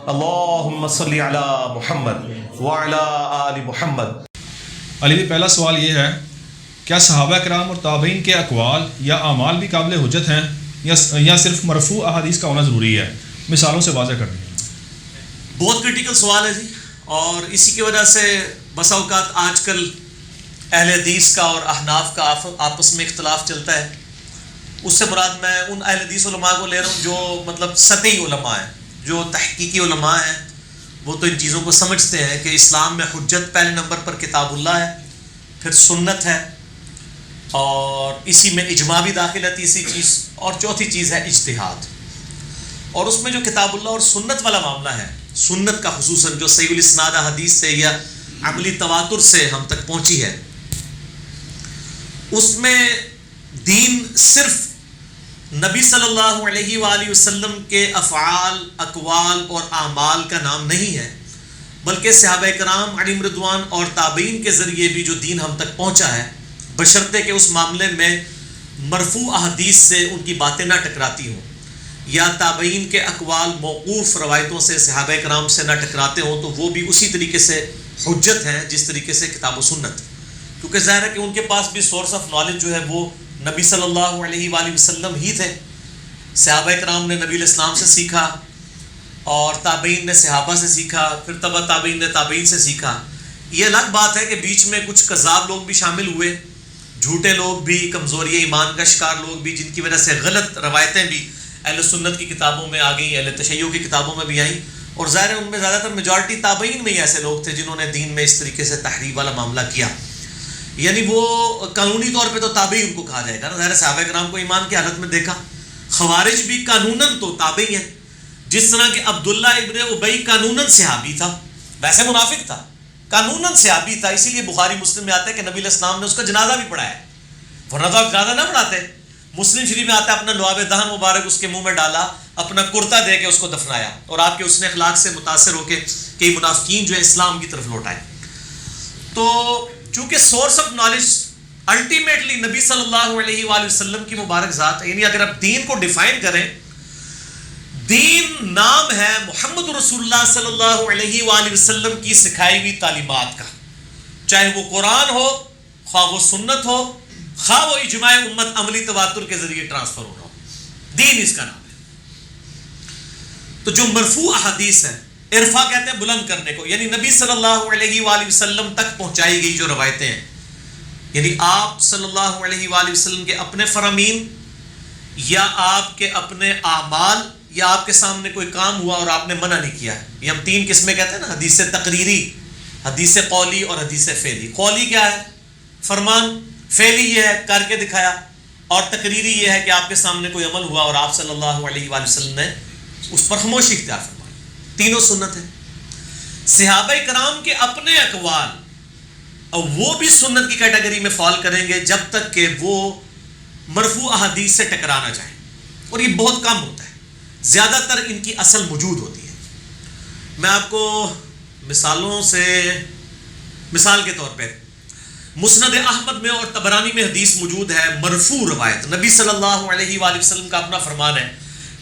اللہم صلی علی محمد وعلی آل محمد۔ علی بھی پہلا سوال یہ ہے، کیا صحابہ کرام اور تابعین کے اقوال یا اعمال بھی قابل حجت ہیں یا صرف مرفوع احادیث کا ہونا ضروری ہے؟ مثالوں سے واضح کر دیں۔ بہت کرٹیکل سوال ہے جی، اور اسی کی وجہ سے بسا اوقات آج کل اہل حدیث کا اور احناف کا آپس میں اختلاف چلتا ہے۔ اس سے مراد میں ان اہل حدیث علماء کو لے رہا ہوں جو مطلب سطحی علماء ہیں، جو تحقیقی علماء ہیں۔ وہ تو ان چیزوں کو سمجھتے ہیں کہ اسلام میں حجت پہلے نمبر پر کتاب اللہ ہے، پھر سنت ہے، اور اسی میں اجماع بھی داخل ہے تیسری چیز، اور چوتھی چیز ہے اجتہاد۔ اور اس میں جو کتاب اللہ اور سنت والا معاملہ ہے، سنت کا خصوصاً جو صحیح الاسناد حدیث سے یا عملی تواتر سے ہم تک پہنچی ہے، اس میں دین صرف نبی صلی اللہ علیہ وآلہ وسلم کے افعال، اقوال اور اعمال کا نام نہیں ہے، بلکہ صحابہ کرام علیہم رضوان اور تابعین کے ذریعے بھی جو دین ہم تک پہنچا ہے، بشرطے کہ اس معاملے میں مرفوع احادیث سے ان کی باتیں نہ ٹکراتی ہوں، یا تابعین کے اقوال موقوف روایتوں سے صحابہ کرام سے نہ ٹکراتے ہوں، تو وہ بھی اسی طریقے سے حجت ہیں جس طریقے سے کتاب و سنت، کیونکہ ظاہر ہے کہ ان کے پاس بھی سورس آف نالج جو ہے وہ نبی صلی اللہ علیہ وآلہ وسلم ہی تھے۔ صحابہ کرام نے نبی علیہ السلام سے سیکھا، اور تابعین نے صحابہ سے سیکھا، پھر تبع تابعین نے تابعین سے سیکھا۔ یہ الگ بات ہے کہ بیچ میں کچھ کذاب لوگ بھی شامل ہوئے، جھوٹے لوگ بھی، کمزوری ایمان کا شکار لوگ بھی، جن کی وجہ سے غلط روایتیں بھی اہل سنت کی کتابوں میں آ گئیں، اہل تشیع کی کتابوں میں بھی آئیں، اور ظاہر ہے ان میں زیادہ تر میجورٹی تابعین میں ہی ایسے لوگ تھے جنہوں نے دین میں اس طریقے سے تحریف والا معاملہ کیا۔ یعنی وہ قانونی طور پہ تو تابعی ان کو کہا جائے گا نا، ظاہر صحابہ کرام کو ایمان کی حالت میں دیکھا۔ خوارج بھی قانوناً تو تابعی ہیں، جس طرح کہ عبداللہ ابن ابی قانوناً صحابی تھا، ویسے منافق تھا، قانوناً صحابی تھا، اسی لیے بخاری مسلم میں آتا ہے کہ نبی علیہ السلام نے اس کا جنازہ بھی پڑھایا، ورنہ تو آپ جنازہ نہ پڑھاتے۔ مسلم شریف میں آتا ہے اپنا لعاب دہن مبارک اس کے منہ میں ڈالا، اپنا کرتا دے کے اس کو دفنایا، اور آپ کے حسن اخلاق سے متاثر ہو کے کئی منافقین جو ہے اسلام کی طرف لوٹ آئے۔ تو چونکہ سورس آف نالج الٹیمیٹلی نبی صلی اللہ علیہ وآلہ وسلم کی مبارک ذات ہے، یعنی اگر آپ دین کو ڈیفائن کریں، دین نام ہے محمد رسول اللہ صلی اللہ علیہ وآلہ وسلم کی سکھائی ہوئی تعلیمات کا، چاہے وہ قرآن ہو، خواہ وہ سنت ہو، خواہ وہ اجماع امت عملی تواتر کے ذریعے ٹرانسفر ہونا ہو، دین اس کا نام ہے۔ تو جو مرفوع احادیث ہے، ارفع کہتے ہیں بلند کرنے کو، یعنی نبی صلی اللہ علیہ وآلہ وسلم تک پہنچائی گئی جو روایتیں ہیں، یعنی آپ صلی اللہ علیہ وآلہ وسلم کے اپنے فرامین، یا آپ کے اپنے اعمال، یا آپ کے سامنے کوئی کام ہوا اور آپ نے منع نہیں کیا ہے۔ یہ ہم تین قسمیں کہتے ہیں نا، حدیث تقریری، حدیث قولی اور حدیث فعلی۔ قولی کیا ہے؟ فرمان۔ فعلی یہ ہے کر کے دکھایا، اور تقریری یہ ہے کہ آپ کے سامنے کوئی عمل ہوا اور آپ صلی اللہ علیہ وآلہ وسلم نے اس پر خاموشی اختیار فرمائی۔ تینوں سنت ہے۔ صحابہ کرام کے اپنے اقوال، اور وہ بھی سنت کی کیٹیگری میں فال کریں گے جب تک کہ وہ مرفوع احادیث سے ٹکرانا چاہیں، اور یہ بہت کم ہوتا ہے، زیادہ تر ان کی اصل موجود ہوتی ہے۔ میں آپ کو مثالوں سے، مثال کے طور پہ مسند احمد میں اور طبرانی میں حدیث موجود ہے، مرفوع روایت، نبی صلی اللہ علیہ وآلہ وسلم کا اپنا فرمان ہے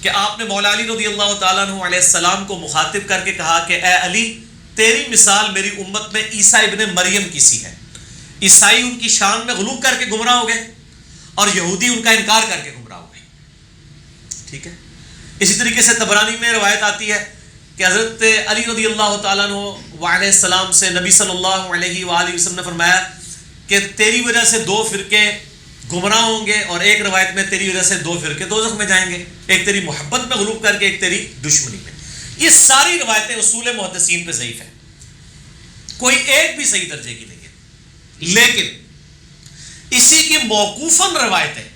کہ آپ نے مولا علی رضی اللہ تعالیٰ عنہ علیہ السلام کو مخاطب کر کے کہا کہ اے علی، تیری مثال میری امت میں عیسیٰ ابن مریم کی سی ہے۔ عیسائی ان کی شان میں غلو کر کے گمراہ ہو گئے، اور یہودی ان کا انکار کر کے گمراہ ہو گئے۔ ٹھیک ہے۔ اسی طریقے سے طبرانی میں روایت آتی ہے کہ حضرت علی رضی اللہ تعالیٰ عنہ علیہ السلام سے نبی صلی اللہ علیہ وآلہ وسلم نے فرمایا کہ تیری وجہ سے دو فرقے گمراہ ہوں گے، اور ایک روایت میں تیری وجہ سے دو فرقے دوزخ میں جائیں گے، ایک تیری محبت میں غلوب کر کے، ایک تیری دشمنی میں۔ یہ ساری روایتیں اصول محدثین پہ ضعیف ہیں، کوئی ایک بھی صحیح درجے کی نہیں ہے، لیکن اسی کی موقوفاً روایتیں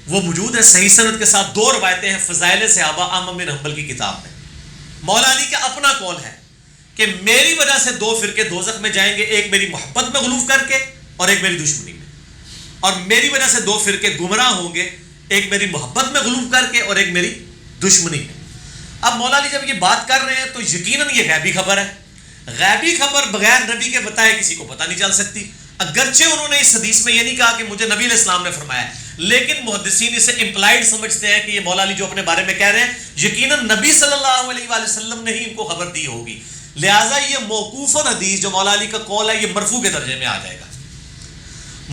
وہ موجود ہیں صحیح سند کے ساتھ۔ دو روایتیں ہیں فضائل صحابہ احمد بن حنبل کی کتاب میں۔ مولا علی کا اپنا قول ہے کہ میری وجہ سے دو فرقے دوزخ میں جائیں گے، ایک میری محبت میں غلوف کر کے اور ایک میری دشمنی میں، اور میری وجہ سے دو فرقے گمراہ ہوں گے، ایک میری محبت میں غلوف کر کے اور ایک میری دشمنی میں۔ اب مولا علی جب یہ بات کر رہے ہیں تو یقیناً یہ غیبی خبر ہے، غیبی خبر بغیر نبی کے بتائے کسی کو پتہ نہیں چل سکتی، اگرچہ انہوں نے اس حدیث میں یہ نہیں کہا کہ مجھے نبی علیہ السلام نے فرمایا ہے، لیکن محدثین اسے امپلائڈ سمجھتے ہیں کہ یہ مولا علی جو اپنے بارے میں کہہ رہے ہیں یقیناً نبی صلی اللہ علیہ وآلہ وسلم نے ہی ان کو خبر دی ہوگی، لہٰذا یہ موقوفاً حدیث جو مولا علی کا قول ہے یہ مرفوع کے درجے میں آ جائے گا۔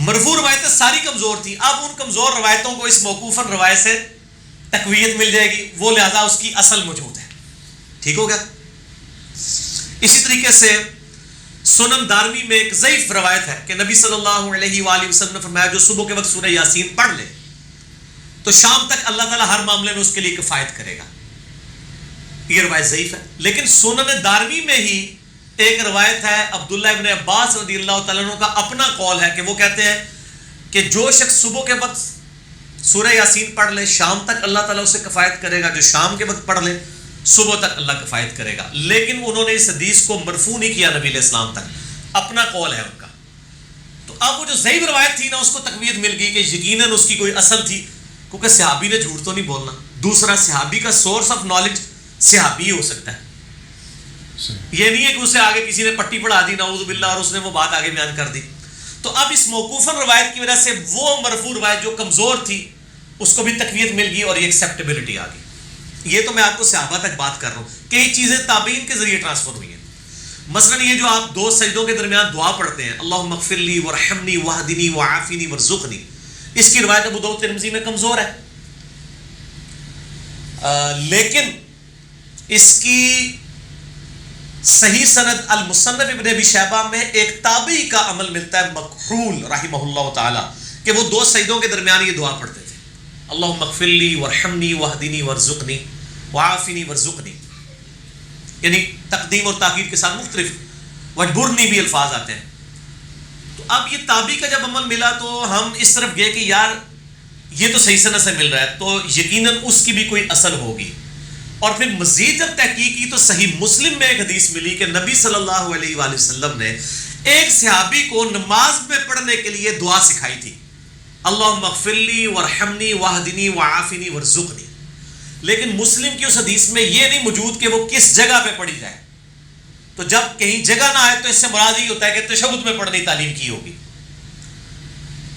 مرفوع روایتیں ساری کمزور تھیں، اب ان کمزور روایتوں کو اس موقوفاً روایت سے تقویت مل جائے گی، وہ لہٰذا اس کی اصل موجود ہے۔ ٹھیک ہو گیا؟ اسی طریقے سے سنن دارمی میں ایک ضعیف روایت ہے کہ نبی صلی اللہ علیہ وآلہ وسلم نے فرمایا جو صبح کے وقت سورہ یاسین پڑھ لے تو شام تک اللہ تعالیٰ ہر معاملے میں اس کے لیے کفایت کرے گا۔ یہ روایت ضعیف ہے، لیکن سنن دارمی میں ہی ایک روایت ہے عبداللہ ابن عباس رضی اللہ تعالیٰ عنہ کا اپنا قول ہے کہ وہ کہتے ہیں کہ جو شخص صبح کے وقت سورہ یاسین پڑھ لے شام تک اللہ تعالیٰ اسے کفایت کرے گا، جو شام کے وقت پڑھ لے صبح تک اللہ کفایت کرے گا۔ لیکن انہوں نے اس حدیث کو مرفوع نہیں کیا نبی علیہ السلام تک، اپنا قول ہے ان کا۔ تو اب وہ جو ضعیف روایت تھی نا اس کو تقویت مل گئی کہ یقیناً اس کی کوئی اصل تھی، کیونکہ صحابی نے جھوٹ تو نہیں بولنا۔ دوسرا، صحابی کا سورس آف نالج صحابی ہی ہو سکتا ہے، یہ نہیں ہے کہ اسے آگے کسی نے پٹی پڑھا دی نعوذ باللہ اور اس نے وہ بات آگے بیان کر دی۔ تو اب اس موقوفاً روایت کی وجہ سے وہ مرفوع روایت جو کمزور تھی اس کو بھی تقویت مل گئی اور یہ ایکسیپٹیبلٹی آ گئی۔ یہ تو میں آپ کو صحابہ تک بات کر رہا ہوں، کئی چیزیں تابعین کے ذریعے ٹرانسفر ہوئی ہیں۔ مثلا یہ جو آپ دو سجدوں کے درمیان دعا پڑھتے ہیں اللہم اغفر لی ورحمنی واہدنی وعافنی ورزقنی، اس کی روایت ابو داؤد ترمذی میں کمزور ہے، لیکن اس کی صحیح سند المصنف ابن ابی شیبہ میں ایک تابعی کا عمل ملتا ہے مکحول رحمہ اللہ تعالی کہ وہ دو سجدوں کے درمیان یہ دعا پڑھتے تھے اللہم اغفر لی ورحمنی واہدنی ورزقنی وعافنی ورزقنی، یعنی تقدیم اور تاخیر کے ساتھ مختلف وجبرنی بھی الفاظ آتے ہیں۔ تو اب یہ تابعی کا جب عمل ملا تو ہم اس طرف گئے کہ یار یہ تو صحیح سند سے مل رہا ہے تو یقیناً اس کی بھی کوئی اصل ہوگی، اور پھر مزید جب تحقیق کی تو صحیح مسلم میں ایک حدیث ملی کہ نبی صلی اللہ علیہ وآلہ وسلم نے ایک صحابی کو نماز میں پڑھنے کے لیے دعا سکھائی تھی اللہم اغفر لی ورحمنی واہدنی وعافنی ورزقنی، لیکن مسلم کی اس حدیث میں یہ نہیں موجود کہ وہ کس جگہ پہ پڑھی جائے۔ تو جب کہیں جگہ نہ آئے تو اس سے مراد یہ ہوتا ہے کہ تشہد میں پڑھنے کی تعلیم کی ہوگی۔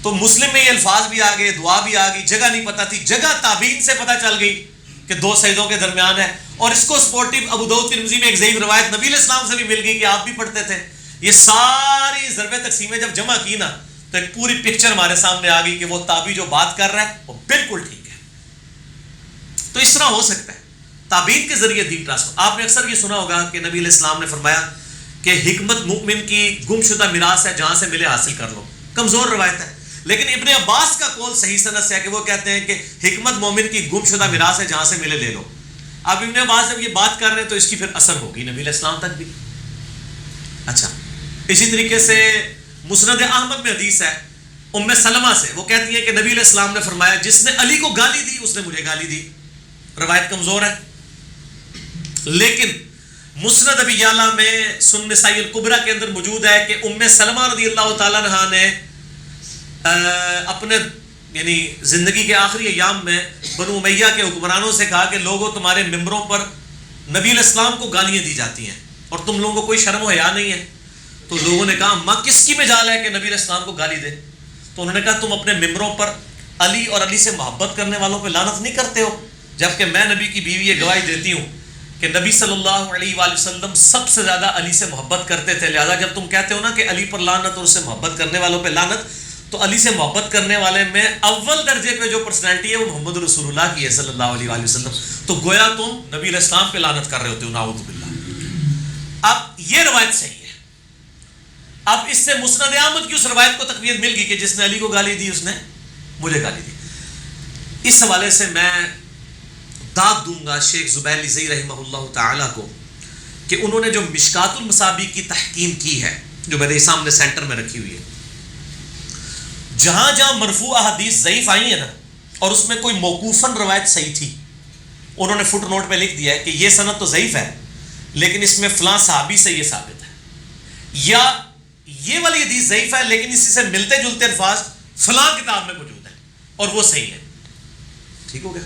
تو مسلم میں یہ الفاظ بھی آ گئے، دعا بھی آ گئی، جگہ نہیں پتہ تھی، جگہ تابعین سے پتہ چل گئی کہ دو سجدوں کے درمیان ہے، اور اس کو سپورٹیو ابو داؤد ترمذی میں ایک ضعیف روایت نبی علیہ السلام سے بھی مل گئی کہ آپ بھی پڑھتے تھے۔ یہ ساری ضرب تقسیمیں جب جمع کی نا تو ایک پوری پکچر ہمارے سامنے آ گئی کہ وہ تابعی جو بات کر رہا ہے وہ بالکل ٹھیک ہے۔ تو اس طرح ہو سکتا ہے تابعین کے ذریعے دین ٹرانسفر۔ آپ نے اکثر یہ سنا ہوگا کہ نبی علیہ السلام نے فرمایا کہ حکمت مومن کی گم شدہ میراث ہے، جہاں سے ملے حاصل کر لو، کمزور روایت ہے، لیکن ابن عباس کا قول صحیح سند سے ہے کہ وہ کہتے ہیں کہ حکمت مومن کی گم شدہ میراث ہے، جہاں سے ملے لے لو۔ اب ابن عباس جب یہ بات کر رہے ہیں تو اس کی پھر اثر ہوگی نبی علیہ السلام تک بھی۔ اچھا، اسی طریقے سے مسند احمد میں حدیث ہے ام سلمہ سے، وہ کہتی ہے کہ نبی علیہ السلام نے فرمایا جس نے علی کو گالی دی اس نے مجھے گالی دی۔ روایت کمزور ہے، لیکن مسند ابی یعلا میں سنن نسائی الکبریٰ کے اندر موجود ہے کہ ام سلمہ رضی اللہ تعالیٰ عنہا نے اپنے یعنی زندگی کے آخری ایام میں بنو امیہ کے حکمرانوں سے کہا کہ لوگوں تمہارے ممبروں پر نبی علیہ السلام کو گالیاں دی جاتی ہیں اور تم لوگوں کو کوئی شرم و حیا نہیں ہے۔ تو لوگوں نے کہا ماں کس کی مجال ہے کہ نبی علیہ السلام کو گالی دے؟ تو انہوں نے کہا تم اپنے ممبروں پر علی اور علی سے محبت کرنے والوں پہ لعنت نہیں کرتے ہو، جبکہ میں نبی کی بیوی یہ گواہی دیتی ہوں کہ نبی صلی اللہ علیہ وآلہ وسلم سب سے زیادہ علی سے محبت کرتے تھے، لہذا جب تم کہتے ہو نا کہ علی پر لعنت اور اس سے محبت کرنے والوں پہ لعنت، تو علی سے محبت کرنے والے میں اول درجے پہ جو پرسنالٹی ہے وہ محمد رسول اللہ کی ہے صلی اللہ علیہ وآلہ وسلم، تو گویا تم نبی علیہ السلام پہ لعنت کر رہے ہوتے ہو، نعوذ باللہ۔ اب یہ روایت صحیح ہے۔ اب اس سے مسند احمد کی اس روایت کو تقویت مل گئی کہ جس نے علی کو گالی دی اس نے مجھے گالی دی۔ اس حوالے سے میں داد دوں گا شیخ زبیر لزئی رحمہ اللہ تعالیٰ کو کہ انہوں نے جو مشکات المصابیح کی تحقیم کی ہے جو میرے سامنے سینٹر میں رکھی ہوئی ہے، جہاں جہاں مرفوع احادیث ضعیف آئی ہیں نا اور اس میں کوئی موقوفاً روایت صحیح تھی، انہوں نے فٹ نوٹ پہ لکھ دیا ہے کہ یہ سند تو ضعیف ہے لیکن اس میں فلاں صحابی سے یہ ثابت ہے، یا یہ والی حدیث ضعیف ہے لیکن اسی سے ملتے جلتے الفاظ فلاں کتاب میں موجود ہیں اور وہ صحیح ہے۔ ٹھیک ہو گیا؟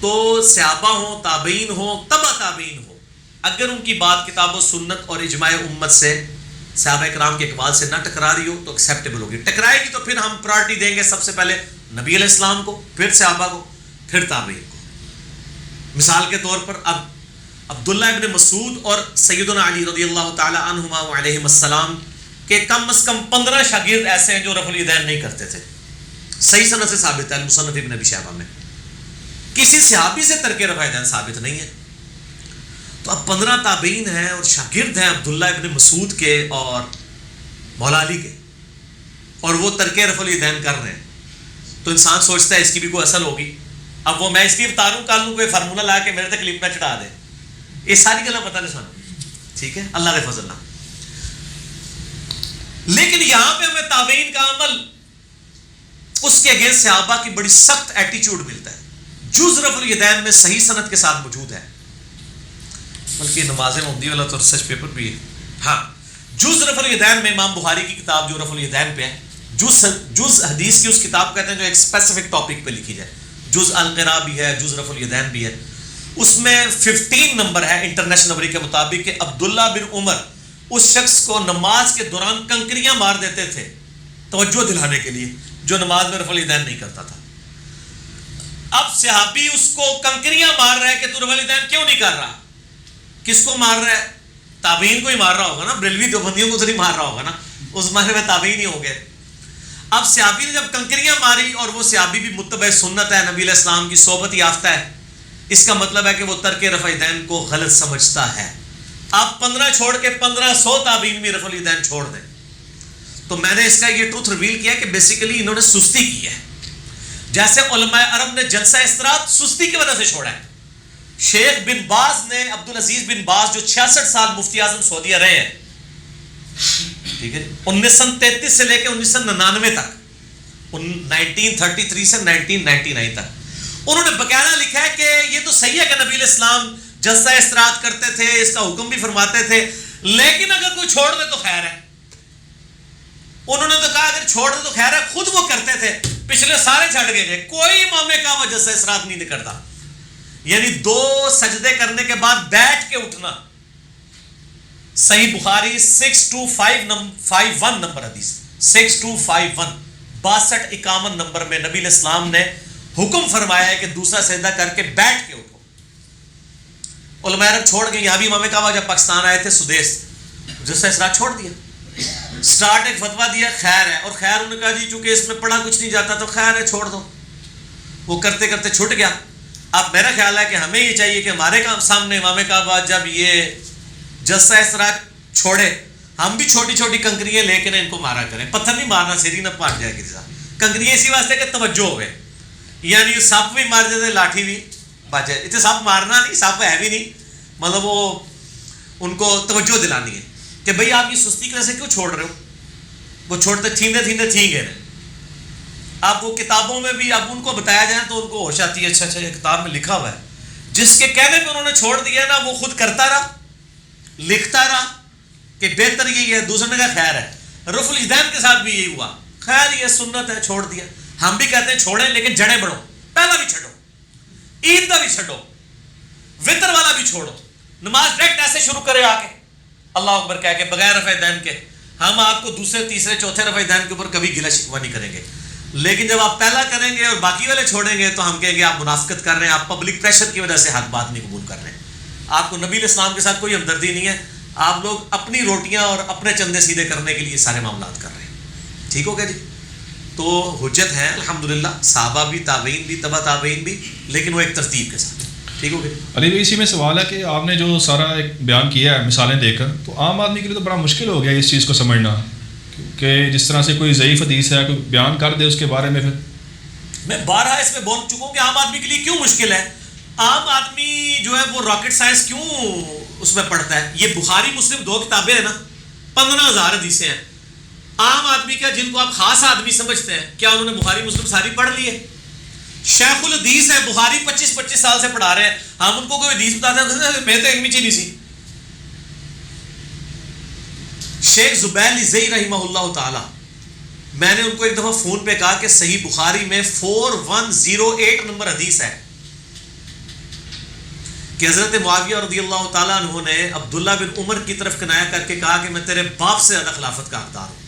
تو صحابہ ہوں، تابعین ہوں، تبع تابعین ہوں، اگر ان کی بات کتاب و سنت اور اجماع امت سے صحابہ کرام کے اقوال سے نہ ٹکرا رہی ہو تو ایکسیپٹیبل ہوگی، ٹکرائے گی تو پھر ہم پرائرٹی دیں گے سب سے پہلے نبی علیہ السلام کو، پھر صحابہ کو، پھر تابعین کو. مثال کے طور پر اب عبداللہ ابن مسعود اور سیدنا علی رضی اللہ تعالی عنہما وعلیہم السلام کے کم از کم 15 شاگرد ایسے ہیں جو رفع الیدین نہیں کرتے تھے. صحیح سند سے ثابت ہے المصنف ابن ابی شیبہ میں. کسی صحابی سے ترک رفع الیدین ثابت نہیں ہے. تو اب 15 تابعین ہیں اور شاگرد ہیں عبداللہ ابن مسعود کے اور مولا علی کے، اور وہ ترک رفع الیدین کر رہے ہیں. تو انسان سوچتا ہے اس کی بھی کوئی اصل ہوگی. اب وہ میں اس کی بتا رہا ہوں، کل کوئی فارمولہ لا کے میرے تک کلپ میں چڑھا دے. یہ ساری گلا پتہ نہیں سانو، ٹھیک ہے، اللہ کے فضل نہ. لیکن یہاں پہ ہمیں تابعین کا عمل اس کے اگینسٹ صحابہ کی بڑی سخت ایٹیچیوڈ ملتا ہے. جز رفع الیدین میں صحیح سند کے ساتھ موجود ہے، بلکہ نماز ممدی والا تو ریسرچ پیپر بھی ہے. ہاں، جز رفع الیدین میں امام بخاری کی کتاب جو رفع الیدین پہ ہے، جز حدیث کی اس کتاب کہتے ہیں جو ایک اسپیسیفک ٹاپک پہ لکھی جائے. جز القراء بھی ہے، جز رفع الیدین بھی ہے. اس میں 15 نمبر ہے انٹرنیشنل نمبر کے مطابق کہ عبداللہ بن عمر اس شخص کو نماز کے دوران کنکریاں مار دیتے تھے توجہ دلانے کے لیے جو نماز میں رفع الیدین نہیں کرتا تھا. اب صحابی اس کو کنکریاں مار رہا ہے کہ تو رفع الیدین کیوں نہیں کر رہا. کس کو مار رہا ہے؟ تابعین کو ہی مار رہا ہوگا نا، بریلوی دیوبندیوں کو تو نہیں مار رہا ہوگا نا، اس زمانے میں تابعین ہی ہوں گے. اب صحابی نے جب کنکریاں ماری، اور وہ صحابی بھی متبع سنت ہے، نبی علیہ السلام کی صحبت یافتہ ہے، اس کا مطلب ہے کہ وہ ترک رفع الیدین کو غلط سمجھتا ہے. آپ 15 چھوڑ کے 1500 تابعین میں رفع الیدین چھوڑ دیں. تو میں نے اس کا یہ ٹروتھ ریویل کیا کہ بیسیکلی انہوں نے سستی کی ہے. جیسے علماء عرب نے جلسہ استراحت سستی کی وجہ سے چھوڑا ہے. شیخ بن باز نے، عبدالعزیز بن باز جو 66 سال مفتی اعظم سعودیہ رہے ہیں، ٹھیک ہے، 1933 سے لے کے 1999 تک، 1933 سے 1999 تک، انہوں نے باقاعدہ لکھا ہے کہ یہ تو صحیح ہے کہ نبی علیہ السلام جلسہ استراحت کرتے تھے، اس کا حکم بھی فرماتے تھے، لیکن اگر کوئی چھوڑ دے تو خیر ہے. انہوں نے تو کہا اگر چھوڑ دے تو خیر ہے، خود وہ کرتے تھے، پچھلے سارے چھٹ گئے، کوئی امام کعبہ جلسہ استراحت نہیں کرتا. یعنی 2 سجدے کرنے کے بعد بیٹھ کے اٹھنا. صحیح بخاری 6251 نمبر حدیث، 6251 6251 نمبر میں نبی علیہ السلام نے حکم فرمایا ہے کہ دوسرا سجدہ کر کے بیٹھ کے اٹھو. علماء عرب چھوڑ گئے. یہاں بھی امام کعبہ جب پاکستان آئے تھے سدیس، جلسہ استراحت چھوڑ دیا. سٹارٹ ایک فتویٰ دیا، خیر ہے، اور خیر انہوں نے کہا جی چونکہ اس میں پڑھا کچھ نہیں جاتا تو خیر ہے چھوڑ دو. وہ کرتے کرتے چھٹ گیا. اب میرا خیال ہے کہ ہمیں یہ چاہیے کہ ہمارے سامنے امام کعبہ جب یہ جلسہ استراحت چھوڑے، ہم بھی چھوٹی چھوٹی کنکریاں لے کے ان کو مارا کریں. پتھر نہیں مارنا، سیری نہ پاٹ جائے گی. کنکریاں اسی واسطے کہ توجہ ہوئے، یعنی سپ بھی مار دیتے، لاٹھی بھی بچ جائے. اتنے سپ مارنا نہیں، سپ ہے بھی نہیں، مطلب وہ ان کو توجہ دلانی ہے کہ بھئی آپ یہ سستی کی وجہ سے کیوں چھوڑ رہے ہو. وہ چھوڑتے تھیندے تھیندے تھیں گئے. اب وہ کتابوں میں بھی اب ان کو بتایا جائے تو ان کو ہوش آتی ہے، اچھا اچھا یہ کتاب میں لکھا ہوا ہے. جس کے کہنے پہ انہوں نے چھوڑ دیا نا، وہ خود کرتا رہا، لکھتا رہا کہ بہتر یہی ہے. دوسرے نے کہا خیر ہے. رفع الیدین کے ساتھ بھی یہی ہوا، خیر یہ سنت ہے چھوڑ دیا. ہم بھی کہتے ہیں چھوڑیں لیکن جڑیں بڑھو، پہلا بھی چھوڑو، عید کا بھی چھوڑو، وطر والا بھی چھوڑو. نماز ڈائریکٹ ایسے شروع کرے آ کے اللہ اکبر کہہ کے بغیر رفع الیدین کے. ہم آپ کو دوسرے تیسرے چوتھے رفع الیدین کے اوپر کبھی گلہ شکوہ نہیں کریں گے. لیکن جب آپ پہلا کریں گے اور باقی والے چھوڑیں گے تو ہم کہیں گے آپ منافقت کر رہے ہیں، آپ پبلک پریشر کی وجہ سے حق بات نہیں قبول کر رہے ہیں. آپ کو نبی علیہ السلام کے ساتھ کوئی ہمدردی نہیں ہے. آپ لوگ اپنی روٹیاں اور اپنے چندے سیدھے کرنے کے لیے سارے معاملات کر رہے ہیں. ٹھیک ہو گیا جی؟ تو حجت ہیں الحمدللہ، صحابہ بھی، تابعین بھی، تبع تابعین بھی، لیکن وہ ایک ترتیب کے ساتھ. ٹھیک ہو گیا علی بھائی؟ اسی میں سوال ہے کہ آپ نے جو سارا ایک بیان کیا ہے مثالیں دے کر، تو عام آدمی کے لیے تو بڑا مشکل ہو گیا اس چیز کو سمجھنا کہ جس طرح سے کوئی ضعیف حدیث ہے کوئی بیان کر دے اس کے بارے میں. پھر میں بارہا اس میں بول چکا ہوں کہ عام آدمی کے لیے کیوں مشکل ہے. عام آدمی جو ہے وہ راکٹ سائنس کیوں اس میں پڑھتا ہے. یہ بخاری مسلم 2 کتابیں ہیں نا، 15,000 حدیثیں ہیں. عام آدمی کا جن کو آپ خاص آدمی سمجھتے ہیں، کیا انہوں نے بخاری مسلم ساری پڑھ لی ہے؟ شیخ الحدیث ہیں، بخاری 25 سال سے پڑھا رہے ہیں. ہم ان کو کوئی حدیث بتاتے ہیں میں تو علمی چیز نہیں سی. شیخ زبیر زئی رحمہ اللہ تعالی، میں نے ان کو ایک دفعہ فون پہ کہا کہ صحیح بخاری میں 4108 نمبر حدیث ہے کہ حضرت معاویہ رضی اللہ تعالیٰ عنہ نے عبداللہ بن عمر کی طرف کنایا کر کے کہا کہ میں تیرے باپ سے زیادہ خلافت کا حقدار ہوں.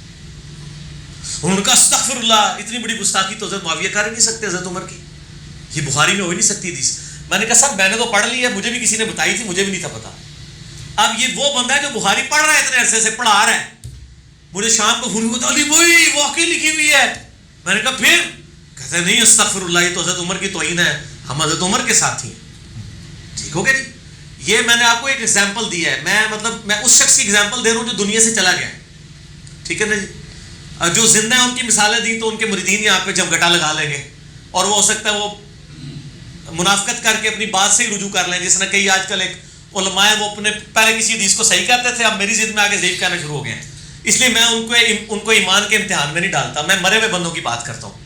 انہوں نے کہا استغفر اللہ، اتنی بڑی گستاخی تو حضرت معاویہ کر ہی نہیں سکتے حضرت عمر کی، یہ بخاری میں ہو ہی نہیں سکتی حدیث. میں نے کہا سر میں نے تو پڑھ لی ہے، مجھے بھی کسی نے بتائی تھی، مجھے بھی نہیں تھا پتا. اب یہ وہ بندہ ہے جو بخاری پڑھ رہا ہے، اتنے عرصے سے پڑھا رہا ہے، مجھے شام کو فون بتا لی وہی واقعی لکھی ہوئی ہے. میں نے کہا پھر؟ کہتے نہیں استغفر اللہ، یہ تو حضرت عمر کی توہین ہے، ہم حضرت عمر کے ساتھ ہی ہیں. ٹھیک ہو گیا جی. یہ میں نے آپ کو ایک ایگزامپل دیا ہے، میں اس شخص کی ایگزامپل دے رہا ہوں جو دنیا سے چلا گیا. ٹھیک ہے نا جی. جو زندہ ہیں ان کی مثالیں دی تو ان کے مریدین یہاں پہ جمگٹا لگا لیں گے، اور وہ ہو سکتا ہے وہ منافقت کر کے اپنی بات سے ہی رجوع کر لیں. جس نے کئی آج کل ایک علماء ہیں وہ اپنے پہلے کسی حدیث کو صحیح کرتے تھے، اب میری ضد میں آگے ضعیف کہنا شروع ہو گئے ہیں. اس لیے میں ان کو ایمان کے امتحان میں نہیں ڈالتا، میں مرے ہوئے بندوں کی بات کرتا ہوں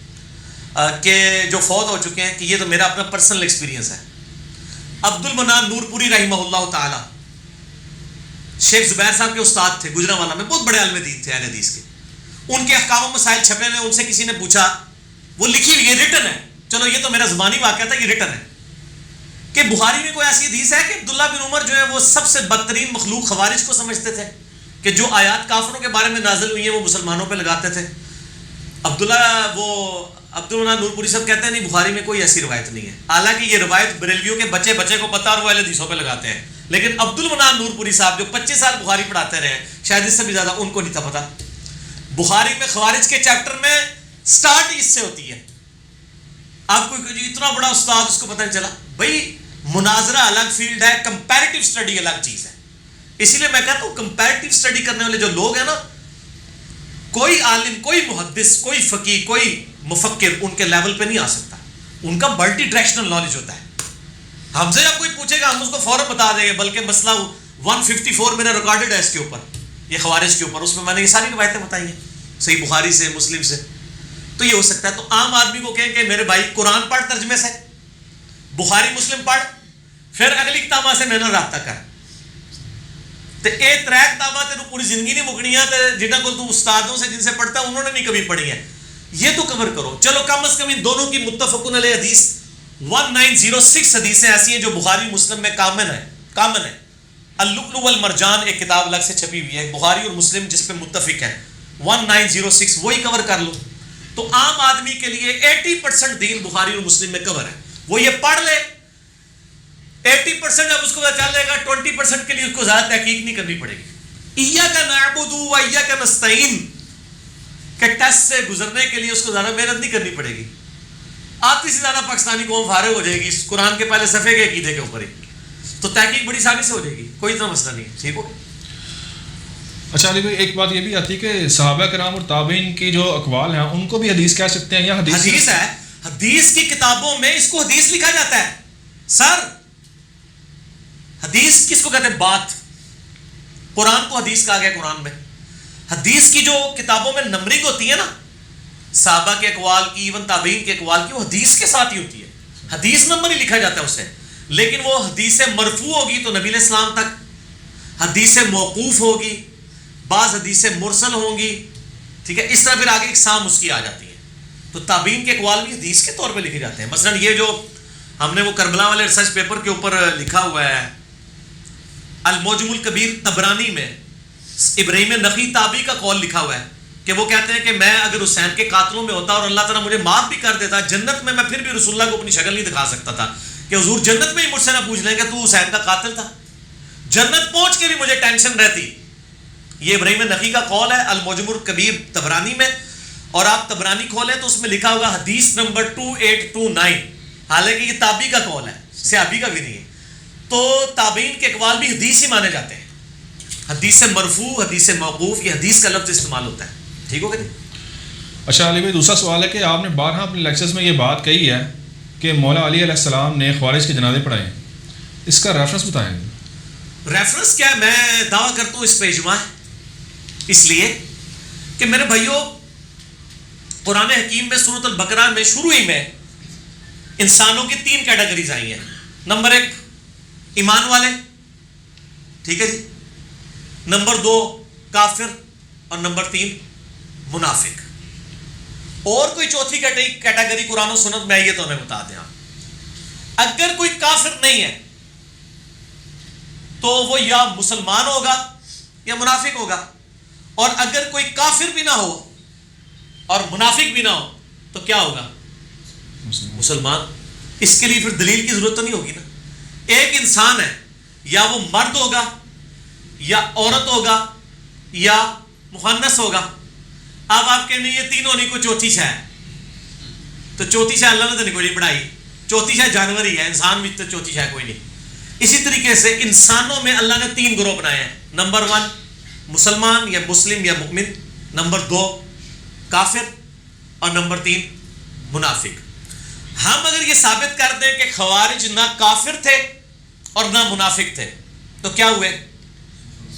کہ جو فوت ہو چکے ہیں، کہ یہ تو میرا اپنا پرسنل ایکسپیرینس ہے. عبد المنان نور پوری رحمہ اللہ تعالی شیخ زبیر صاحب کے استاد تھے گجرانوالہ میں، بہت بڑے عالم دین تھے اہل حدیث کے. ان کے احکام و مسائل چھپے ہوئے، ان سے کسی نے پوچھا، وہ لکھی ہوئی ہے، ریٹن ہے، چلو یہ تو میرا زبانی واقعہ تھا، یہ ریٹن ہے کہ بخاری میں کوئی ایسی حدیث ہے کہ عبداللہ بن عمر جو ہے وہ سب سے بدترین مخلوق خوارج کو سمجھتے تھے کہ جو آیات کافروں کے بارے میں نازل ہوئی ہیں وہ مسلمانوں پہ لگاتے تھے. عبد المنان نور پوری صاحب کہتے ہیں نہیں بخاری میں کوئی ایسی روایت نہیں ہے، حالانکہ یہ روایت بریلویوں کے بچے کو پتہ اور وہ اہل حدیثوں پہ لگاتے ہیں. لیکن عبد المنان نور پوری صاحب جو 25 سال بخاری پڑھاتے رہے، شاید اس سے بھی زیادہ، ان کو نہیں تھا پتہ. بخاری میں خوارج کے چیپٹر میں سٹارٹ اس سے ہوتی ہے. آپ کو اتنا بڑا استاد اس کو پتہ نہیں چلا. بھائی مناظرہ الگ فیلڈ ہے، کمپیریٹیو اسٹڈی الگ چیز ہے. اسی لیے میں کہتا ہوں کمپیریٹیو اسٹڈی کرنے والے جو لوگ ہیں نا، کوئی عالم، کوئی محدث، کوئی فقیہ، کوئی مفکر ان کے لیول پہ نہیں آ سکتا. ان کا ملٹی ڈائریکشنل نالج ہوتا ہے. ہم سے جب کوئی پوچھے گا ہم اس کو فوراً بتا دیں گے. بلکہ مسئلہ 154 میرا ریکارڈڈ ہے اس کے اوپر، یہ خوارج کے اوپر، اس میں نے یہ ساری روایتیں بتائی ہیں صحیح بخاری سے، مسلم سے. تو یہ ہو سکتا ہے. تو عام آدمی کو کہیں کہ میرے بھائی قرآن پڑھ ترجمے سے، بخاری مسلم پڑھ، پھر اگلی کتاباں سے میرے رابطہ کر. تو یہ 3 کتاباں تیرے پوری زندگی نہیں مکنیاں، جنہاں کو تو استادوں سے جن سے پڑھتا ہے انہوں نے نہیں کبھی پڑھی ہے، یہ تو کور کرو. چلو کم از کم ان دونوں کی متفقن علیہ حدیث 1906 حدیثیں ایسی ہیں جو بخاری مسلم میں کامن ہے. اللؤلؤ والمرجان ایک کتاب الگ سے چھپی ہوئی ہے، بخاری اور مسلم جس پہ متفق ہے، 1906 وہی کور کر لو. تو عام آدمی کے لیے 80% دین بخاری اور مسلم میں کور ہے. وہ یہ پڑھ لے 80%، جب اس کو چل جائے گا 20% کے لیے اس کو زیادہ تحقیق نہیں کرنی پڑے گی. ایاک نعبد و ایاک نستعین کہ ٹیسٹ سے گزرنے کے لیے اس کو زیادہ محنت نہیں کرنی پڑے گی. آدھی سے زیادہ پاکستانی قوم فارغ ہو جائے گی اس قرآن کے پہلے صفحے کے عقیدے کے اوپر ہی، تو تحقیق بڑی آسانی سے ہو جائے گی، کوئی اتنا مسئلہ نہیں ہے. ٹھیک ہو. اچھا علی بھائی ایک بات یہ بھی آتی ہے کہ صحابہ کرام اور تابعین کی جو اقوال ہیں ان کو بھی حدیث کہہ سکتے ہیں یا حدیث ہے؟ حدیث کی کتابوں میں اس کو حدیث لکھا جاتا ہے. سر حدیث کس کو کہتے ہیں؟ بات. قرآن کو حدیث کہا گیا قرآن میں. حدیث کی جو کتابوں میں نمبرنگ ہوتی ہے نا صحابہ کے اقوال کی، ایون تابعین کے اقوال کی، وہ حدیث کے ساتھ ہی ہوتی ہے. حدیث نمبر ہی لکھا جاتا ہے اسے. لیکن وہ حدیث مرفوع ہوگی تو نبی علیہ السلام تک، حدیث موقوف ہوگی، بعض حدیث مرسل ہوں گی. ٹھیک ہے، اس طرح پھر آگے اقسام اس کی آ جاتی ہے. تو تابعین کے اقوال بھی حدیث کے طور پہ لکھے جاتے ہیں. مثلا یہ جو ہم نے وہ کربلا والے ریسرچ پیپر کے اوپر لکھا ہوا ہے المعجم الکبیر طبرانی میں، ابراہیم نخعی تابعی کا قول لکھا ہوا ہے کہ وہ کہتے ہیں کہ میں اگر حسین کے قاتلوں میں ہوتا اور اللہ تعالیٰ مجھے معاف بھی کر دیتا جنت میں پھر بھی رسول اللہ کو اپنی شکل نہیں دکھا سکتا تھا کہ حضور جنت میں ہی مجھ سے نہ پوچھ لیں کہ تو حسین کا قاتل تھا. جنت پہنچ کے بھی مجھے ٹینشن رہتی. یہ ابراہیم نخعی کا قول ہے المعجم الکبیر طبرانی میں، اور آپ طبرانی کھولیں تو اس میں لکھا ہوگا حدیث نمبر 2829. حالانکہ یہ تابعی کا قول ہے، صحابی کا بھی نہیں ہے. تو تابعین کے اقوال بھی حدیث ہی مانے جاتے ہیں. حدیث مرفوع، حدیث موقوف، یہ حدیث کا لفظ استعمال ہوتا ہے. ٹھیک ہو گیا. اچھا علی بھائی دوسرا سوال ہے کہ آپ نے بارہا اپنے لیکچرز میں یہ بات کہی ہے کہ مولا علی علیہ السلام نے خوارج کے جنازے پڑھائے، اس کا ریفرنس بتائیں. ریفرنس کیا ہے؟ میں دعویٰ کرتا ہوں اس پہ اجماع ہے، اس لیے کہ میرے بھائیوں قرآن حکیم میں سورۃ البقرہ میں شروع ہی میں انسانوں کی 3 کیٹیگریز آئی ہیں. نمبر 1 ایمان والے، ٹھیک ہے جی. نمبر 2 کافر، اور نمبر 3 منافق. اور کوئی چوتھی کیٹیگری قرآن و سنت میں آئی ہے تو ہمیں بتا دیں. اگر کوئی کافر نہیں ہے تو وہ یا مسلمان ہوگا یا منافق ہوگا. اور اگر کوئی کافر بھی نہ ہو اور منافق بھی نہ ہو تو کیا ہوگا؟ مسلمان. اس کے لیے پھر دلیل کی ضرورت تو نہیں ہوگی نا. ایک انسان ہے، یا وہ مرد ہوگا یا عورت ہوگا یا مخنث ہوگا. اب آپ کہیں یہ تینوں نہیں، کوئی چوتھی شے ہے، تو چوتھی شے اللہ نے تو نہیں کوئی بڑھائی، چوتھی شے جانور ہی ہے، انسان بھی تو چوتھی شے کوئی نہیں. اسی طریقے سے انسانوں میں اللہ نے 3 گروہ بنائے ہیں. نمبر 1 مسلمان یا مسلم یا مؤمن، نمبر 2 کافر، اور نمبر 3 منافق. ہم اگر یہ ثابت کر دیں کہ خوارج نہ کافر تھے اور نہ منافق تھے تو کیا ہوئے؟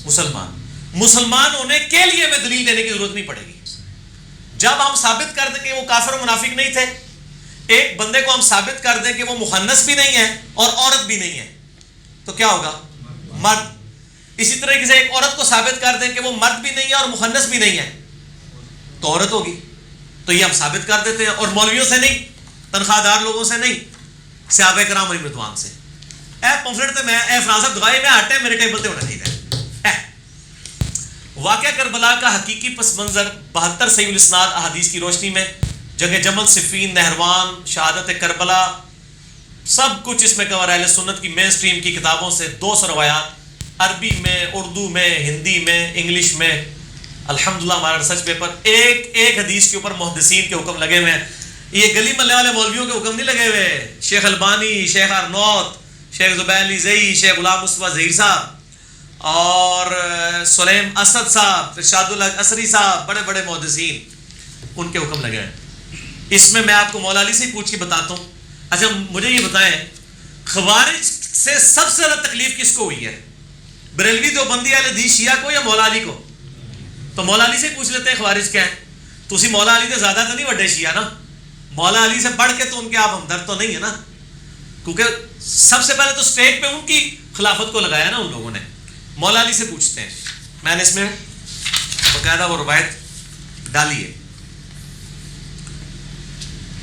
مسلمان. مسلمان ہونے کے لیے ہمیں دلیل دینے کی ضرورت نہیں پڑے گی. جب ہم ثابت کر دیں کہ وہ کافر و منافق نہیں تھے، ایک بندے کو ہم ثابت کر دیں کہ وہ مخنث بھی نہیں ہے اور عورت بھی نہیں ہے تو کیا ہوگا؟ مرد. اسی طرح سے ایک عورت کو ثابت کر دیں کہ وہ مرد بھی نہیں ہے اور مخنث بھی نہیں ہے تو عورت ہوگی. تو یہ ہم ثابت کر دیتے ہیں، اور مولویوں سے نہیں، تنخواہ دار لوگوں سے نہیں، صحابہ کرام علیہ رضوان سے. اے پمفلٹ تے میں اے فرانسہ دعائے میں ہٹے میرے ٹیبل تے ہونا چاہیے. واقعہ کربلا کا حقیقی پس منظر 72 صحیح الاسناد احادیث کی روشنی میں جنگ جمل، صفین، نہروان، شہادت کربلا، سب کچھ اس میں کور ہے. اہل سنت کی مین سٹریم کی کتابوں سے 200 روایات، عربی میں، اردو میں، ہندی میں، انگلش میں. الحمدللہ ہمارا ریسرچ پیپر ایک حدیث کے اوپر محدثین کے حکم لگے ہوئے ہیں. یہ گلی محلے والے مولویوں کے حکم نہیں لگے ہوئے. شیخ البانی، شیخ ارنوت، شیخ زبیر علی زئی، شیخ غلام مصطفیٰ ظہیر صاحب اور سلیم اسد صاحب، ارشاد الحق اثری صاحب، بڑے بڑے محدثین، ان کے حکم لگے ہیں. اس میں آپ کو مولا علی سے پوچھ کے بتاتا ہوں. اچھا مجھے یہ بتائیں، خوارج سے سب سے زیادہ تکلیف کس کو ہوئی ہے؟ بریلوی دیوبندی اہل حدیث شیعہ کو یا مولا علی کو؟ تو مولا علی سے پوچھ لیتے ہیں خوارج کیا ہے. تو اسی مولا علی سے زیادہ تو نہیں وڈے شیعہ نا، مولا علی سے بڑھ کے تو ان کے آپ ہمدرد تو نہیں ہے نا، کیونکہ سب سے پہلے تو اسٹیج پہ ان کی خلافت کو لگایا نا ان لوگوں نے. مولا علی سے پوچھتے ہیں. میں نے اس میں باقاعدہ وہ روایت ڈالی ہے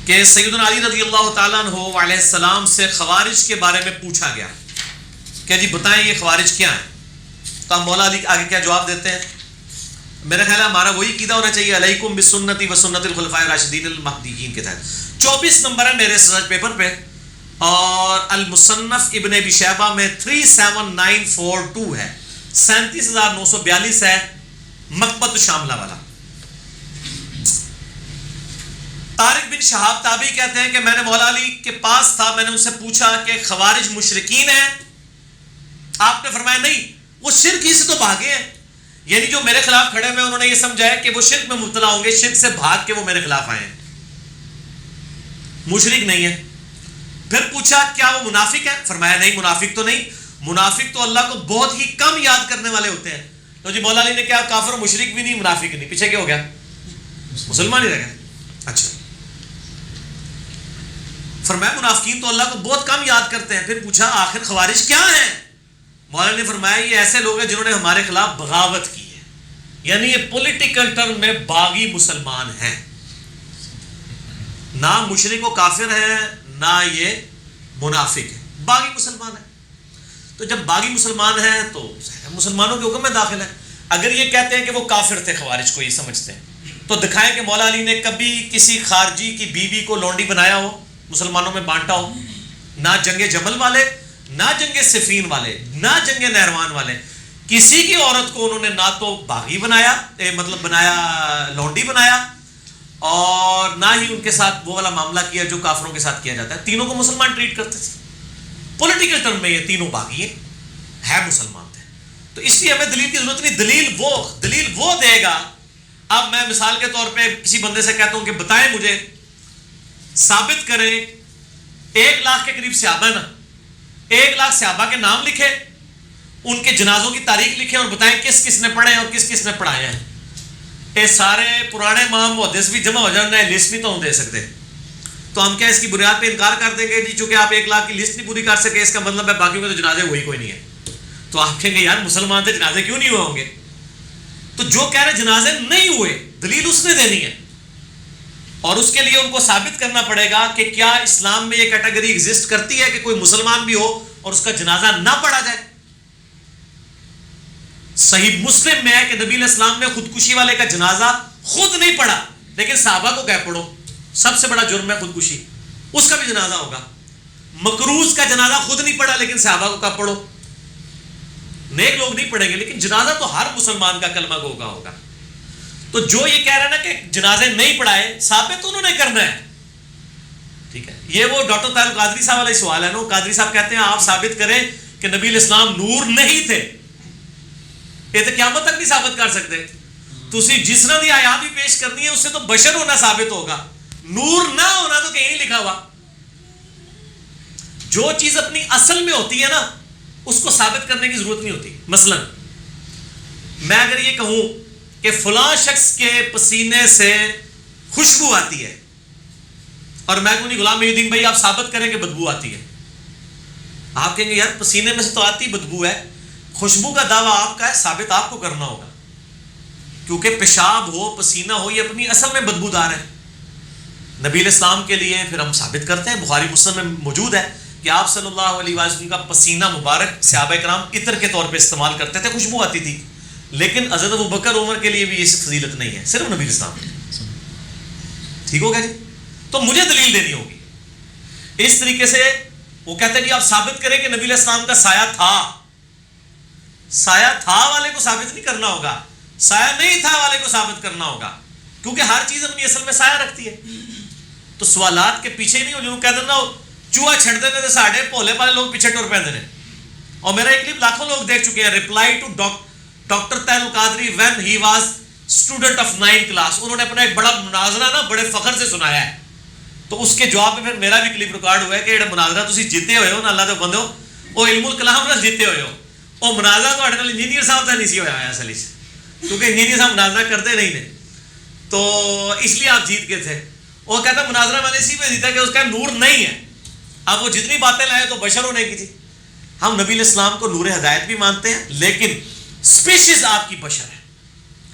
کہ سیدنا علی رضی اللہ تعالیٰ عنہ علیہ السلام سے خوارج کے بارے میں پوچھا گیا کہ جی بتائیں یہ خوارج کیا ہیں. تو ہم مولا علی آگے کیا جواب دیتے ہیں؟ میرا خیال ہے ہمارا وہی عقیدہ ہونا چاہیے، علیکم بسنتی و سنت الخلفاء الراشدین المہدیین کے تحت. 24 نمبر ہے میرے ریسرچ پیپر پہ، اور المصنف ابن ابی شیبہ میں 37942 ہے، 37942 ہے، مکتبۃ الشاملہ والا. طارق بن شہاب تابعی کہتے ہیں کہ میں نے مولا علی کے پاس تھا، میں نے ان سے پوچھا کہ خوارج مشرکین ہیں؟ آپ نے فرمایا نہیں، وہ شرک ہی سے تو بھاگے ہیں. یعنی جو میرے خلاف کھڑے ہوئے انہوں نے یہ سمجھا ہے کہ وہ شرک میں مبتلا ہوں گے، شرک سے بھاگ کے وہ میرے خلاف آئے ہیں، مشرک نہیں ہے. پھر پوچھا کیا وہ منافق ہے؟ فرمایا نہیں، منافق تو نہیں. منافق تو اللہ کو بہت ہی کم یاد کرنے والے ہوتے ہیں. تو جی مولا علی نے کیا کافر مشرک بھی نہیں، منافق نہیں، پیچھے کیا ہو گیا؟ مسلمان ہی رہ گیا. اچھا فرمایا منافقین تو اللہ کو بہت کم یاد کرتے ہیں. پھر پوچھا آخر خوارج کیا ہیں؟ مولا نے فرمایا یہ ایسے لوگ ہیں جنہوں نے ہمارے خلاف بغاوت کی ہے، یعنی یہ پولیٹیکل ٹرم میں باغی مسلمان ہیں، نہ مشرک و کافر ہیں نہ یہ منافق ہیں، باغی مسلمان ہیں. تو جب باغی مسلمان ہیں تو مسلمانوں کے حکم میں داخل ہیں. اگر یہ کہتے ہیں کہ وہ کافر تھے، خوارج کو یہ سمجھتے ہیں، تو دکھائیں کہ مولا علی نے کبھی کسی خارجی کی بیوی کو لونڈی بنایا ہو، مسلمانوں میں بانٹا ہو. نہ جنگ جمل والے، نہ جنگ صفین والے، نہ جنگ نہروان والے، کسی کی عورت کو انہوں نے نہ تو باغی بنایا، مطلب بنایا لونڈی بنایا، اور نہ ہی ان کے ساتھ وہ والا معاملہ کیا جو کافروں کے ساتھ کیا جاتا ہے. تینوں کو مسلمان ٹریٹ کرتے تھے. پولیٹیکل ٹرم میں یہ تینوں باغی ہے مسلمان تھے. تو اس لیے ہمیں دلیل کی ضرورت نہیں، دلیل وہ دے گا. اب میں مثال کے طور پہ کسی بندے سے کہتا ہوں کہ بتائیں مجھے، ثابت کریں 1 لاکھ کے قریب صحابہ نا، 1 لاکھ صحابہ کے نام لکھے، ان کے جنازوں کی تاریخ لکھے اور بتائیں کس کس نے پڑھے اور کس کس نے پڑھائے ہیں. یہ سارے پرانے امام محدث بھی جمع ہو جائیں، نئے لسٹ بھی تو ہم دے سکتے. تو ہم کیا اس کی بنیاد پہ انکار کر دیں گے جی چونکہ آپ 1 لاکھ کی لسٹ نہیں پوری کر سکے، اس کا مطلب ہے باقیوں کے تو جنازے ہوئی کوئی نہیں ہے. تو آپ کہیں گے یار مسلمان تھے، جنازے کیوں نہیں ہوئے ہوں گے؟ تو جو کہہ رہے جنازے نہیں ہوئے، دلیل اس نے دینی ہے، اور اس کے لیے ان کو ثابت کرنا پڑے گا کہ کیا اسلام میں یہ کیٹیگری ایگزسٹ کرتی ہے کہ کوئی مسلمان بھی ہو اور اس کا جنازہ نہ پڑھا جائے. صحیح مسلم میں ہے کہ نبی علیہ السلام نے خودکشی والے کا جنازہ خود نہیں پڑھا، لیکن صحابہ کو کہہ پڑھو سب سے بڑا جرم ہے خودکشی، اس کا بھی جنازہ ہوگا. مکروز کا جنازہ خود نہیں پڑھا لیکن صحابہ کو کہا پڑھو. نیک لوگ نہیں پڑھیں گے لیکن جنازہ تو ہر مسلمان کا کلمہ گو کا ہوگا. تو جو یہ کہہ رہا ہے نا کہ جنازے نہیں پڑھائے، ثابت انہوں نے کرنا ہے. ٹھیک ہے، یہ وہ ڈاکٹر طاہر قادری صاحب والا سوال ہے نا. قادری صاحب کہتے ہیں آپ ثابت کریں کہ نبی علیہ السلام نور نہیں تھے. یہ تو قیامت تک نہیں ثابت کر سکتے. تسی جس طرح دی آیات بھی پیش کرنی ہے اس سے تو بشر ہونا ثابت ہوگا، نور نہ ہونا تو کہیں لکھا ہوا. جو چیز اپنی اصل میں ہوتی ہے نا اس کو ثابت کرنے کی ضرورت نہیں ہوتی. مثلا میں اگر یہ کہوں کہ فلاں شخص کے پسینے سے خوشبو آتی ہے اور میں کہوں غلام محی الدین بھائی آپ ثابت کریں کہ بدبو آتی ہے، آپ کہیں گے یار پسینے میں سے تو آتی بدبو ہے. خوشبو کا دعویٰ آپ کا ہے، ثابت آپ کو کرنا ہوگا کیونکہ پیشاب ہو پسینہ ہو یہ اپنی اصل میں بدبودار ہے. نبی علیہ السلام کے لیے پھر ہم ثابت کرتے ہیں، بخاری مسلم میں موجود ہے کہ آپ صلی اللہ علیہ وسلم کا پسینہ مبارک صحابہ کرام عطر کے طور پہ استعمال کرتے تھے، خوشبو آتی تھی. لیکن حضرت ابوبکر عمر کے لیے بھی یہ فضیلت نہیں ہے، صرف نبی علیہ السلام. ٹھیک ہو گیا جی؟ تو مجھے دلیل دینی ہوگی. اس طریقے سے وہ کہتے ہیں کہ آپ ثابت کریں کہ نبی علیہ السلام کا سایہ تھا. سایہ تھا والے کو ثابت نہیں کرنا ہوگا، سایہ نہیں تھا والے کو ثابت کرنا ہوگا کیونکہ ہر چیز اپنی اصل میں سایہ رکھتی ہے. تو سوالات کے پیچھے نہیں ہو جو کہتے نا چوہا چھڑتے ہیں ساڑھے بھولے والے لوگ پیچھے ٹر پہ. اور میرا ایک کلپ لاکھوں لوگ دیکھ چکے ہیں، reply to doctor Tahir al-Qadri when he was student of 9th class. انہوں نے اپنا ایک بڑا مناظرہ نا بڑے فخر سے سنایا ہے. تو اس کے جواب میں پھر میرا بھی کلپ ریکارڈ ہوا ہے کہ جڑا مناظرہ تسی جیتے ہوئے ہو نا اللہ دے بندے ہو وہ علم الکلام نال جیتے ہوئے ہو. وہ مناظرہ تو نال انجینئر صاحب کا نہیں سی ہوا ہے اصل وچ، کیونکہ انجینئر صاحب مناظرہ کرتے نہیں نے تو اس لیے آپ جیت گئے تھے. وہ کہتا مناظرہ میں نے اسی پہ جیتا کہ اس کا نور نہیں ہے. اب وہ جتنی باتیں لائے تو بشر ہونے کی تھی. ہم نبی علیہ السلام کو نور ہدایت بھی مانتے ہیں لیکن اسپیشیز آپ کی بشر ہے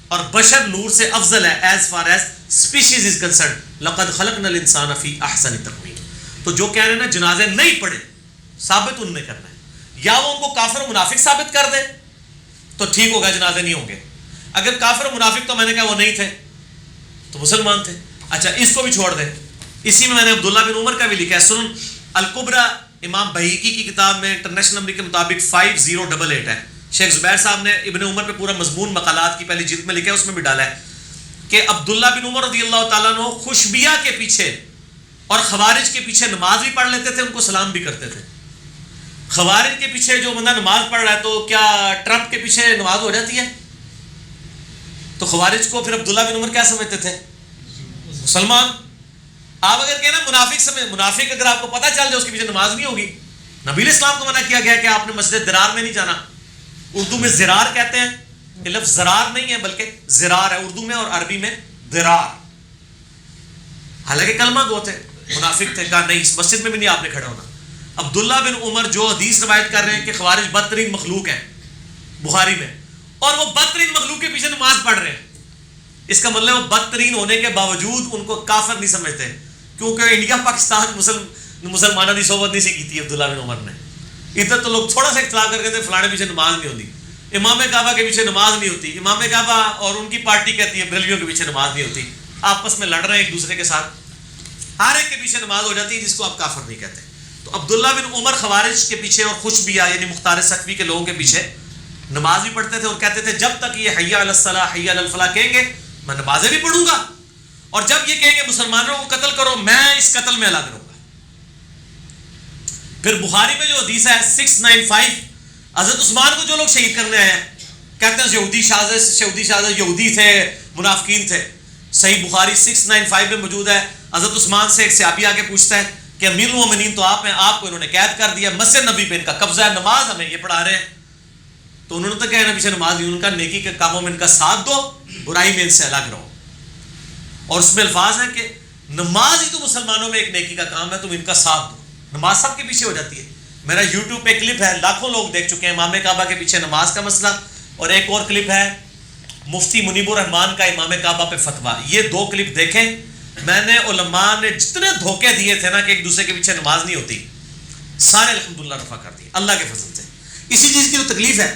اور بشر نور سے افضل ہے as far as species is concerned. لقد خلقنا الانسان فی احسن تقویم. تو جو کہہ رہے ہیں نا جنازے نہیں پڑھے، ثابت ان نے کرنا ہے. یا وہ ان کو کافر و منافق ثابت کر دے تو ٹھیک ہوگا، جنازے نہیں ہوں گے. اگر کافر و منافق تو میں نے کہا وہ نہیں تھے تو مسلمان تھے. اچھا اس کو بھی چھوڑ دیں. اسی میں نے عبداللہ بن عمر کا بھی لکھا ہے، سنن الکبرى امام بہیقی کی کتاب میں انٹرنیشنل نمبر کے مطابق 5088 ہے. شیخ زبیر صاحب نے ابن عمر پہ پورا مضمون مقالات کی پہلی جلد میں لکھا ہے، اس میں بھی ڈالا ہے کہ عبداللہ بن عمر رضی اللہ تعالیٰ عنہ خوشبیہ کے پیچھے اور خوارج کے پیچھے نماز بھی پڑھ لیتے تھے، ان کو سلام بھی کرتے تھے. خوارج کے پیچھے جو بندہ نماز پڑھ رہا ہے تو کیا ٹرمپ کے پیچھے نماز ہو جاتی ہے؟ تو خوارج کو پھر عبداللہ بن عمر کیا سمجھتے تھے؟ مسلمان. آپ اگر کہنا منافق سمجھ، منافق اگر آپ کو پتہ چل جائے اس کے پیچھے نماز نہیں ہوگی. نبی علیہ السلام کو منع کیا گیا کہ آپ نے مسجد درار میں نہیں جانا. اردو میں زرار کہتے ہیں، یہ لفظ زرار نہیں ہے بلکہ زرار ہے اردو میں اور عربی میں درار. حالانکہ کلمہ گو تھے، منافق تھے، کہا نہیں اس مسجد میں بھی نہیں آپ نے کھڑا ہونا. عبداللہ بن عمر جو حدیث روایت کر رہے ہیں کہ خوارج بدترین مخلوق ہیں بخاری میں، اور وہ بدترین مخلوق کے پیچھے نماز پڑھ رہے ہیں، اس کا مطلب وہ بدترین ہونے کے باوجود ان کو کافر نہیں سمجھتے کیونکہ انڈیا پاکستان مسلمانوں کی صحبت نہیں سی کی تھی عبداللہ بن عمر نے. ادھر تو لوگ تھوڑا سا اختلاف کر کے تھے فلانے پیچھے نماز نہیں ہوتی، امام کعبہ کے پیچھے نماز نہیں ہوتی، امام کعبہ اور ان کی پارٹی کہتی ہے بریلویوں کے پیچھے نماز نہیں ہوتی، آپس میں لڑ رہے ہیں ایک دوسرے کے ساتھ، ہر ایک کے پیچھے نماز ہو جاتی ہے جس کو آپ کافر نہیں کہتے. تو عبداللہ بن عمر خوارج کے پیچھے اور خوشبیہ یعنی مختار صفوی کے لوگوں کے پیچھے نماز بھی پڑھتے تھے اور کہتے تھے جب تک یہ حی علی الصلاح حی علی الفلاح کہیں گے میں نمازیں بھی پڑھوں گا، اور جب یہ کہیں گے مسلمانوں کو قتل کرو میں اس قتل میں الگ رہوں گا. پھر بخاری میں جو حدیث ہے 695 حضرت عثمان کو جو لوگ شہید کرنے آئے ہیں کہتے ہیں یہودی شاذ یہودی تھے، منافقین تھے. صحیح بخاری 695 میں موجود ہے. حضرت عثمان سے ایک صحابی آ کے پوچھتا ہے کہ امیر المومنین تو آپ ہیں، آپ کو انہوں نے قید کر دیا، مسجد نبی پہ ان کا قبضہ ہے، نماز ہمیں یہ پڑھا رہے ہیں. تو انہوں نے تو کہا پیچھے نماز نہیں، ان کا نیکی کے کاموں میں ان کا ساتھ دو، برائی میں ان سے الگ رہو. اور اس میں الفاظ ہیں کہ نماز ہی تو مسلمانوں میں ایک نیکی کا کام ہے، تم ان کا ساتھ دو. نماز سب کے پیچھے ہو جاتی ہے. میرا یوٹیوب پہ کلپ ہے، لاکھوں لوگ دیکھ چکے ہیں، امام کعبہ کے پیچھے نماز کا مسئلہ. اور ایک اور کلپ ہے مفتی منیب الرحمان کا امام کعبہ پہ فتویٰ. یہ دو کلپ دیکھیں. میں نے علماء نے جتنے دھوکے دیے تھے نا کہ ایک دوسرے کے پیچھے نماز نہیں ہوتی، سارے الحمدللہ رفع کر دی اللہ کے فضل سے. اسی چیز کی تو تکلیف ہے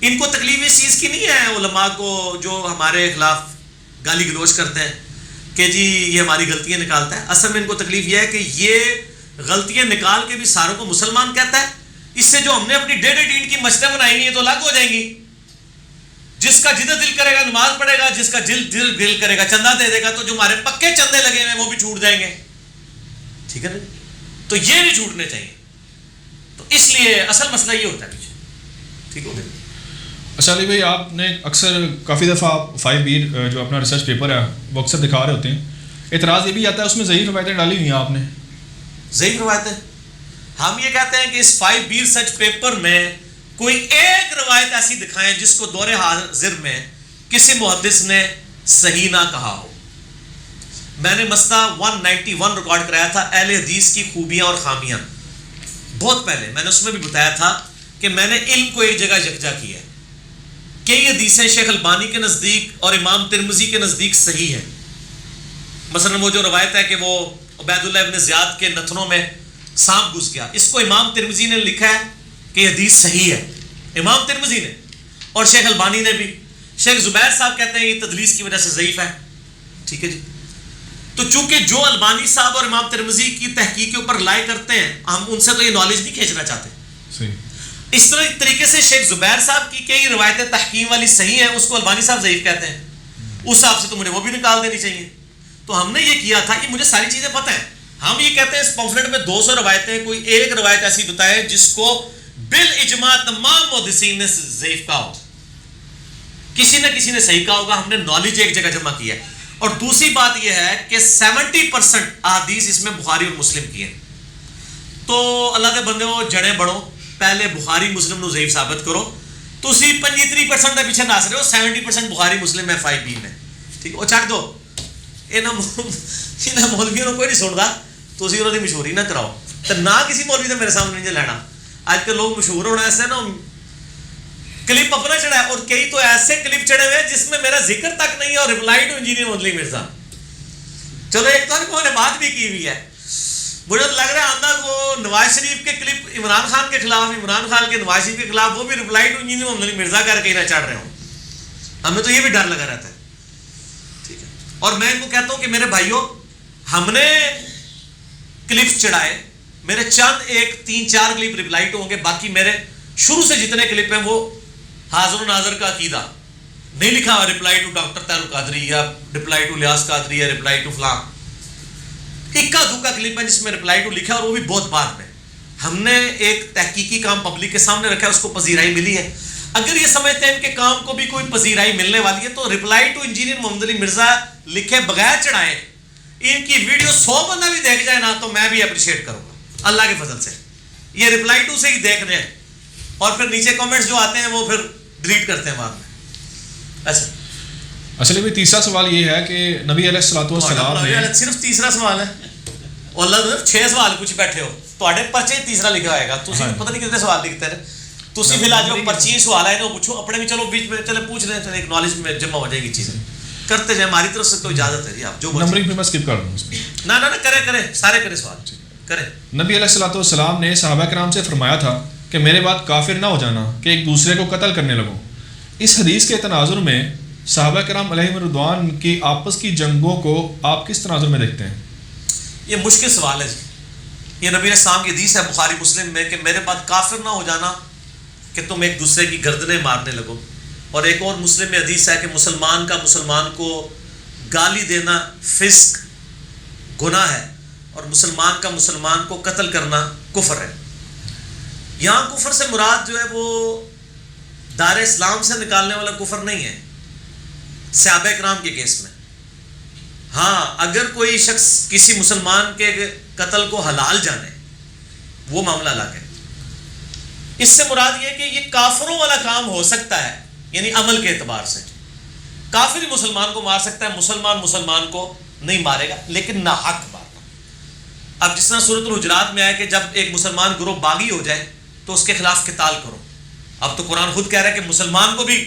ان کو. تکلیف اس چیز کی نہیں ہے علماء کو جو ہمارے خلاف گالی گلوچ کرتے ہیں کہ جی یہ ہماری غلطیاں نکالتا ہے. اصل میں ان کو تکلیف یہ ہے کہ یہ غلطیاں نکال کے بھی ساروں کو مسلمان کہتا ہے. اس سے جو ہم نے اپنی ڈیڑھ دین کی مسجدیں بنائی ہوئی ہیں تو الگ ہو جائیں گی. جس کا جدھر دل کرے گا نماز پڑھے گا, جس کا دل کرے گا چندہ دے دے گا, تو جو ہمارے پکے چندے لگے ہوئے ہیں وہ بھی چھوٹ جائیں گے. ٹھیک ہے نا, تو یہ نہیں چھوٹنے چاہیے. تو اس لیے اصل مسئلہ یہ ہوتا ہے پیچھے. ٹھیک ہو گیا. اچھا علی بھائی, آپ نے اکثر کافی دفعہ 5B جو اپنا ریسرچ پیپر ہے وہ اکثر دکھا رہے ہوتے ہیں, اعتراض یہ بھی آتا ہے اس میں ضعیف روایتیں ڈالی ہوئی ہیں آپ نے. ضعیف روایتیں, ہم یہ کہتے ہیں کہ اس 5B ریسرچ پیپر میں کوئی ایک روایت ایسی دکھائیں جس کو دور حاضر میں کسی محدث نے صحیح نہ کہا ہو. میں نے مسئلہ 191 ریکارڈ کرایا تھا, اہل حدیث کی خوبیاں اور خامیاں. بہت پہلے میں نے اس میں بھی بتایا تھا کہ میں نے علم کو ایک جگہ یکجا کیا ہے. کئی حدیثیں شیخ البانی کے نزدیک اور امام ترمذی کے نزدیک صحیح ہیں. مثلا وہ جو روایت ہے کہ وہ عبید اللہ ابن زیاد کے نتنوں میں سانپ گھس گیا, اس کو امام ترمذی نے لکھا ہے کہ یہ حدیث صحیح ہے, امام ترمذی نے, اور شیخ البانی نے بھی. شیخ زبیر صاحب کہتے ہیں یہ تدلیس کی وجہ سے ضعیف ہے. ٹھیک ہے جی. تو چونکہ جو البانی صاحب اور امام ترمذی کی تحقیق کے اوپر لائے کرتے ہیں, ہم ان سے تو یہ نالج نہیں کھینچنا چاہتے. صحیح. اس طریقے سے شیخ زبیر صاحب کی کئی روایتیں تحکیم والی صحیح ہیں, اس کو البانی صاحب ضعیف کہتے ہیں. اس حساب سے تو مجھے وہ بھی نکال دینی چاہیے. تو ہم نے یہ کیا تھا کہ مجھے ساری چیزیں پتہ ہیں. ہم یہ کہتے ہیں اس پمفلٹ میں 200 روایتیں, کوئی ایک روایت ایسی بتائے جس کو بالاجماع تمام محدثین نے ضعیف کہا ہو, کسی نہ کسی نے صحیح کہا ہوگا. ہم نے نالج ایک جگہ جمع کی ہے. اور دوسری بات یہ ہے کہ 70% احادیث اس میں بخاری اور مسلم کی ہیں. تو اللہ کے بندے ہو, جڑیں بڑھو, پہلے بخاری مسلم نو ضعیف ثابت کرو. تو اسی 35% کے پیچھے ناس رہے ہو, 70% بخاری مسلم ہے 5B میں. ٹھیک ہے, وہ چھٹ دو. یہاں مولویوں کو کوئی نہیں سنتا, تو اسی انہوں نے مشہوری نہ کراؤ. تو نہ کسی مولوی نے میرے سامنے نہیں لینا. آج کل لوگ مشہور ہونا ایسے نا, کلپ اپنا چڑھا ہے, اور کئی تو ایسے کلپ چڑھے ہوئے جس میں میرا ذکر تک نہیں ہے, اور رپلائی ٹو انجینئر مدلی مرزا. چلو ایک تو انہوں نے بات بھی کی ہوئی ہے. مجھے لگ رہا ہے آندہ وہ نواز شریف کے کلپ عمران خان کے خلاف, عمران خان کے نواز شریف کے خلاف, وہ بھی رپلائی ٹو انجینئر مدلی مرزا کر کے نہ چڑھ رہے ہوں. ہمیں تو یہ بھی ڈر لگا رہتا ہے. ٹھیک ہے. اور میں ان کو کہتا ہوں کہ میرے بھائیوں, ہم نے کلپ چڑھائے, میرے چند ایک 3-4 کلپ رپلائی ٹو ہوں گے, باقی میرے شروع سے جتنے کلپ ہیں وہ حاضر و ناظر کا عقیدہ نہیں لکھا ہوا. رپلائی ٹو ڈاکٹر تعلق قادری, یا رپلائی ٹو لیاس قادری, یا رپلائی ٹو فلاں. اکا دکا کلپ ہے جس میں رپلائی ٹو لکھا ہے, اور وہ بھی بہت بعد میں. ہم نے ایک تحقیقی کام پبلک کے سامنے رکھا ہے, اس کو پذیرائی ملی ہے. اگر یہ سمجھتے ہیں ان کے کام کو بھی کوئی پذیرائی ملنے والی ہے, تو رپلائی ٹو انجینئر محمد علی مرزا لکھے بغیر چڑھائیں, ان کی ویڈیو 100 بندہ بھی دیکھ جائے نا, تو میں بھی اپریشیٹ کروں گا اللہ کے فضل سے. یہ رپلائی ٹو سے ہی دیکھ رہے ہیں, اور پھر نیچے کامنٹس جو آتے ہیں وہ پھر ڈیلیٹ کرتے ہیں بعد میں. اچھا اصل میں تیسرا سوال یہ ہے کہ نبی علیہ الصلوۃ والسلام نے, صرف تیسرا سوال ہے, اور اللہ 6 سوال پوچھ بیٹھے ہو, تواڈے پرچے تیسرا لکھا ہوئے گا. تسی پتہ نہیں کتنے سوال لکھتے ہیں, تسی فی الحال جو پرچی سوال ہے نا پوچھو اپنے بھی, چلو بیچ میں چلے پوچھ لیں, چلے ایک نالج میں جمع ہو جائے گی چیزیں. کرتے جائیں, ہماری طرف سے تو اجازت ہے جی. آپ جو نمبرنگ پہ میں اسکپ کر دوں اس میں. نہ کرے سارے کرے سوال کرے. نبی علیہ الصلوۃ والسلام نے صحابہ کرام سے فرمایا تھا کہ میرے بعد کافر نہ ہو جانا کہ ایک دوسرے کو قتل کرنے لگو. اس حدیث کے تناظر میں صحابہ کرام علیہم رضوان کی آپس کی جنگوں کو آپ کس تناظر میں دیکھتے ہیں؟ یہ مشکل سوال ہے جی. یہ نبی علیہ السلام کی حدیث ہے بخاری مسلم میں کہ میرے بعد کافر نہ ہو جانا کہ تم ایک دوسرے کی گردنیں مارنے لگو. اور ایک اور مسلم میں حدیث ہے کہ مسلمان کا مسلمان کو گالی دینا فسق گناہ ہے, اور مسلمان کا مسلمان کو قتل کرنا کفر ہے. یہاں کفر سے مراد جو ہے وہ دار اسلام سے نکالنے والا کفر نہیں ہے صحابہ کرام کے کیس میں. ہاں اگر کوئی شخص کسی مسلمان کے قتل کو حلال جانے, وہ معاملہ الگ ہے. اس سے مراد یہ کہ یہ کافروں والا کام ہو سکتا ہے, یعنی عمل کے اعتبار سے کافر ہی مسلمان کو مار سکتا ہے, مسلمان کو نہیں مارے گا, لیکن ناحق مارنا. اب جس طرح سورۃ الحجرات میں آیا کہ جب ایک مسلمان گروہ باغی ہو جائے تو اس کے خلاف قتال کرو. اب تو قرآن خود کہہ رہا ہے کہ مسلمان کو بھی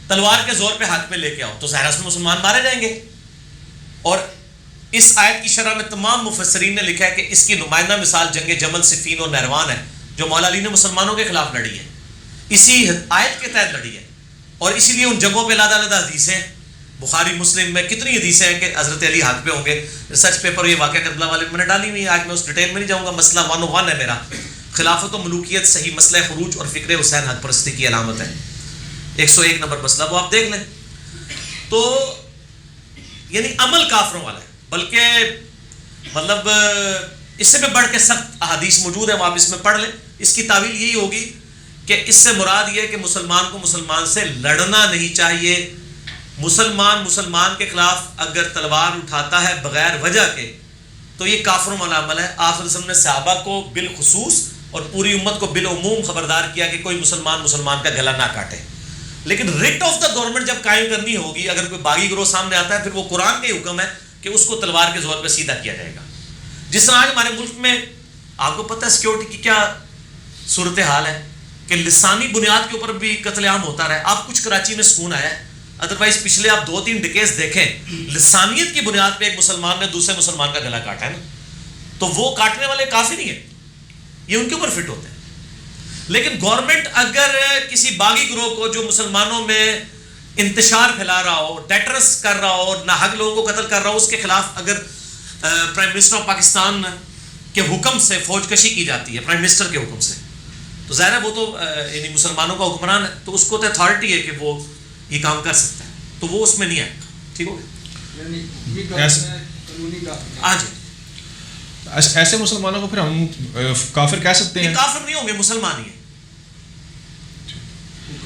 تلوار کے زور پہ ہاتھ میں لے کے آؤ, تو ظاہر اس میں مسلمان مارے جائیں گے. اور اس آیت کی شرح میں تمام مفسرین نے لکھا ہے کہ اس کی نمائندہ مثال جنگ جمل, صفین اور نہروان ہے, جو مولا علی نے مسلمانوں کے خلاف لڑی ہے, اسی آیت کے تحت لڑی ہے. اور اسی لیے ان جنگوں پہ علیحدہ حدیثیں بخاری مسلم میں کتنی حدیثیں ہیں کہ حضرت علی حق پہ ہوں گے. ریسرچ پیپر یہ واقعہ کربلا والے میں نے ڈالی ہوئی ہے, آج میں اس ڈیٹیل میں نہیں جاؤں گا. مسئلہ 101 ہے میرا, خلافت و ملوکیت صحیح مسئلہ خروج اور فکر حسین حق پرستی کی علامت ہے, 101 نمبر مسئلہ, وہ آپ دیکھ لیں. تو یعنی عمل کافروں والا ہے, بلکہ مطلب اس سے بھی بڑھ کے سخت احادیث موجود ہیں, وہ آپ اس میں پڑھ لیں. اس کی تعویل یہی ہوگی کہ اس سے مراد یہ ہے کہ مسلمان کو مسلمان سے لڑنا نہیں چاہیے. مسلمان کے خلاف اگر تلوار اٹھاتا ہے بغیر وجہ کے تو یہ کافروں والا عمل ہے. آپ صلی اللہ علیہ وسلم نے صحابہ کو بالخصوص اور پوری امت کو بالعموم خبردار کیا کہ کوئی مسلمان کا گلا نہ کاٹے. لیکن ریٹ آف دا گورنمنٹ جب قائم کرنی ہوگی, اگر کوئی باغی گروہ سامنے آتا ہے, پھر وہ قرآن کا ہی حکم ہے کہ اس کو تلوار کے زور پہ سیدھا کیا جائے گا. جس طرح آج ہمارے ملک میں آپ کو پتہ ہے سیکیورٹی کی کیا صورتحال ہے کہ لسانی بنیاد کے اوپر بھی قتل عام ہوتا رہا ہے. آپ کچھ کراچی میں سکون آیا ہے, ادروائز پچھلے آپ 2-3 ڈکیز دیکھیں لسانیت کی بنیاد پہ ایک مسلمان نے دوسرے مسلمان کا گلا کاٹا ہے نا, تو وہ کاٹنے والے کافی نہیں ہیں, یہ ان کے اوپر فٹ ہوتے ہیں. لیکن گورنمنٹ اگر کسی باغی گروہ کو جو مسلمانوں میں انتشار پھیلا رہا ہو, ڈیٹرس کر رہا ہو, ناحق لوگوں کو قتل کر رہا ہو, اس کے خلاف اگر پرائم منسٹر آف پاکستان کے حکم سے فوج کشی کی جاتی ہے, پرائم منسٹر کے حکم سے, تو ظاہر ہے وہ تو یعنی مسلمانوں کا حکمران ہے, تو اس کو تو اتھارٹی ہے کہ وہ یہ کام کر سکتا ہے, تو وہ اس میں نہیں آئے گا. ٹھیک ہو گیا؟ ہاں جی, ایسے مسلمانوں کو پھر ہم کافر کہہ سکتے ہیں؟ کافر نہیں ہوں گے, مسلمان ہی ہیں.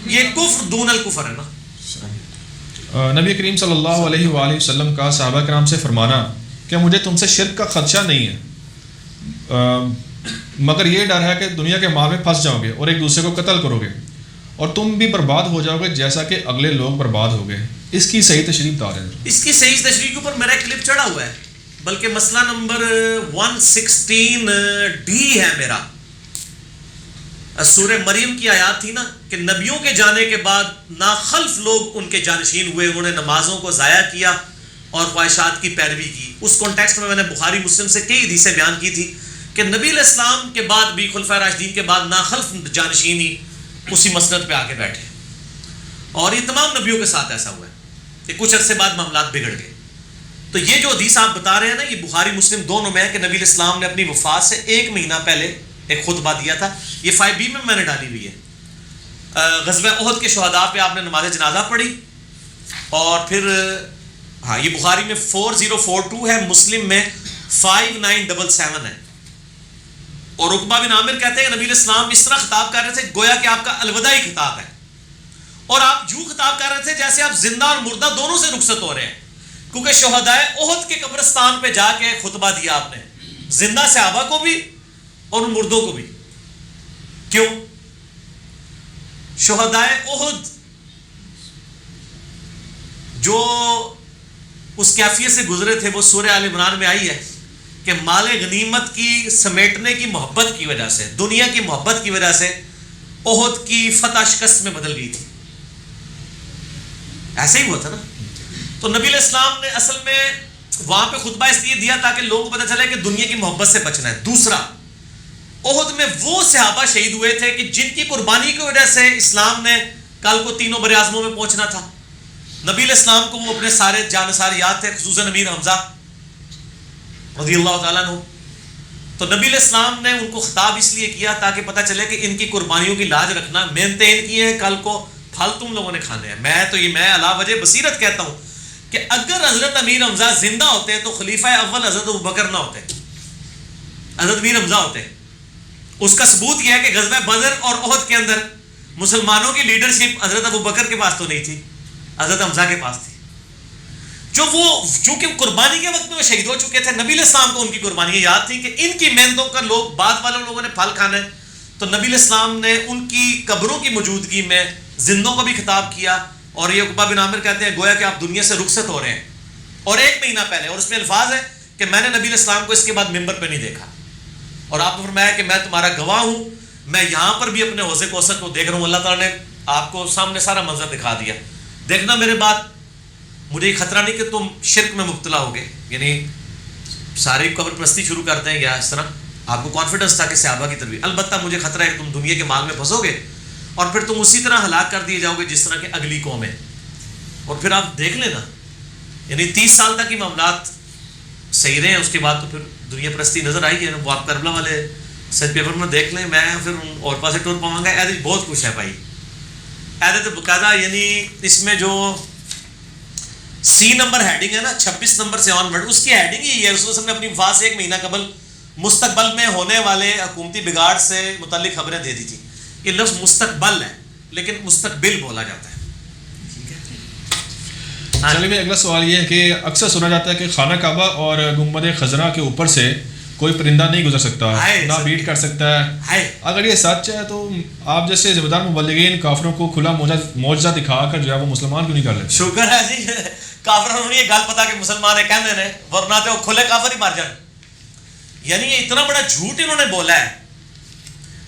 یہ کفر دون الکفر ہے نا. نبی کریم صلی اللہ علیہ وآلہ وسلم کا صحابہ کرام سے فرمانا کہ مجھے تم سے شرک کا خدشہ نہیں ہے, مگر یہ ڈر ہے کہ دنیا کے مال میں پھنس جاؤ گے اور ایک دوسرے کو قتل کرو گے اور تم بھی برباد ہو جاؤ گے جیسا کہ اگلے لوگ برباد ہو گئے. اس کی صحیح تشریح بتا رہے ہیں. اس کی صحیح تشریح کے اوپر میرا ایک کلپ چڑھا ہوا ہے, بلکہ مسئلہ نمبر 116D ہے میرا. سورہ مریم کی آیات تھی نا کہ نبیوں کے جانے کے بعد ناخلف لوگ ان کے جانشین ہوئے, انہوں نے نمازوں کو ضائع کیا اور خواہشات کی پیروی کی. اس کانٹیکسٹ میں نے بخاری مسلم سے کئی حدیثیں بیان کی تھی کہ نبی علیہ السلام کے بعد بھی خلفائے راشدین کے بعد ناخلف جانشین ہی اسی مسند پہ آ کے بیٹھے, اور یہ تمام نبیوں کے ساتھ ایسا ہوا ہے کہ کچھ عرصے بعد معاملات بگڑ گئے. تو یہ جو حدیث آپ بتا رہے ہیں نا, یہ بخاری مسلم دونوں میں ہے کہ نبی علیہ السلام نے اپنی وفات سے 1 مہینہ پہلے ایک خطبہ دیا تھا. یہ 5B میں نے ڈالی ہوئی ہے. غزوہ احد کے شہداء پہ آپ نے نماز جنازہ پڑھی, اور پھر ہاں یہ بخاری میں 4042 ہے, مسلم میں 5977 ہے. اور عقبہ بن عامر کہتے ہیں کہ نبی علیہ السلام اس طرح خطاب کر رہے تھے گویا کہ آپ کا الوداعی خطاب ہے, اور آپ جو خطاب کر رہے تھے جیسے آپ زندہ اور مردہ دونوں سے رخصت ہو رہے ہیں, کیونکہ شہداء احد کے قبرستان پہ جا کے خطبہ دیا آپ نے, زندہ صحابہ کو بھی اور ان مردوں کو بھی. کیوں؟ شہداء احد جو اس کیفیت سے گزرے تھے وہ سورہ آل عمران میں آئی ہے کہ مال غنیمت کی سمیٹنے کی محبت کی وجہ سے, دنیا کی محبت کی وجہ سے احد کی فتح شکست میں بدل گئی تھی. ایسے ہی ہوا تھا نا. تو نبی علیہ السلام نے اصل میں وہاں پہ خطبہ اس لیے دیا تاکہ لوگوں کو پتہ چلے کہ دنیا کی محبت سے بچنا ہے. دوسرا, احد میں وہ صحابہ شہید ہوئے تھے کہ جن کی قربانی کی وجہ سے اسلام نے کل کو تینوں بر اعظموں میں پہنچنا تھا. نبی علیہ السلام کو وہ اپنے سارے جانثار یاد تھے, خصوصاً امیر حمزہ رضی اللہ تعالیٰ عنہ. تو نبی علیہ السلام نے ان کو خطاب اس لیے کیا تاکہ پتہ چلے کہ ان کی قربانیوں کی لاج رکھنا, محنتیں ان کی ہیں, کل کو پھل تم لوگوں نے کھانے ہیں. میں علا وجہ بصیرت کہتا ہوں کہ اگر حضرت امیر حمزہ زندہ ہوتے تو خلیفہ اول حضرت ابوبکر نہ ہوتے, حضرت امیر حمزہ ہوتے. اس کا ثبوت یہ ہے کہ غزوہ بدر اور احد کے اندر مسلمانوں کی لیڈرشپ حضرت ابوبکر کے پاس تو نہیں تھی, حضرت حمزہ کے پاس تھی. جو وہ چونکہ قربانی کے وقت میں وہ شہید ہو چکے تھے, نبی علیہ السلام کو ان کی قربانیاں یاد تھی کہ ان کی محنتوں کا لوگ بعد والے لوگوں نے پھل کھانا ہے. تو نبی علیہ السلام نے ان کی قبروں کی موجودگی میں زندوں کو بھی خطاب کیا, اور یہ عقبہ بن عامر کہتے ہیں گویا کہ آپ دنیا سے رخصت ہو رہے ہیں, اور 1 مہینہ پہلے. اور اس میں الفاظ ہے کہ میں نے نبی علیہ السلام کو اس کے بعد ممبر پہ نہیں دیکھا, اور آپ نے فرمایا کہ میں تمہارا گواہ ہوں, میں یہاں پر بھی اپنے حوض کوثر کو دیکھ رہا ہوں. اللہ تعالیٰ نے آپ کو سامنے سارا منظر دکھا دیا. دیکھنا میرے بات, مجھے یہ خطرہ نہیں کہ تم شرک میں مبتلا ہوگے, یعنی ساری قبر پرستی شروع کرتے ہیں یا اس طرح. آپ کو کانفیڈنس تھا کہ صحابہ کی تربیت, البتہ مجھے خطرہ ہے کہ تم دنیا کے مال میں پھنسو گے اور پھر تم اسی طرح ہلاک کر دیے جاؤ گے جس طرح کہ اگلی قوم ہے. اور پھر آپ دیکھ لینا یعنی 30 سال تک ہی معاملات صحیح رہے ہیں، اس کے بعد تو پھر دنیا پرستی نظر آئی ہے. وہ آپ کربلا والے سچ پیپر میں دیکھ لیں. میں پھر اور پاسے ٹور پاؤں گا. ایسے بہت کچھ ہے بھائی، ایسے تو باقاعدہ یعنی اس میں جو سی نمبر ہیڈنگ ہے نا 26 نمبر سے آن ورڈ، اس کی ہیڈنگ ہی ہے. رسول اللہ نے اپنی وفات سے 1 مہینہ قبل مستقبل میں ہونے والے حکومتی بگاڑ سے متعلق خبریں دے دی تھی. یہ لفظ مستقبل ہے لیکن مستقبل بولا جاتا ہے. چلیے میں اگلا سوال یہ ہے کہ اکثر سنا جاتا ہے کہ خانہ کعبہ اور گنبد خضرا کے اوپر سے کوئی پرندہ نہیں گزر سکتا، نہ بیٹ کر سکتا ہے. اگر یہ سچ ہے تو آپ جیسے ذمہ دار مبلغین کافروں کو کھلا معجزہ دکھا کر جو ہے وہ مسلمان کیوں نہیں کر لیتے؟ شکر ہے جی کافروں نے یہ گل پتا کہ مسلمان ہے کہنے نے، ورنہ تو کھلے کافر ہی مار جان. یعنی یہ اتنا بڑا جھوٹ انہوں نے بولا ہے.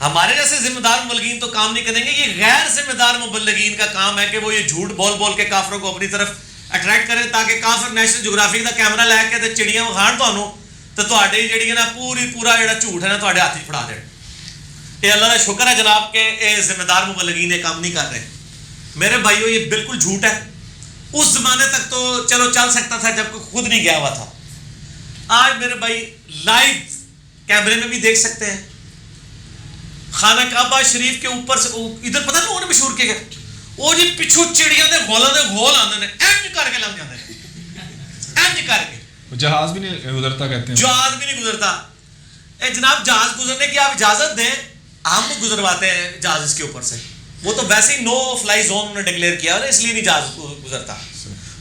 ہمارے جیسے ذمہ دار مبلغین تو کام نہیں کریں گے، یہ غیر ذمہ دار مبلغین کا کام ہے کہ وہ یہ جھوٹ بول بول کے کافروں کو اپنی طرف اٹریکٹ کریں تاکہ کافر نیشنل جغرافی کا کیمرہ لے کے تے چڑیاں وکھان تانوں تو تہاڈی جڑی ہے نا پورا جڑا جھوٹ ہے نا تہاڈے ہاتھ وچ پھڑا دین. یہ اللہ کا شکر ہے جناب کہ یہ ذمہ دار مبلغین یہ کام نہیں کر رہے. میرے بھائیو یہ بالکل جھوٹ ہے. اس زمانے تک تو چلو چل سکتا تھا جب کوئی خود نہیں گیا ہوا تھا. آج میرے بھائی لائیو کیمرے میں بھی دیکھ سکتے ہیں. خانہ کعبہ شریف کے اوپر سے ادھر پتہ نہیں انہوں نے مشہور کیا گیا وہ جی پچھو چڑیاں دے گولاں دے گول آندے نے انج کر کے لنگ جاندے نے انج کر کے. جہاز بھی نہیں گزرتا کہتے ہیں، جہاز بھی نہیں گزرتا. اے جناب جہاز گزرنے کی آپ اجازت دیں، ہم گزرواتے ہیں جہاز اس کے اوپر سے. وہ تو ویسے ہی نو فلائی زون نے ڈکلیئر کیا ہے اس لیے نہیں جہاز گزرتا.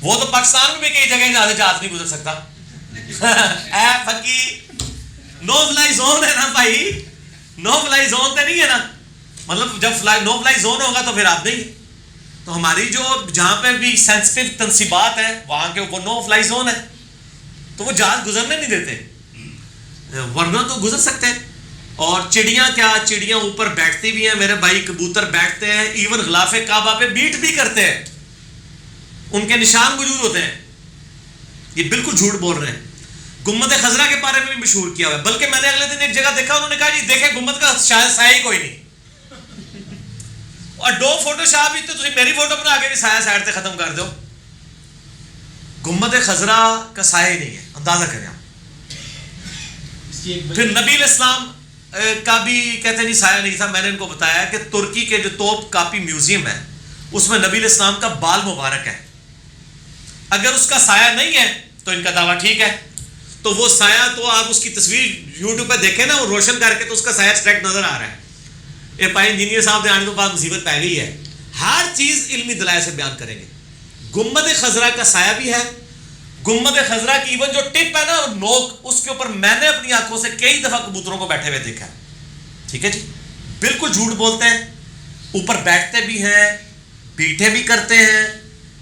وہ تو پاکستان میں بھی کئی جگہ جہاز نہیں گزر سکتا. اے پکی نو فلائی زون ہے نا بھائی، نو فلائی زون تو نہیں ہے نا. مطلب جب نو فلائی زون ہوگا تو پھر آپ نہیں. تو ہماری جو جہاں پہ بھی سینسٹیو تنصیبات ہیں وہاں کے وہ نو فلائی زون ہے تو وہ جہاز گزرنے نہیں دیتے، ورنہ تو گزر سکتے ہیں. اور چڑیاں کیا چڑیاں اوپر بیٹھتی بھی ہیں میرے بھائی، کبوتر بیٹھتے ہیں، ایون غلاف کعبہ پہ بیٹ بھی کرتے ہیں، ان کے نشان موجود ہوتے ہیں. یہ بالکل جھوٹ بول رہے ہیں. گنبد خضرا کے بارے میں بھی مشہور کیا ہوا ہے. بلکہ میں نے اگلے دن ایک جگہ دیکھا انہوں نے کہا جی دیکھیں گنبد کا شاید سایہ ہی کوئی نہیں. اور دو فوٹو شاپ بھی تو میری فوٹو بنا کے بھی سایہ سائڈ سے ختم کر دو. گنبد خضرا کا سایہ ہی نہیں ہے، اندازہ کریں آپ. پھر نبی علیہ السلام کا بھی کہتے ہیں نہیں سایہ نہیں تھا. میں نے ان کو بتایا کہ ترکی کے جو توپ کاپی میوزیم ہے اس میں نبی علیہ السلام کا بال مبارک ہے. اگر اس کا سایہ نہیں ہے تو ان کا دعویٰ ٹھیک ہے. تو وہ سایہ تو آپ اس کی تصویر یوٹیوب پہ دیکھیں نا، وہ روشن کر کے تو اس کا سایہ اسٹریٹ نظر آ رہا ہے. یہ پائے انجینئر صاحب نے آنے تو بعد مصیبت پہ گئی ہے. ہر چیز علمی دلائل سے بیان کریں گے. گنبد خضرا کا سایہ بھی ہے. گنبد خضرا کی ایون جو ٹپ ہے نا نوک، اس کے اوپر میں نے اپنی آنکھوں سے کئی دفعہ کبوتروں کو بیٹھے ہوئے دیکھا. ٹھیک ہے جی، بالکل جھوٹ بولتے ہیں. اوپر بیٹھتے بھی ہیں، بیٹھے بھی کرتے ہیں،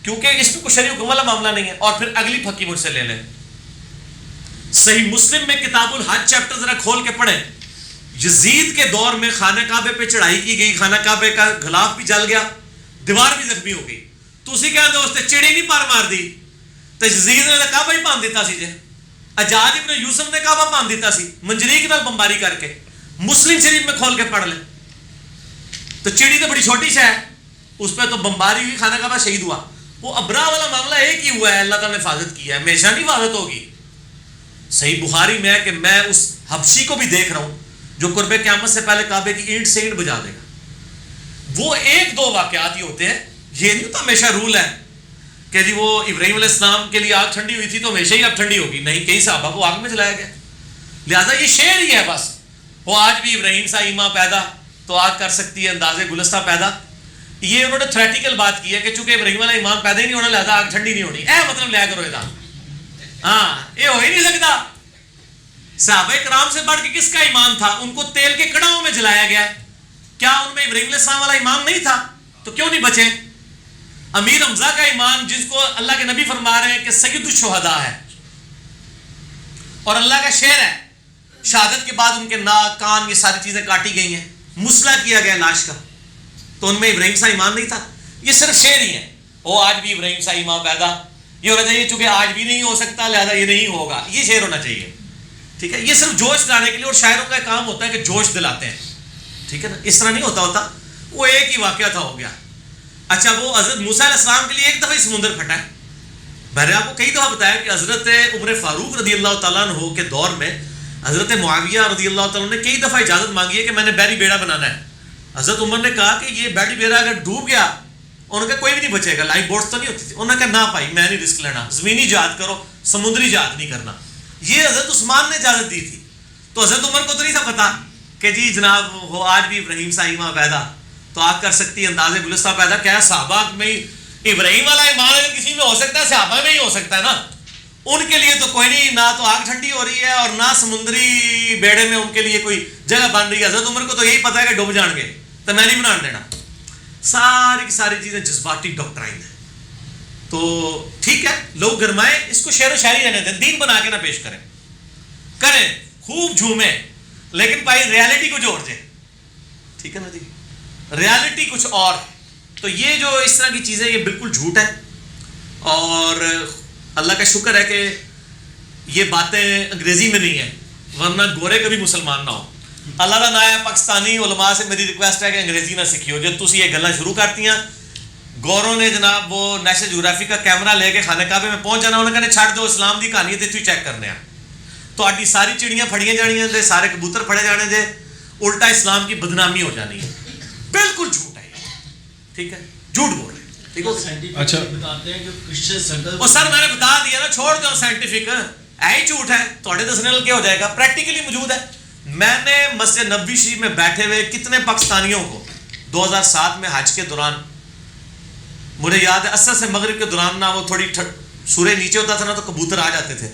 کیونکہ اس میں کوئی شرعی حکم والا معاملہ نہیں ہے. اور پھر اگلی پھکی مجھ سے لے لیں. صحیح مسلم میں کتاب الحج چیپٹر ذرا کھول کے پڑھیں. یزید کے دور میں خانہ کعبے پہ چڑھائی کی گئی، خانہ کعبے کا غلاف بھی جل گیا، دیوار بھی زخمی ہو گئی. تسی کہندے اس تے چڑی نہیں مار دی تے یزید نے کعبہ ہی بھان دیتا سی. جے حجاج ابن یوسف نے کعبہ بھان دیتا سی منجریق نال بمباری کر کے. مسلم شریف میں کھول کے پڑھ لیں تو چڑی تو بڑی چھوٹی شے ہے، اس پہ تو بمباری ہوئی، خانہ کعبہ شہید ہوا. وہ ابرا والا معاملہ ایک ہی ہوا ہے، اللہ تعالیٰ نے حفاظت کی ہے، ہمیشہ نہیں حفاظت ہوگی. صحیح بخاری میں ہے کہ میں اس حبشی کو بھی دیکھ رہا ہوں جو قرب قیامت سے پہلے کعبے کی اینٹ سے اینٹ بجا دے گا. وہ ایک دو واقعات ہی ہوتے ہیں. یہ نہیں تو ہمیشہ رول ہے کہ جی وہ ابراہیم علیہ السلام کے لیے آگ ٹھنڈی ہوئی تھی تو ہمیشہ ہی اب ٹھنڈی ہوگی. نہیں، کئی صحابہ کو آگ میں جلایا گیا. لہٰذا یہ شعر ہی ہے بس. وہ آج بھی ابراہیم سا ایماں پیدا تو آگ کر سکتی ہے اندازے گلستہ پیدا. یہ انہوں نے تھریٹیکل بات کی ہے کہ چونکہ ابراہیم والا ایمان پیدا ہی نہیں ہونا لہٰذا آگ ٹھنڈی نہیں ہونی. مطلب لیا کرو یہ. ہاں یہ ہو ہی نہیں سکتا. صحابہ کرام سے بڑھ کے کس کا ایمان تھا؟ ان کو تیل کے کڑاؤں میں جلایا گیا. کیا ان میں ابراہیم علیہ السلام والا ایمان نہیں تھا؟ تو کیوں نہیں بچے؟ امیر حمزہ کا ایمان جس کو اللہ کے نبی فرما رہے ہیں کہ سید الشہداء ہے اور اللہ کا شعر ہے، شہادت کے بعد ان کے ناک کان یہ ساری چیزیں کاٹی گئی ہیں، مسلح کیا گیا لاش کا. تو ان میں ابراہیم سا ایمان نہیں تھا. یہ صرف شعر ہی ہے. وہ آج بھی ابراہیم سا ایمان پیدا یہ ہونا چاہیے، چونکہ آج بھی نہیں ہو سکتا لہذا یہ نہیں ہوگا. یہ شعر ہونا چاہیے. ٹھیک ہے، یہ صرف جوش دلانے کے لیے، اور شاعروں کا کام ہوتا ہے کہ جوش دلاتے ہیں. ٹھیک ہے نا، اس طرح نہیں ہوتا. وہ ایک ہی واقعہ تھا، ہو گیا. اچھا وہ حضرت موسیٰ علیہ السلام کے لیے ایک دفعہ ہی سمندر پھٹا ہے. میں نے آپ کو کئی دفعہ بتایا کہ حضرت عمر فاروق رضی اللہ تعالیٰ عنہ کے دور میں حضرت معاویہ رضی اللہ تعالیٰ عنہ نے کئی دفعہ اجازت مانگی ہے کہ میں نے بحری بیڑا بنانا ہے. حضرت عمر نے کہا کہ یہ بحری بیڑا اگر ڈوب گیا انہوں نے کہا کوئی بھی نہیں بچے گا, لائف بوٹس تو نہیں ہوتی تھی. انہوں نے کہا نہ بھائی میں نہیں رسک لینا, زمینی جہاد کرو, سمندری جہاد نہیں کرنا. یہ حضرت عثمان نے اجازت دی تھی. تو حضرت عمر کو تو نہیں تھا پتا کہ جی جناب وہ آج بھی ابراہیم سا ایمان پیدا تو آگ کر سکتی ہے, انداز گلستہ پیدا. کیا صحابہ میں ابراہیم والا ایمان اگر کسی میں ہو سکتا ہے صحابہ میں ہی ہو سکتا ہے نا. ان کے لیے تو کوئی نہیں, نہ تو آگ ٹھنڈی ہو رہی ہے اور نہ سمندری بیڑے میں ان کے لیے کوئی جگہ بن رہی ہے. حضرت عمر کو تو یہی پتا ہے کہ ڈوب جان گے تو میں نہیں بنا دینا. ساری کی ساری چیزیں جذباتی ڈاکٹرائن ہے. تو ٹھیک ہے لوگ گرمائیں, اس کو شعر و شاعری رہنے دیں, دین بنا کے نہ پیش کریں, کریں خوب جھومیں لیکن بھائی ریالٹی کو جوڑ دیں. ٹھیک ہے نا جی, ریالٹی کچھ اور. تو یہ جو اس طرح کی چیزیں یہ بالکل جھوٹ ہے. اور اللہ کا شکر ہے کہ یہ باتیں انگریزی میں نہیں ہیں, ورنہ گورے کبھی مسلمان نہ ہو. اللہ کا نام ہے پاکستانی علماء سے میری ریکویسٹ ہے کہ انگریزی نہ سیکھیو. جب تسی یہ گلاں شروع کرتی ہیں, گوروں نے جناب وہ نیشنل جیوگرافی کا کیمرہ لے کے خانہ کعبے میں پہنچ جانا, انہوں نے کہا چھڑ دو اسلام دی کہانی ہے تو چیک کرنے ہیں. تو آڈی ساری چڑیاں پھڑیاں جانیاں دے, سارے کبوتر پھڑے جانے دے, الٹا اسلام کی بدنامی ہو جانی ہے. بالکل جھوٹ ہے, ٹھیک ہے جھوٹ بول رہے ہیں. اچھا وہ سر میں نے بتا دیا نا, چھوڑ دو سائنٹیفک, ہی جھوٹ ہے. تھوڑے دسنے نال کیا ہو جائے گا, پریکٹیکلی موجود ہے. میں نے مسجد نبوی شریف میں بیٹھے ہوئے کتنے پاکستانیوں کو 2007 میں حج کے دوران, مجھے یاد ہے عصر سے مغرب کے دوران نا وہ تھوڑی سورج نیچے ہوتا تھا نا تو کبوتر آ جاتے تھے.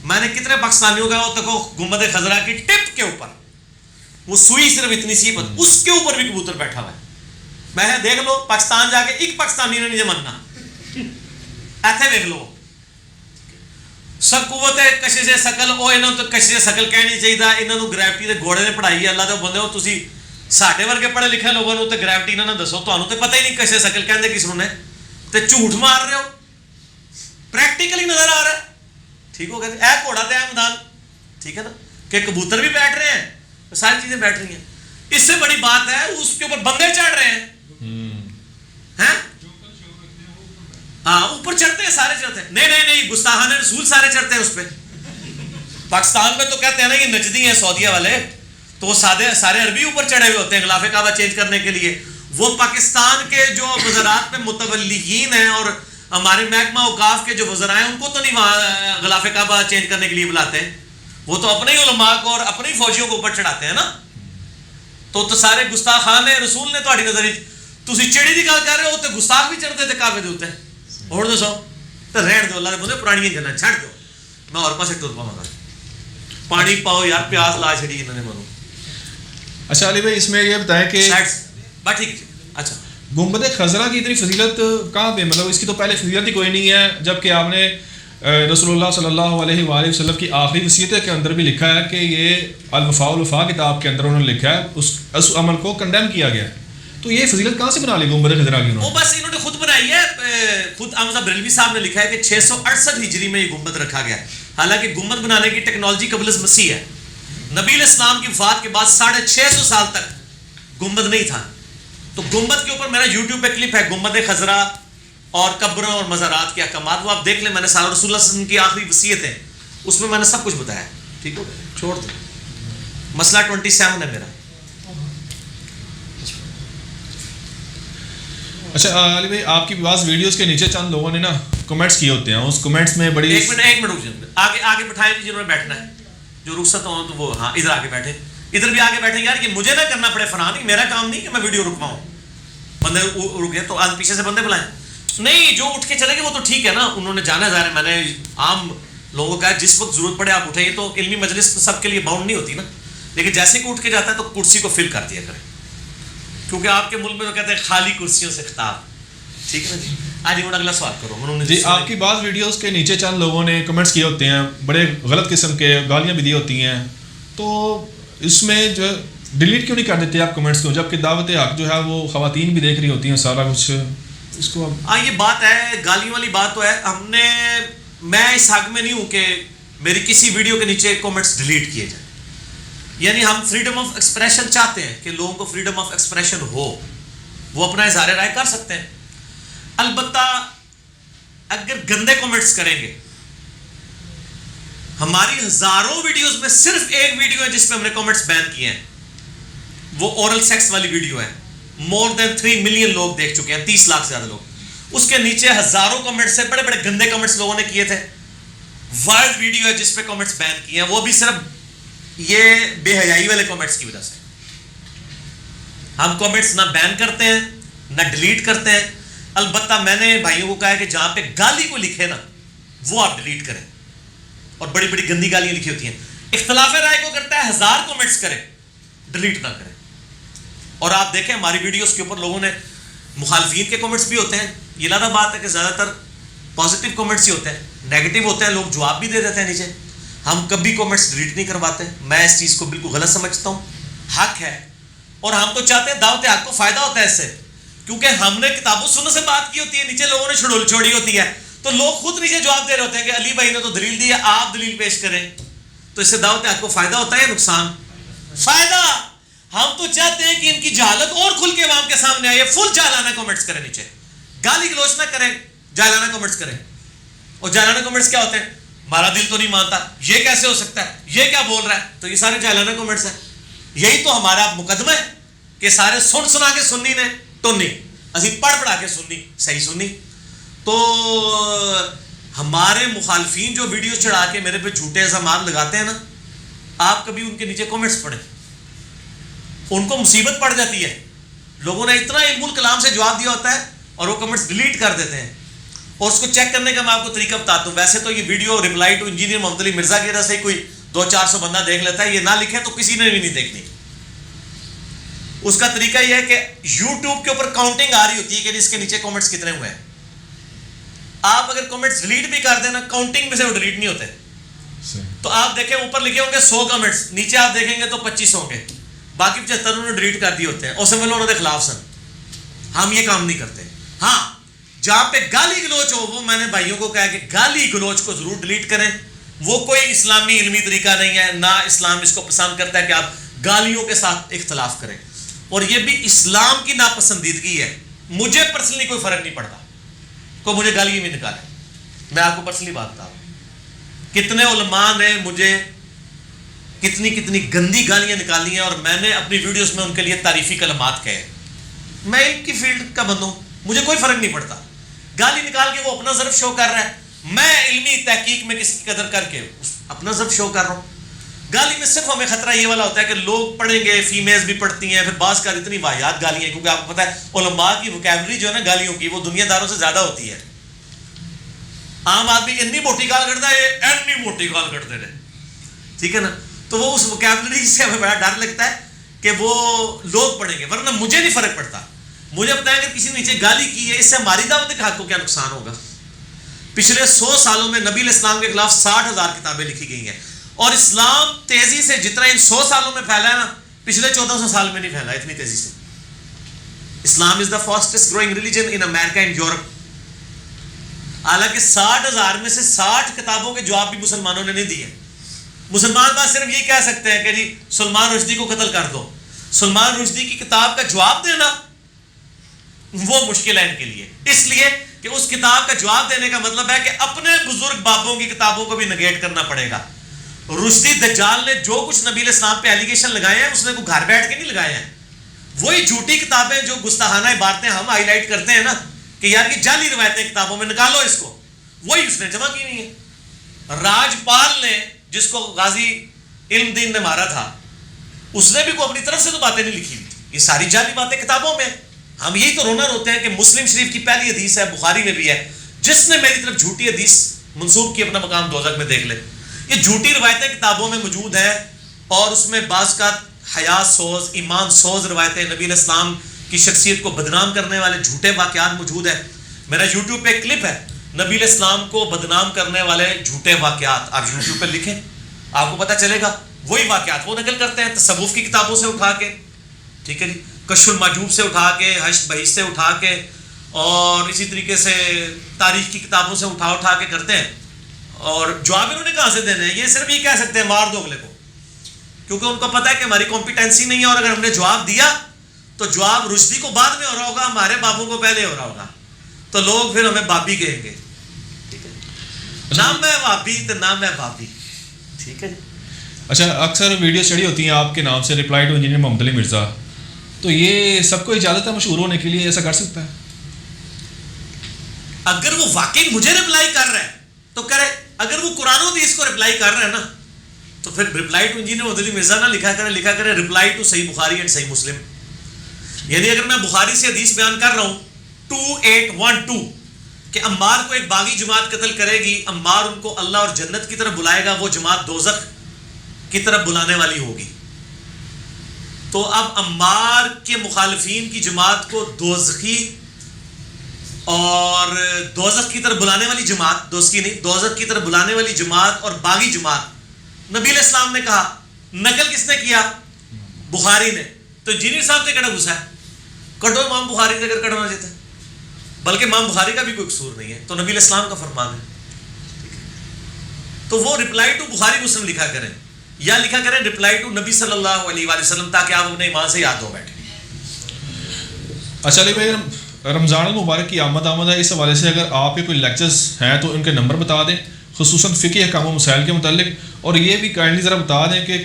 میں نے کتنے پاکستانیوں کا وہ تکو گنبد خضرا کی ٹپ کے اوپر وہ سوئی صرف اتنی سی اس کے اوپر بھی کبوتر بیٹھا ہوا ہے. میں دیکھ لو پاکستان جا کے ایک پاکستانی نے نہیں جمنا, ایتھے دیکھ لو. سب قوت کشش سکل او انہوں تو کشش سکل کہنی چاہیے. انہوں نے گریوٹی کے گھوڑے نے پڑھائی ہے, اللہ دے بندے ہو تسی ساڈے ورگے پڑھے لکھے لوگوں نے تو گریوٹی نہ دسو, تانوں تے پتہ ہی نہیں کشش سکل کہندے کس نوں نے, تے جھوٹ مار رہے ہو. پریکٹیکلی نظر آ رہا ہے. ٹھیک ہو گیا, اے گھوڑا تے اے میدان, ٹھیک ہے نا, کہ کبوتر بھی بیٹھ رہے ہیں, ساری چیزیں بیٹھ رہی ہیں. اس سے بڑی بات ہے اس کے اوپر بندے چڑھ رہے ہیں. ہاں اوپر چڑھتے ہیں, سارے چڑھتے ہیں. نہیں گستاخان رسول سارے چڑھتے ہیں اس پہ. پاکستان میں تو کہتے ہیں نا یہ نجدی ہیں سعودیہ والے, تو وہ سارے عربی اوپر چڑھے ہوئے ہوتے ہیں غلاف کعبہ چینج کرنے کے لیے. وہ پاکستان کے جو وزارات میں متولیین ہیں اور ہمارے محکمہ اوقاف کے جو وزراء ہیں ان کو تو نہیں وہاں غلاف کعبہ چینج کرنے کے لیے بلاتے ہیں. وہ تو اپنے ہی علماء کو اور اپنے ہی فوجیوں کو اوپر چڑھاتے ہیں نا. تو سارے گستاخان رسول نے تہاڈی نظر تسی چڑی دی گل کر رہے ہو تے گستاخ بھی چڑھتے تھے کعبے دے اوتے. اور دسو تے رہن دو, اللہ دے بندے پرانیاں گلاں چھڈ دو. میں اور پاسے ٹر پاواں گا, پانی پاؤ یار, پیاس لا چھڑی انہوں نے منو. اچھا علی بھائی اس میں یہ بتائیں کہ بات ٹھیک ہے. اچھا گنبد خضرا کی اتنی فضیلت کہاں پہ, مطلب اس کی تو پہلے فضیلت ہی کوئی نہیں ہے, جبکہ آپ نے رسول اللہ صلی اللہ علیہ وآلہ وسلم کی آخری وصیت کے اندر بھی لکھا ہے کہ یہ الوفاء والوفاء کتاب کے اندر انہوں نے لکھا ہے اس عمل کو کنڈیم کیا گیا. تو یہ فضیلت کہاں سے بنا لی گنبد خضرا کی؟ وہ بس انہوں نے خود بنائی ہے. خود احمد بریلوی صاحب نے لکھا ہے کہ 668 ہجری میں یہ گنبد رکھا گیا. حالانکہ گنبد بنانے کی ٹیکنالوجی قبل از مسیح ہے. نبی علیہ السلام کی وفات کے بعد 650 سال تک گنبد نہیں تھا. تو گنبد کے اوپر میرا یوٹیوب پہ کلپ ہے, گنبد خضرا اور قبروں اور مزارات کے احکامات, وہ آپ دیکھ لیں. میں نے سارا رسول اللہ صلی اللہ علیہ وسلم کی آخری وصیت ہے, اس میں نے سب کچھ بتایا. ٹھیک ہو گیا, چھوڑ دیں. مسئلہ 27 ہے میرا. اچھا علی بھائی آپ کی بعض ویڈیوز کے نیچے چند لوگوں نے نا کمنٹس کیے ہوتے ہیں, اس کمنٹس میں بڑی ایک منٹ رک جائیں, آگے بٹھائیں جی جنہوں نے بیٹھنا ہے, جو رخصت ہوں تو وہ ہاں ادھر آگے بیٹھے, ادھر بھی آگے بیٹھے. یار یہ مجھے نہ کرنا پڑے فرحان, میرا کام نہیں کہ میں ویڈیو رکواؤں. بندے رکے تو آج پیچھے سے بندے بلائیں. نہیں جو اٹھ کے چلے گئے وہ تو ٹھیک ہے نا, انہوں نے جانا ظاہر ہے. میں نے عام لوگوں کو کہا جس وقت ضرورت پڑے آپ اٹھیں. یہ تو علمی مجلس سب کے لیے باؤنڈ نہیں ہوتی نا, لیکن جیسے کہ اٹھ کے جاتا ہے تو کرسی کو فل کر دیا کریں, کیونکہ آپ کے ملک میں تو کہتے ہیں خالی کرسیوں سے خطاب. ٹھیک ہے نا جی. آج انہوں نے اگلا سوال کرو. انہوں نے جی آپ کی بعض ویڈیوز کے نیچے چند لوگوں نے کمنٹس کیے ہوتے ہیں, بڑے غلط قسم کے گالیاں بھی دی ہوتی ہیں. تو اس میں جو ڈیلیٹ کیوں نہیں کر دیتے آپ کمنٹس کو, جبکہ دعوت حق جو ہے وہ خواتین بھی دیکھ رہی ہوتی ہیں سارا کچھ اس کو. ہاں یہ بات ہے, گالیوں والی بات تو ہے. میں اس حق میں نہیں ہوں کہ میری کسی ویڈیو کے نیچے کمنٹس ڈیلیٹ کیے جائیں. یعنی ہم فریڈم آف ایکسپریشن چاہتے ہیں کہ لوگوں کو فریڈم آف ایکسپریشن ہو, وہ اپنا اظہار رائے کر سکتے ہیں. البتہ اگر گندے کمنٹس کریں گے، ہماری ہزاروں ویڈیوز میں صرف ایک ویڈیو ہے جس پہ ہم نے کمنٹس بین کیے ہیں، وہ اورل سیکس والی ویڈیو ہے، مور دین 3 ملین لوگ دیکھ چکے ہیں، 30 لاکھ سے زیادہ لوگ، اس کے نیچے ہزاروں کمنٹس ہیں، بڑے بڑے گندے کمنٹس لوگوں نے کیے تھے. وائلڈ ویڈیو ہے جس پہ کمنٹس بین کیے ہیں، وہ بھی صرف یہ بے حیائی والے کمنٹس کی وجہ سے. ہم کمنٹس نہ بین کرتے ہیں نہ ڈیلیٹ کرتے ہیں. البتہ میں نے بھائیوں کو کہا ہے کہ جہاں پہ گالی کو لکھے نا وہ آپ ڈیلیٹ کریں، اور بڑی بڑی گندی گالیاں لکھی ہوتی ہیں. اختلاف رائے کو کرتا ہے 1000 کمنٹس کریں، ڈیلیٹ نہ کریں. اور آپ دیکھیں ہماری ویڈیوز کے اوپر لوگوں نے مخالفین کے کمنٹس بھی ہوتے ہیں. یہ لادہ بات ہے کہ زیادہ تر پازیٹیو کمنٹس ہی ہوتے ہیں، نیگیٹو ہوتے ہیں لوگ جواب بھی دے دیتے ہیں نیچے. ہم کبھی کمنٹس ڈیلیٹ نہیں کرواتے. میں اس چیز کو بالکل غلط سمجھتا ہوں. حق ہے، اور ہم تو چاہتے ہیں دعوت حق کو فائدہ ہوتا ہے اس سے، کیونکہ ہم نے کتاب و سنت سے بات کی ہوتی ہے، نیچے لوگوں نے چھڑول چھوڑی ہوتی ہے، تو لوگ خود نیچے جواب دے رہے ہوتے ہیں کہ علی بھائی نے تو دلیل دی ہے، آپ دلیل پیش کریں. تو اس سے دعوت حق کو فائدہ ہوتا ہے یا نقصان؟ فائدہ. ہم تو چاہتے ہیں کہ ان کی جہالت اور کھل کے عوام کے سامنے آئے. فل جہلانہ کمنٹس کریں، نیچے گالی گلوچ نہ کریں، جہلانہ کمنٹس کریں. اور جہلانہ کمنٹس کیا ہوتے ہیں؟ ہمارا دل تو نہیں مانتا، یہ کیسے ہو سکتا ہے، یہ کیا بول رہا ہے. تو یہ سارے جہلانہ کمنٹس ہیں. یہی تو ہمارا مقدمہ ہے کہ سارے سن سنا کے سننی نے ٹونی، اسی پڑھ پڑھا کے سننی صحیح سننی. تو ہمارے مخالفین جو ویڈیو چڑھا کے میرے پہ جھوٹے الزامات لگاتے ہیں نا، آپ کبھی ان کے نیچے کمنٹس پڑھیں، ان کو مصیبت پڑ جاتی ہے. لوگوں نے اتنا علم الکلام سے جواب دیا ہوتا ہے اور وہ کمنٹس ڈیلیٹ کر دیتے ہیں. اور اس کو چیک کرنے کا میں آپ کو طریقہ بتاتا ہوں. ویسے تو یہ ویڈیو ریپلائی ٹو انجینئر محمد علی مرزا کی وجہ سے کوئی 200-400 بندہ دیکھ لیتا ہے، یہ نہ لکھے تو کسی نے بھی نہیں دیکھنی. اس کا طریقہ یہ ہے کہ یوٹیوب کے اوپر کاؤنٹنگ آ رہی ہوتی ہے کہ اس کے نیچے کمنٹس کتنے ہوئے ہیں. آپ اگر کمنٹس ڈیلیٹ بھی کر دیں نا، کاؤنٹنگ میں سے وہ ڈیلیٹ نہیں ہوتے. تو آپ دیکھیں اوپر لکھے ہوں گے 100 کمنٹس، نیچے آپ دیکھیں گے تو 25 ہوں گے، باقی 75 انہوں نے ڈیلیٹ کر دیے ہوتے ہیں. اور سمجھ لو انہوں نے خلاف سن. ہم یہ کام نہیں کرتے. ہاں جہاں پہ گالی گلوچ ہو، وہ میں نے بھائیوں کو کہا کہ گالی گلوچ کو ضرور ڈیلیٹ کریں. وہ کوئی اسلامی علمی طریقہ نہیں ہے، نہ اسلام اس کو پسند کرتا ہے کہ آپ گالیوں کے ساتھ اختلاف کریں. اور یہ بھی اسلام کی ناپسندیدگی ہے. مجھے پرسنلی کوئی فرق نہیں پڑتا، کوئی مجھے گالی میں نکالے. میں آپ کو پرسنلی بات بتا رہا ہوں، کتنے علماء نے مجھے کتنی گندی گالیاں نکالی ہیں، اور میں نے اپنی ویڈیوز میں ان کے لیے تعریفی کلمات کہے. میں ان کی فیلڈ کا بندوں، مجھے کوئی فرق نہیں پڑتا. گالی نکال کے وہ اپنا ظرف شو کر رہا ہے، میں علمی تحقیق میں کسی کی قدر کر کے اپنا ظرف شو کر رہا ہوں. گالی میں صرف ہمیں خطرہ یہ والا ہوتا ہے کہ لوگ پڑھیں گے، فیمیلز بھی پڑھتی ہیں، پھر بعض کا اتنی واحد گالیاں ہیں، کیونکہ آپ کو پتہ ہے علماء کی وکیبلری جو ہے نا گالیوں کی، وہ دنیا داروں سے زیادہ ہوتی ہے. عام آدمی اتنی موٹی گال کرتا ہے، یہ اتنی موٹی گال کرتے رہے، ٹھیک ہے نا. تو وہ اس وکیبلری سے ہمیں بڑا ڈر لگتا ہے کہ وہ لوگ پڑھیں گے، ورنہ مجھے نہیں فرق پڑتا. مجھے بتائیں کہ کسی نے نیچے گالی کی ہے، اس سے ہماری دعوت حق کو کیا نقصان ہوگا. پچھلے 100 سالوں میں نبی علیہ السلام کے خلاف 60,000 کتابیں لکھی گئی ہیں، اور اسلام تیزی سے جتنا ان 100 سالوں میں پھیلا ہے نا، پچھلے 1400 سال میں نہیں پھیلا اتنی تیزی سے. Islam is the fastest growing religion in America and Europe. حالانکہ 60,000 میں سے 60 کتابوں کے جواب بھی مسلمانوں نے نہیں دیے. مسلمان بات صرف یہ کہہ سکتے ہیں کہ جی سلمان رشدی کو قتل کر دو. سلمان رشدی کی کتاب کا جواب دینا وہ مشکل ہے ان کے لیے، اس لیے کہ اس کتاب کا جواب دینے کا مطلب ہے کہ اپنے بزرگ بابوں کی کتابوں کو بھی نگیٹ کرنا پڑے گا. رشدی دجال نے جو کچھ نبی علیہ السلام پہ ایلیگیشن لگائے ہیں، اس نے کوئی گھر بیٹھ کے نہیں لگائے ہیں. وہی جھوٹی کتابیں جو گستاخانہ عبارتیں ہم ہائی لائٹ کرتے ہیں نا کہ یار کی جعلی روایتیں کتابوں میں نکالو اس کو، وہی اس نے جمع کی ہوئی ہیں. راج پال نے، جس کو غازی علم دین نے مارا تھا، اس نے بھی کوئی اپنی طرف سے تو باتیں نہیں لکھی. یہ ساری جعلی باتیں کتابوں میں. ہم یہی تو رونا روتے ہیں کہ مسلم شریف کی پہلی حدیث ہے، بخاری میں بھی ہے، جس نے میری طرف جھوٹی حدیث منسوب کی اپنا مقام دوزخ میں دیکھ لے. یہ جھوٹی روایتیں کتابوں میں موجود ہیں، اور اس میں بعض کا حیا سوز، ایمان سوز روایتیں، نبی علیہ السلام کی شخصیت کو بدنام کرنے والے جھوٹے واقعات موجود ہیں. میرا یوٹیوب پہ ایک کلپ ہے، نبی علیہ السلام کو بدنام کرنے والے جھوٹے واقعات. آپ یوٹیوب پہ لکھیں، آپ کو پتہ چلے گا. وہی واقعات وہ نقل کرتے ہیں تصوف کی کتابوں سے اٹھا کے، ٹھیک ہے جی، کشف المحجوب سے اٹھا کے، حشر بحث سے اٹھا کے، اور اسی طریقے سے تاریخ کی کتابوں سے اٹھا کے کرتے ہیں. اور جواب انہوں نے کہاں سے دینے ہیں؟ یہ صرف یہ کہہ سکتے ہیں مار دو اگلے کو، کیونکہ ان کو پتہ ہے کہ ہماری کمپیٹنسی نہیں ہے، اور اگر ہم نے جواب دیا تو جواب رشدی کو بعد میں ہو رہا ہوگا، ہمارے بابوں کو پہلے ہو رہا ہوگا، تو لوگ پھر ہمیں بابی کہیں گے. نہ میں وہابی تو نہ میں بابی. ٹھیک ہے جی. اچھا اکثر ویڈیو چڑھی ہوتی ہیں آپ کے نام سے رپلائی ٹو انجینئر محمد علی مرزا, تو یہ سب کو اجازت ہے مشہور ہونے کے لیے, ایسا کر سکتا ہے؟ اگر وہ واقعی مجھے رپلائی کر رہا ہے تو کرے, اگر وہ قرآن و حدیث کو رپلائی کر رہا ہے نا تو پھر رپلائی ٹو انجینئر محمد علی مرزا نہ لکھا کرے رپلائی ٹو صحیح بخاری اینڈ صحیح مسلم. یعنی اگر میں بخاری سے حدیث بیان کر رہا ہوں 2812 کہ عمار کو ایک باغی جماعت قتل کرے گی, عمار ان کو اللہ اور جنت کی طرف بلائے گا, وہ جماعت دوزخ کی طرف بلانے والی ہوگی, تو اب عمار کے مخالفین کی جماعت کو دوزخی اور دوزخ کی طرف بلانے والی جماعت, دوزخی نہیں دوزخ کی طرف بلانے والی جماعت اور باغی جماعت نبی علیہ السلام نے کہا, نقل کس نے کیا؟ بخاری نے. تو انجینئر صاحب سے کہنا غصہ ہے, کٹو امام بخاری سے اگر کٹنا چاہتے ہیں, بلکہ امام بخاری کا بھی کوئی قصور نہیں ہے, تو نبی علیہ السلام کا فرمان ہے. تو وہ رپلائی ٹو بخاری مسلم لکھا کریں یا لکھا کریں رپلائی ٹو نبی صلی اللہ علیہ وآلہ وسلم, تاکہ آپ اپنے ایمان سے یاد ہو بیٹھیں. اچھا علی بھائی, رمضان المبارک کی آمد ہے, اس حوالے سے اگر آپ کے کوئی لیکچرز ہیں تو ان کے نمبر بتا دیں, خصوصاً فقہی احکام و مسائل کے متعلق, اور یہ بھی کائنڈلی ذرا بتا دیں کہ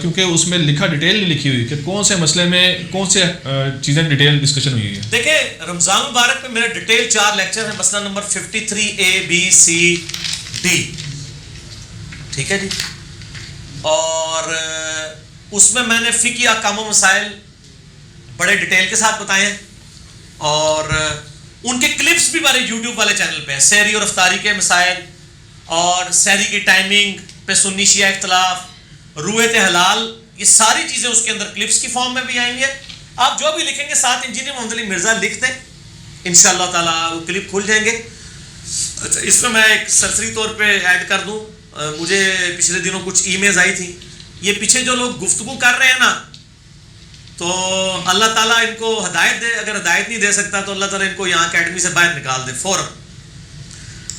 کیونکہ اس میں لکھا ڈیٹیل نہیں لکھی ہوئی کہ کون سے مسئلے میں کون سے چیزیں ڈیٹیل ڈسکشن ہوئی ہے. دیکھیں رمضان مبارک میں میرے ڈیٹیل 4 لیکچر ہیں, مسئلہ نمبر 53A-B-C-D. ٹھیک ہے جی. اور اس میں نے فقہی احکام و مسائل بڑے ڈیٹیل کے ساتھ بتائے ہیں, اور ان کے کلپس بھی ہمارے یوٹیوب والے چینل پہ ہیں. سحری اور افطاری کے مسائل, اور سحری کی ٹائمنگ پہ سنی شیعہ اختلاف, رویت حلال, یہ ساری چیزیں اس کے اندر کلپس کی فارم میں بھی آئیں گے. آپ جو بھی لکھیں گے ساتھ انجینئر محمد علی مرزا لکھ دیں, انشاءاللہ تعالیٰ وہ کلپ کھل جائیں گے. اچھا اس میں ایک سرسری طور پہ ایڈ کر دوں, مجھے پچھلے دنوں کچھ ای میلز آئی تھیں, یہ پیچھے جو لوگ گفتگو کر رہے ہیں نا, تو اللہ تعالیٰ ان کو ہدایت دے, اگر ہدایت نہیں دے سکتا تو اللہ تعالیٰ ان کو یہاں اکیڈمی سے باہر نکال دے فوراً.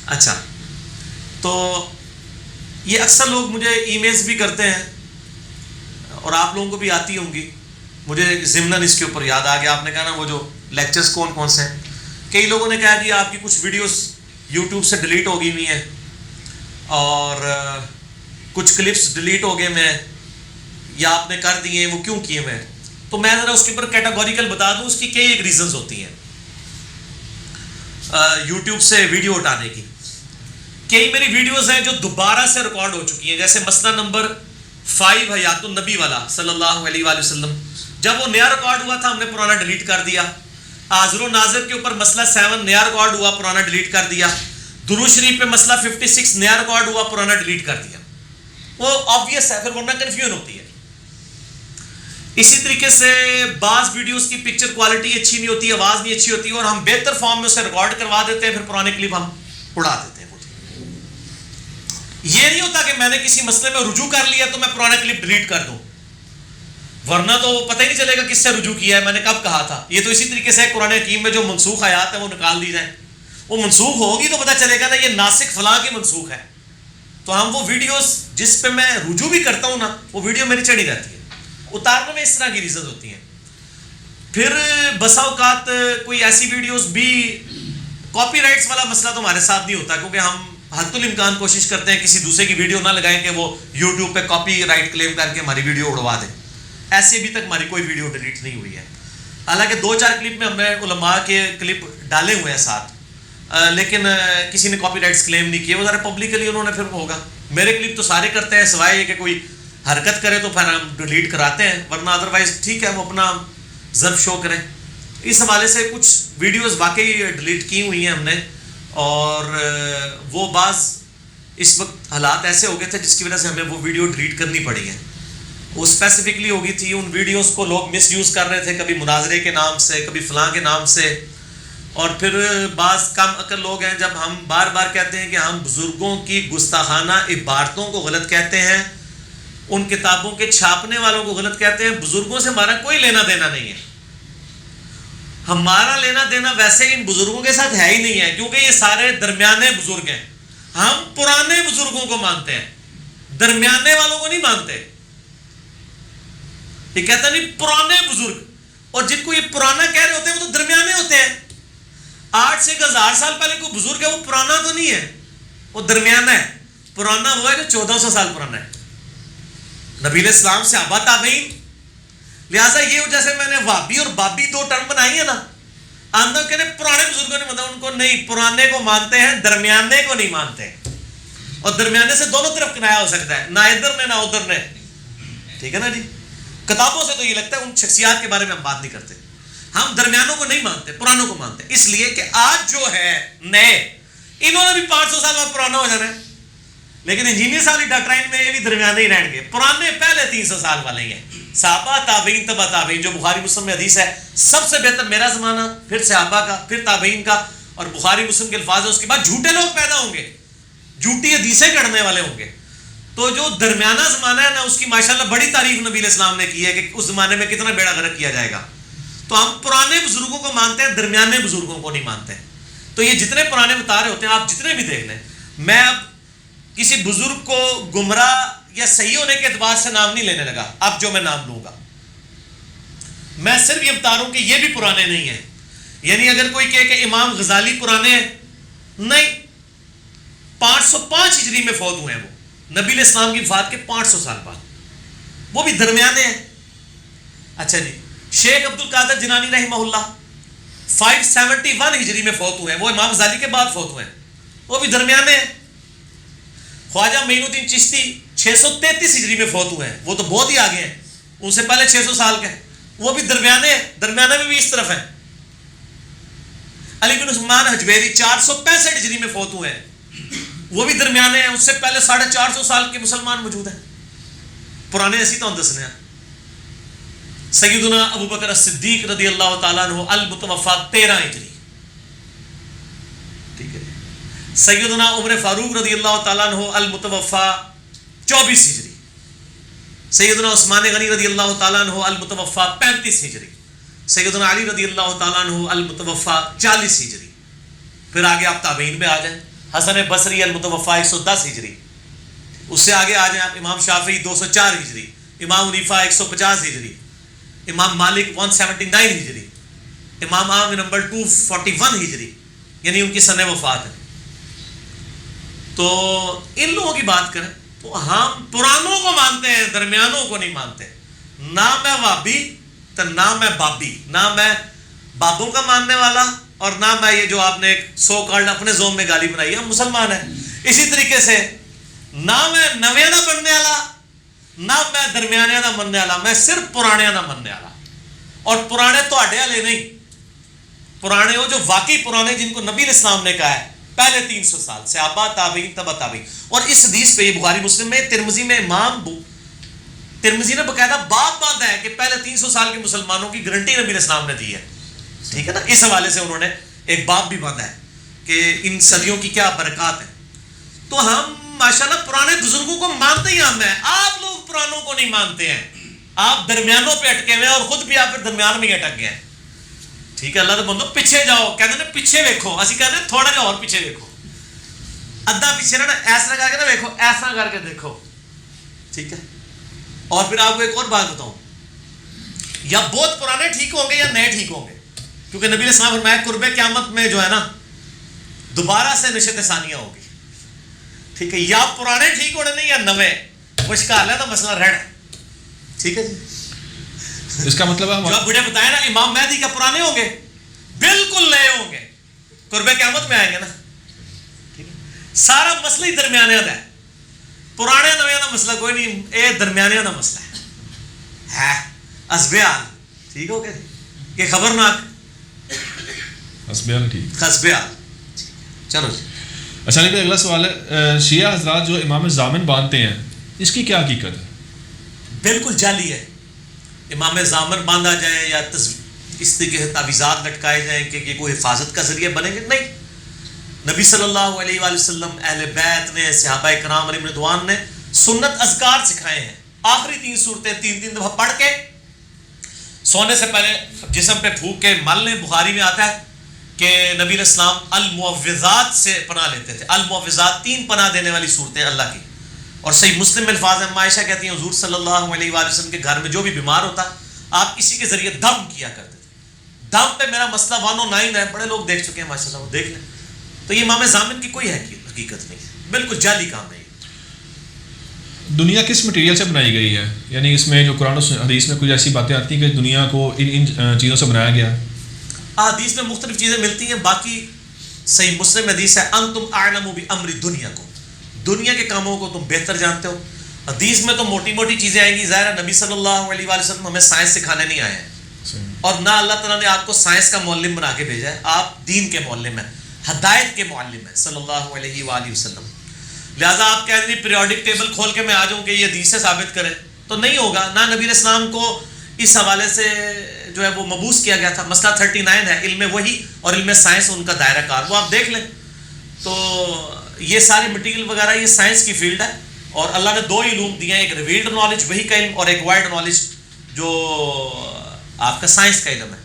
اچھا تو یہ اکثر لوگ مجھے ای میلز بھی کرتے ہیں, اور آپ لوگوں کو بھی آتی ہوں گی, مجھے ضمناً اس کے اوپر یاد آ گیا, آپ نے کہا نا وہ جو لیکچرز کون کون سے ہیں, کئی لوگوں نے کہا کہ آپ کی کچھ ویڈیوز یوٹیوب سے ڈیلیٹ ہو گئی ہوئی ہیں, اور کچھ کلپس ڈیلیٹ ہو گئے میں, یا آپ نے کر دیے, وہ کیوں کیے میں؟ تو میں ذرا اس کے اوپر کیٹاگوریکل بتا دوں, اس کی کئی ایک ریزنز ہوتی ہیں یوٹیوب سے ویڈیو ہٹانے کی. کئی میری ویڈیوز ہیں جو دوبارہ سے ریکارڈ ہو چکی ہیں, جیسے مسئلہ نمبر 5 حیات النبی والا صلی اللہ علیہ وآلہ وسلم, جب وہ نیا ریکارڈ ہوا تھا ہم نے پرانا ڈیلیٹ کر دیا. حاضر و ناظر کے اوپر مسئلہ 7 نیا ریکارڈ ہوا, پرانا ڈیلیٹ کر دیا. درود شریف پہ مسئلہ 56 نیا ریکارڈ ہوا, پرانا ڈیلیٹ کر دیا. وہ آبویس ہے, پھر ورنہ کنفیوژن ہوتی ہے. اسی طریقے سے بعض ویڈیوز کی پکچر کوالٹی اچھی نہیں ہوتی, آواز نہیں اچھی ہوتی, اور ہم بہتر فارم میں اسے ریکارڈ کروا دیتے ہیں, پھر پرانے کلپ ہم اڑا دیتے ہیں. یہ نہیں ہوتا کہ میں نے کسی مسئلے میں رجوع کر لیا تو میں پرانا کلپ ڈیلیٹ کر دوں, ورنہ تو پتہ ہی نہیں چلے گا کس سے رجوع کیا ہے, میں نے کب کہا تھا. یہ تو اسی طریقے سے قرآن حکیم میں جو منسوخ آیات ہیں وہ نکال دی جائیں, وہ منسوخ ہوگی تو پتہ چلے گا نا یہ ناسخ فلاں کی منسوخ ہے, تو ہم وہ ویڈیوز جس پہ میں رجوع بھی کرتا ہوں نا, وہ ویڈیو میری چڑھی رہتی ہے. اتارنے میں اس طرح کی ریزنز ہوتی ہیں. پھر بسا اوقات کوئی ایسی ویڈیوز بھی, کاپی رائٹس والا مسئلہ تو ہمارے ساتھ نہیں ہوتا, کیونکہ ہم حد الامکان کوشش کرتے ہیں کسی دوسرے کی ویڈیو نہ لگائیں کہ وہ یوٹیوب پہ کاپی رائٹ کلیم کر کے ہماری ویڈیو اڑوا دیں. ایسے ابھی تک ہماری کوئی ویڈیو ڈیلیٹ نہیں ہوئی ہے. حالانکہ 2-4 کلپ میں ہم نے علماء کے کلپ ڈالے ہوئے ہیں ساتھ, لیکن کسی نے کاپی رائٹس کلیم نہیں کیے, وہ ذرا پبلکلی انہوں نے پھر ہوگا. میرے کلپ تو سارے کرتے ہیں, سوائے یہ کہ کوئی حرکت کرے تو پھر ہم ڈیلیٹ کراتے ہیں, ورنہ ادروائز ٹھیک ہے وہ اپنا ضرب شو کریں. اس حوالے سے کچھ ویڈیوز واقعی ڈیلیٹ کی ہوئی ہیں ہم نے, اور وہ بعض اس وقت حالات ایسے ہو گئے تھے جس کی وجہ سے ہمیں وہ ویڈیو ڈیلیٹ کرنی پڑی ہے. وہ اسپیسیفکلی ہوگی تھی, ان ویڈیوز کو لوگ مس یوز کر رہے تھے, کبھی مناظرے کے نام سے, کبھی فلاں کے نام سے. اور پھر بعض کم عقل لوگ ہیں, جب ہم بار بار کہتے ہیں کہ ہم بزرگوں کی گستاخانہ عبارتوں کو غلط کہتے ہیں, ان کتابوں کے چھاپنے والوں کو غلط کہتے ہیں, بزرگوں سے ہمارا کوئی لینا دینا نہیں ہے. ہمارا لینا دینا ویسے ان بزرگوں کے ساتھ ہے ہی نہیں ہے, کیونکہ یہ سارے درمیانے بزرگ ہیں. ہم پرانے بزرگوں کو مانتے ہیں, درمیانے والوں کو نہیں مانتے. یہ کہتا نہیں پرانے بزرگ, اور جن کو یہ پرانا کہہ رہے ہوتے ہیں وہ تو درمیانے ہوتے ہیں. 8 سے 1000 سال پہلے کوئی بزرگ ہے وہ پرانا تو نہیں ہے, وہ درمیانہ ہے. پرانا وہ ہے جو 1400 سال پرانا ہے. نبی علیہ السلام صحابہ تابعین. لہٰذا یہ جیسے میں نے وابی اور بابی دو ٹرم بنائی ہے نا, آندہ کہنے پرانے بزرگوں نے مطلب ان کو نہیں, پرانے کو مانتے ہیں, درمیانے کو نہیں مانتے. اور درمیانے سے دونوں طرف کنایا ہو سکتا ہے, نہ ادھر نے نہ ادھر نے. ٹھیک ہے نا جی. کتابوں سے تو یہ لگتا ہے ان شخصیات کے بارے میں ہم بات نہیں کرتے. ہم درمیانوں کو نہیں مانتے, پرانوں کو مانتے. اس لیے کہ آج جو ہے نئے, انہوں نے بھی 500 سال بعد پرانا ہو جانا ہے, لیکن انجینئر والی ڈاکٹرائن میں یہ بھی درمیانے ہی رہیں گے. پرانے پہلے 300 سال والے ہی ہیں. صحابہ تابعین تبع تابعین, جو بخاری مسلم میں حدیث ہے سب سے بہتر میرا زمانہ, پھر صحابہ کا, پھر تابعین کا, اور بخاری مسلم کے الفاظ ہیں اس کے بعد جھوٹے لوگ پیدا ہوں گے, جھوٹی حدیثیں گڑھنے والے ہوں گے. تو جو درمیانہ زمانہ ہے نا, اس کی ماشاءاللہ بڑی تعریف نبی علیہ السلام نے کی ہے کہ اس زمانے میں کتنا بیڑا غرق کیا جائے گا. تو ہم پرانے بزرگوں کو مانتے ہیں, درمیانے بزرگوں کو نہیں مانتے. تو یہ جتنے پرانے بتا رہے ہوتے ہیں آپ جتنے بھی دیکھ لیں, میں اب کسی بزرگ کو گمراہ یا صحیح ہونے کے اعتبار سے نام نہیں لینے لگا. اب جو میں نام لوں گا میں صرف یہ بتا رہا ہوں کہ یہ بھی پرانے نہیں ہیں. یعنی اگر کوئی کہے کہ امام غزالی پرانے ہیں, نہیں, 505 ہجری میں فوت ہوئے ہیں وہ, نبی علیہ السلام کی وفات کے 500 سال بعد, وہ بھی درمیانے ہیں. اچھا جی, شیخ عبد القادر جنانی رحمہ اللہ 571 ہجری میں فوت ہوئے ہیں, وہ امام غزالی کے بعد فوت ہوئے ہیں, وہ بھی درمیانے ہیں. خواجہ معین الدین چشتی 633 ہجری میں فوت ہوئے ہیں, وہ تو بہت ہی آگے ہیں, ان سے پہلے 600 سال کے ہیں, وہ بھی درمیانے ہیں, درمیانے میں بھی اس طرف ہیں. علی بن عثمان حجویری 465 ہجری میں فوت ہوئے ہیں, وہ بھی درمیانے ہیں, اس سے پہلے 450 سال کے مسلمان موجود ہیں. پرانے ایسی تو ہم دسنے ہیں. سیدنا ابو بکر الصدیق رضی اللہ تعالیٰ عنہ المتوفا 13 ہجری. ٹھیک ہے. سیدنا عمر فاروق رضی اللہ تعالیٰ عنہ المتوفا 24 ہجری. سیدنا عثمان غنی رضی اللہ تعالیٰ عنہ المتوفا 35 ہجری. سیدنا علی رضی اللہ تعالیٰ عنہ المتوفا 40 ہجری. پھر آگے آپ تابعین میں آ جائیں, حسن بصری المتوفا 110 ہجری. اس سے آگے آ جائیں آپ امام شافعی 204 ہجری, امام حنیفہ 150 ہجری, امام مالک 179 ہجری, امام احمد نمبر 241 ہجری, یعنی ان کی سن وفات ہے. تو ان لوگوں کی بات کریں تو ہم پرانوں کو مانتے ہیں, درمیانوں کو نہیں مانتے. نہ میں وابی تو نہ میں بابی, نہ میں بابوں کا ماننے والا, اور نہ میں یہ جو آپ نے ایک سو کالڈ اپنے زوم میں گالی بنائی ہے, ہم مسلمان ہیں. اسی طریقے سے نہ میں نویں نہ بننے والا, نہ میں درمیانے نہ مننے والا, میں صرف پرانے نہ مننے والا. اور پرانے تو اڈے والے نہیں, پرانے وہ جو واقعی پرانے جن کو نبی علیہ السلام نے کہا ہے پہلے 300 سال, صحابہ تابعین تبع تابعین. اور اس حدیث پہ یہ بخاری مسلم میں, ترمذی میں امام ترمذی نے باقاعدہ باب باندھا ہے کہ پہلے 300 سال کے مسلمانوں کی گارنٹی نبی علیہ السلام نے دی ہے. ٹھیک ہے نا, اس حوالے سے انہوں نے ایک باب بھی باندھا ہے کہ ان صدیوں کی کیا برکات ہے. تو ہم ماشاءاللہ پرانے بزرگوں کو مانتے ہی ہم ہیں, آپ لوگ پرانوں کو نہیں مانتے ہیں, آپ درمیانوں پہ اٹکے ہوئے ہیں, اور خود بھی آپ درمیان میں ہی اٹک گئے ہیں. ٹھیک ہے, اللہ تو بندو پیچھے جاؤ, کہتے ہیں پیچھے ویکھو, اسی کہتے ہیں تھوڑا جا اور پیچھے ویکھو, ادھا پیچھے نا ایسا کر کے نا ویکھو, ایسا کر کے دیکھو. ٹھیک ہے. اور پھر آپ کو ایک اور بات بتاؤں, یا بہت پرانے ٹھیک ہوں گے یا نئے ٹھیک ہوں گے, کیونکہ نبی علیہ السلام فرمایا قرب قیامت میں جو ہے نا دوبارہ سے نشت ثانیہ ہوگی. ٹھیک ہے, یا پرانے ٹھیک ہونے نہیں یا نوے, مشکل ہے نا مسئلہ رہنا. ٹھیک ہے جی. اس کا مطلب ہے جو آپ بڑے بتائیں نا امام مہدی کا پرانے ہوں گے, بالکل نئے ہوں گے, قرب قیامت میں آئیں گے نا. ٹھیک ہے, سارا مسئلہ ہی درمیانے کا ہے, پرانے نوے کا مسئلہ کوئی نہیں, یہ درمیانے کا مسئلہ ہے اسبیال. ٹھیک ہو گیا کہ خبرناک اسبیال. ٹھیک, خسبیال. چلو جی. اچھا لیکن اگلا سوال ہے, شیعہ حضرات جو امام ضامن باندھتے ہیں اس کی کیا حقیقت ہے؟ بالکل جعلی ہے. امام ضامن باندھا جائے یا اس طریقے سے تعویذات لٹکائے جائیں کہ یہ کوئی حفاظت کا ذریعہ بنے گے, نہیں. نبی صلی اللہ علیہ وآلہ وسلم, اہل بیت نے, صحابہ کرام علیہم رضوان نے سنت اذکار سکھائے ہیں. آخری 3 صورتیں 3 دفعہ پڑھ کے سونے سے پہلے جسم پہ پھونک کے مل لیں. بخاری میں آتا ہے کہ نبی علیہ السلام المعوذات سے پناہ لیتے تھے. المعوذات 3 پناہ دینے والی صورتیں اللہ کی. اور صحیح مسلم میں الفاظ ہیں, عائشہ کہتی ہیں حضور صلی اللہ علیہ وآلہ وسلم کے گھر میں جو بھی بیمار ہوتا آپ اسی کے ذریعے دم کیا کرتے تھے. دم پہ میرا مسئلہ 109 ہے, بڑے لوگ دیکھ چکے ہیں ماشاءاللہ, وہ دیکھ لیں. تو یہ امام ضامن کی کوئی حقیقت نہیں ہے. بالکل جعلی کام ہے. دنیا کس مٹیریل سے بنائی گئی ہے؟ یعنی اس میں جو قرآن و حدیث میں کچھ ایسی باتیں آتی ہیں کہ دنیا کو ان چیزوں سے بنایا گیا. حدیث میں مختلف چیزیں ملتی ہیں. باقی صحیح مسلم حدیث ہے انتم اعلم بامر دنیا کو, دنیا کے کاموں کو تم بہتر جانتے ہو. حدیث میں تو موٹی موٹی چیزیں آئیں گی. ظاہر نبی صلی اللہ علیہ وآلہ وسلم ہمیں سائنس سکھانے نہیں آئے ہیں, اور نہ اللہ تعالیٰ نے آپ کو سائنس کا معلم بنا کے بھیجا ہے. آپ دین کے معلم ہیں, ہدایت کے معلم ہیں صلی اللہ علیہ وآلہ وسلم. لہٰذا آپ کہہ دیں پیریوڈک ٹیبل کھول کے میں آ جاؤں کہ یہ حدیث سے ثابت کرے تو نہیں ہوگا. نہ نبی علیہ السلام کو اس حوالے سے جو ہے وہ مبعوث کیا گیا تھا. مسئلہ 39 ہے, علم وحی اور علم سائنس ان کا دائرہ کار, وہ آپ دیکھ لیں. تو یہ ساری مٹیریل وغیرہ یہ سائنس کی فیلڈ ہے, اور اللہ نے دو علوم دیے ہیں, ایک ریویلڈ نالج وحی کا علم, اور ایک وائڈ نالج جو آپ کا سائنس کا علم ہے,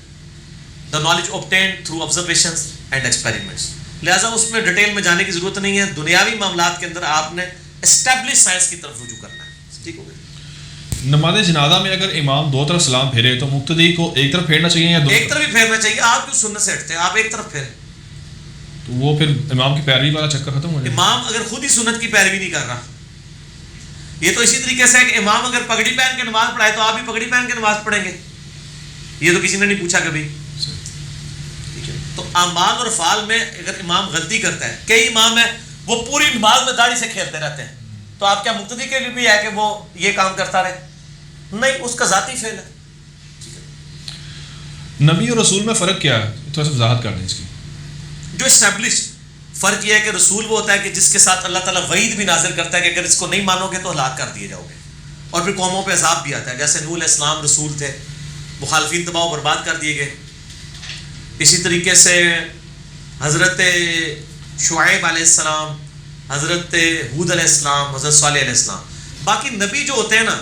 the knowledge obtained through observations and experiments. لہٰذا اس میں ڈیٹیل میں جانے کی ضرورت نہیں ہے. دنیاوی معاملات کے اندر آپ نے اسٹیبلش سائنس کی طرف رجوع کرنا ہے. ٹھیک ہو گیا. نماز جنازہ میں اگر امام دو طرف سلام پھیرے تو مقتدی کو ایک طرف پھیرنا چاہیے یا دو ایک طرف ہی پھیرنا چاہیے. آپ کیوں سنت سے ہٹتے ہیں, آپ ایک طرف پھیریں. تو وہ پھر امام کی پیروی والا چکر ختم ہو جائے. امام اگر خود ہی سنت کی پیروی نہیں کر رہا, یہ تو اسی طریقے سے ہے کہ امام اگر پگڑی پہن کے نماز پڑھائے تو آپ بھی پگڑی پہن کے نماز پڑھیں گے. یہ تو کسی نے نہیں پوچھا کبھی. تو اعمال اور افعال میں اگر امام غلطی کرتا ہے, کئی امام ہیں وہ پوری نماز میں داڑھی سے کھیلتے رہتے ہیں, تو آپ کیا مقتدی کے لیے بھی ہے کہ وہ یہ کام کرتا رہے؟ نہیں, اس کا ذاتی فعل ہے. نبی اور رسول میں فرق کیا ہے, تھوڑا سا وضاحت کر دیں اس کی. جو اسٹیبلش فرق یہ ہے کہ رسول وہ ہوتا ہے کہ جس کے ساتھ اللہ تعالیٰ وعید بھی نازل کرتا ہے کہ اگر اس کو نہیں مانو گے تو ہلاک کر دیے جاؤ گے, اور پھر قوموں پہ عذاب بھی آتا ہے. جیسے نوح علیہ السلام رسول تھے, مخالفین تباہ و برباد کر دیے گئے. اسی طریقے سے حضرت شعیب علیہ السلام, حضرت ہود علیہ السلام, حضرت صالح علیہ السلام. باقی نبی جو ہوتے ہیں نا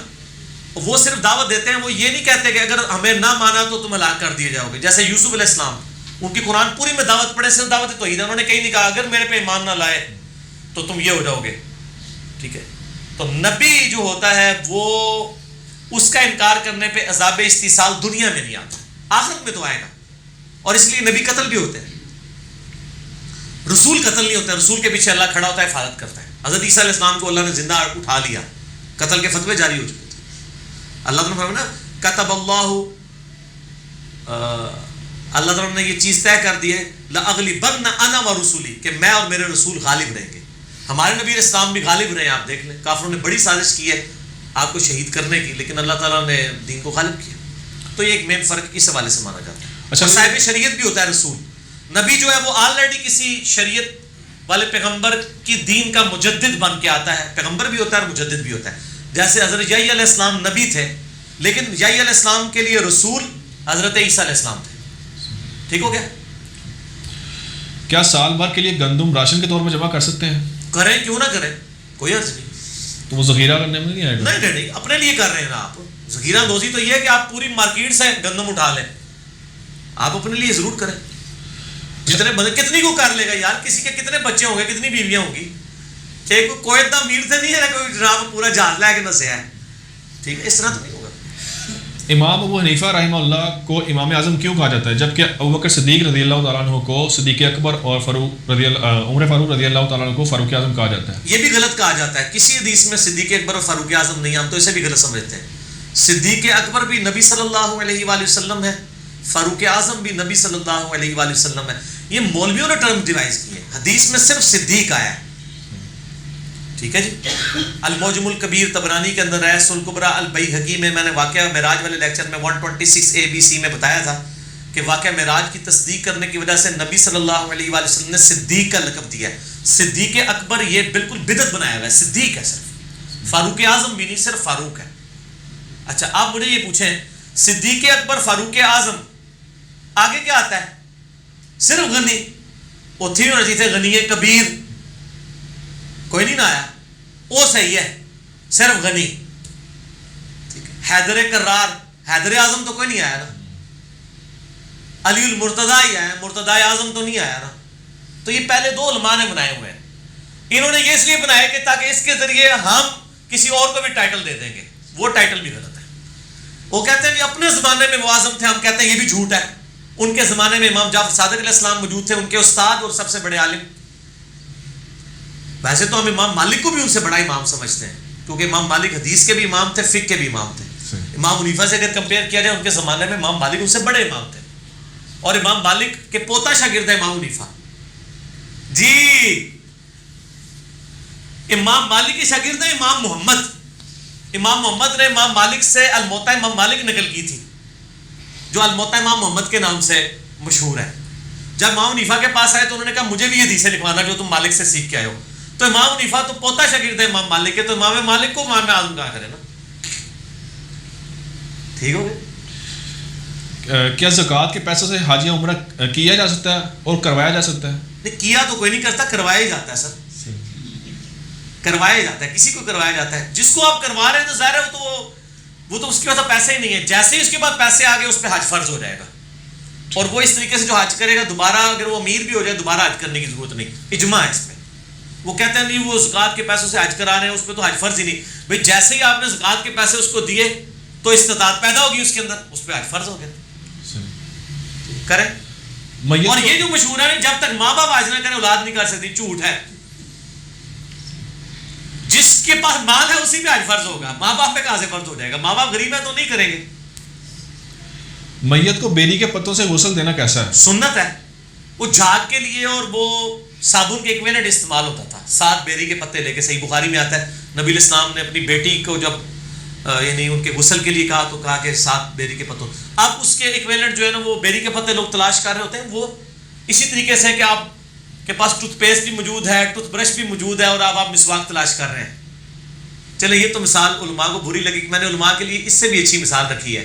وہ صرف دعوت دیتے ہیں, وہ یہ نہیں کہتے کہ اگر ہمیں نہ مانا تو تم ہلاک کر دیے جاؤ گے. جیسے یوسف علیہ السلام, ان کی قرآن پوری میں دعوت پڑھے, صرف دعوت توحید, انہوں نے کہیں نہیں کہا اگر میرے پہ ایمان نہ لائے تو تم یہ ہو جاؤ گے. ٹھیک ہے. تو نبی جو ہوتا ہے وہ اس کا انکار کرنے پہ عذاب استیصال دنیا میں نہیں آتا, آخرت میں تو آئے گا. اور اس لیے نبی قتل بھی ہوتے ہیں, رسول قتل نہیں ہوتے. رسول کے پیچھے اللہ کھڑا ہوتا ہے, حفاظت کرتا ہے. حضرت عیسیٰ علیہ السلام کو اللہ نے زندہ اٹھا لیا, قتل کے فتوے جاری ہو چکے تھے. اللہ تعالیٰ نے فرمایا نا کتب اللہ تعالیٰ نے یہ چیز طے کر دی ہے لأغلبن انا ورسولی, کہ میں اور میرے رسول غالب رہیں گے. ہمارے نبی علیہ السلام بھی غالب رہے ہیں. آپ دیکھ لیں کافروں نے بڑی سازش کی ہے آپ کو شہید کرنے کی, لیکن اللہ تعالیٰ نے دین کو غالب کیا. تو یہ ایک مین فرق اس حوالے سے مانا جاتا ہے. اچھا, صاحب شریعت بھی ہوتا ہے رسول. نبی جو ہے وہ آلریڈی کسی شریعت والے پیغمبر کی دین کا مجدد بن کے آتا ہے. پیغمبر بھی ہوتا ہے اور مجدد بھی ہوتا ہے. جیسے حضرت یحییٰ علیہ السلام نبی تھے, لیکن یحییٰ علیہ السلام کے لیے رسول حضرت عیسیٰ علیہ السلام تھے. ٹھیک ہو گیا. کیا سال بھر کے لیے گندم راشن کے طور پر جمع کر سکتے ہیں؟ کریں, کیوں نہ کریں, کوئی عرض نہیں. تو وہ ذخیرہ کرنے میں نہیں آئے گا؟ نہیں, اپنے لیے کر رہے ہیں نا آپ. ذخیرہ اندوزی تو یہ ہے کہ آپ پوری مارکیٹ سے گندم اٹھا لیں, آپ اپنے لیے ضرور کریں. جتنے کتنی کو کر لے گا یار, کسی کے کتنے بچے ہوں گے, کتنی بیویاں ہوں گی. ایک کوئی اتنا امیر سے نہیں ہے نا کوئی جناب پورا جہاز لے کے نسیا ہے. ٹھیک ہے, اس طرح تو نہیں ہوگا. امام ابو حنیفہ رحمہ اللہ کو امام اعظم کیوں کہا جاتا ہے, جبکہ ابوبکر صدیق رضی اللہ تعالیٰ عنہ کو صدیق اکبر اور عمر فاروق رضی اللہ تعالیٰ عنہ کو فاروق اعظم کہا جاتا ہے؟ یہ بھی غلط کہا جاتا ہے. کسی حدیث میں صدیق اکبر اور فاروق اعظم نہیں, ہم تو اسے بھی غلط سمجھتے ہیں. صدیق اکبر بھی نبی صلی اللہ علیہ وآلہ وسلم ہے, فاروق اعظم بھی نبی صلی اللہ علیہ وآلہ وسلم ہے. یہ مولویوں نے ٹرم ڈیوائز کی ہے, حدیث میں صرف صدیق آیا ہے. ٹھیک ہے جی. المعجم الکبیر طبرانی کے اندر ہے, سنن الکبریٰ البیہقی میں نے واقعہ معراج والے لیکچر میں 126 ABC میں بتایا تھا کہ واقعہ معراج کی تصدیق کرنے کی وجہ سے نبی صلی اللہ علیہ وآلہ وسلم نے صدیق کا لقب دیا ہے. صدیق اکبر یہ بالکل بدعت بنایا ہوا ہے, صدیق ہے صرف, فاروق اعظم بھی نہیں, صرف فاروق ہے. اچھا آپ مجھے یہ پوچھیں, صدیق اکبر فاروق اعظم آگے کیا آتا ہے؟ صرف غنی. اتھی ہونا چاہیے غنی کبیر, کوئی نہیں نہ آیا, وہ صحیح ہے, صرف غنی. حیدر کرار, حیدر اعظم تو کوئی نہیں آیا نا. علی المرتضیٰ ہی آیا, مرتضیٰ اعظم تو نہیں آیا نا. تو یہ پہلے دو علماء نے بنائے ہوئے ہیں. انہوں نے یہ اس لیے بنایا کہ تاکہ اس کے ذریعے ہم کسی اور کو بھی ٹائٹل دے دیں گے. وہ ٹائٹل بھی غلط ہے. وہ کہتے ہیں کہ اپنے زمانے میں وہ اعظم تھے, ہم کہتے ہیں یہ بھی جھوٹ ہے. ان کے زمانے میں امام جعفر صادق علیہ السلام موجود تھے, ان کے استاد اور سب سے بڑے عالم. ویسے تو ہم امام مالک کو بھی ان سے بڑا امام سمجھتے ہیں، کیونکہ امام مالک حدیث کے بھی امام تھے، فقہ کے بھی امام تھے. امام حنیفہ سے اگر کمپیئر کیا جائے ان کے زمانے میں امام مالک ان سے بڑے امام تھے، اور امام مالک کے پوتا شاگرد ہے امام حنیفہ. جی امام مالک کے شاگرد ہیں امام محمد. امام محمد نے امام مالک سے الموطا امام مالک نقل کی تھی، جو الموطا امام محمد کے نام سے مشہور ہے. جب امام حنیفہ کے پاس آئے تو انہوں نے کہا مجھے بھی حدیثیں لکھوانا جو تم مالک سے سیکھ کے آئے ہو. تو امام حنیفہ تو پوتا شاگرد ہے امام مالک کے، تو امام مالک کو امام اعظم کہا کرے نا. ٹھیک ہو گیا. کیا زکوٰۃ کے پیسوں سے حج یا عمرہ کیا جا سکتا ہے اور کروایا جا سکتا ہے؟ نہیں، کیا تو کوئی نہیں کرتا، کروایا ہی جاتا ہے سر، کروایا جاتا ہے، کسی کو کروایا جاتا ہے. جس کو آپ کروا رہے ہیں تو ظاہر ہے وہ تو اس کے پاس پیسے ہی نہیں ہے. جیسے ہی اس کے پاس پیسے آ گئے اس پہ حج فرض ہو جائے گا، اور وہ اس طریقے سے جو حج کرے گا دوبارہ اگر وہ امیر بھی ہو جائے دوبارہ حج کرنے کی ضرورت نہیں. اجماع ہے اس پہ. وہ کہتے ہیں نہیں وہ زکوٰۃ کے پیسوں سے حج کرا رہے ہیں اس پہ تو حج فرض ہی نہیں. بھائی جیسے ہی آپ نے زکوٰۃ کے پیسے اس کو دیے تو استطاعت پیدا ہوگی اس کے اندر، اس پہ حج فرض ہو گیا، کریں. اور یہ جو مشہور ہے جب تک ماں باپ حج نہ کریں اولاد نہیں کر سکتی، جھوٹ ہے. جس کے پاس مال ہے اسی پہ حج فرض ہوگا، ماں باپ پہ کہاں سے فرض ہو جائے گا؟ ماں باپ غریب ہے تو نہیں کریں گے. میت کو بیری کے پتوں سے غسل دینا کیسا ہے؟ سنت ہے. وہ جھاگ کے لیے اور وہ صابن کے ایکوینٹ استعمال ہوتا تھا. 7 بیری کے پتے لے کے، صحیح بخاری میں آتا ہے نبی الاسلام نے اپنی بیٹی کو جب یعنی ان کے غسل کے لیے کہا تو کہا کہ 7 بیری کے پتوں. اب اس کے ایکوینٹ جو ہے نا وہ بیری کے پتے لوگ تلاش کر رہے ہوتے ہیں. وہ اسی طریقے سے کہ آپ کے پاس ٹوتھ پیسٹ بھی موجود ہے، ٹوتھ برش بھی موجود ہے، اور آپ مسواک تلاش کر رہے ہیں. چلے یہ تو مثال علماء کو بری لگی، میں نے علماء کے لیے اس سے بھی اچھی مثال رکھی ہے.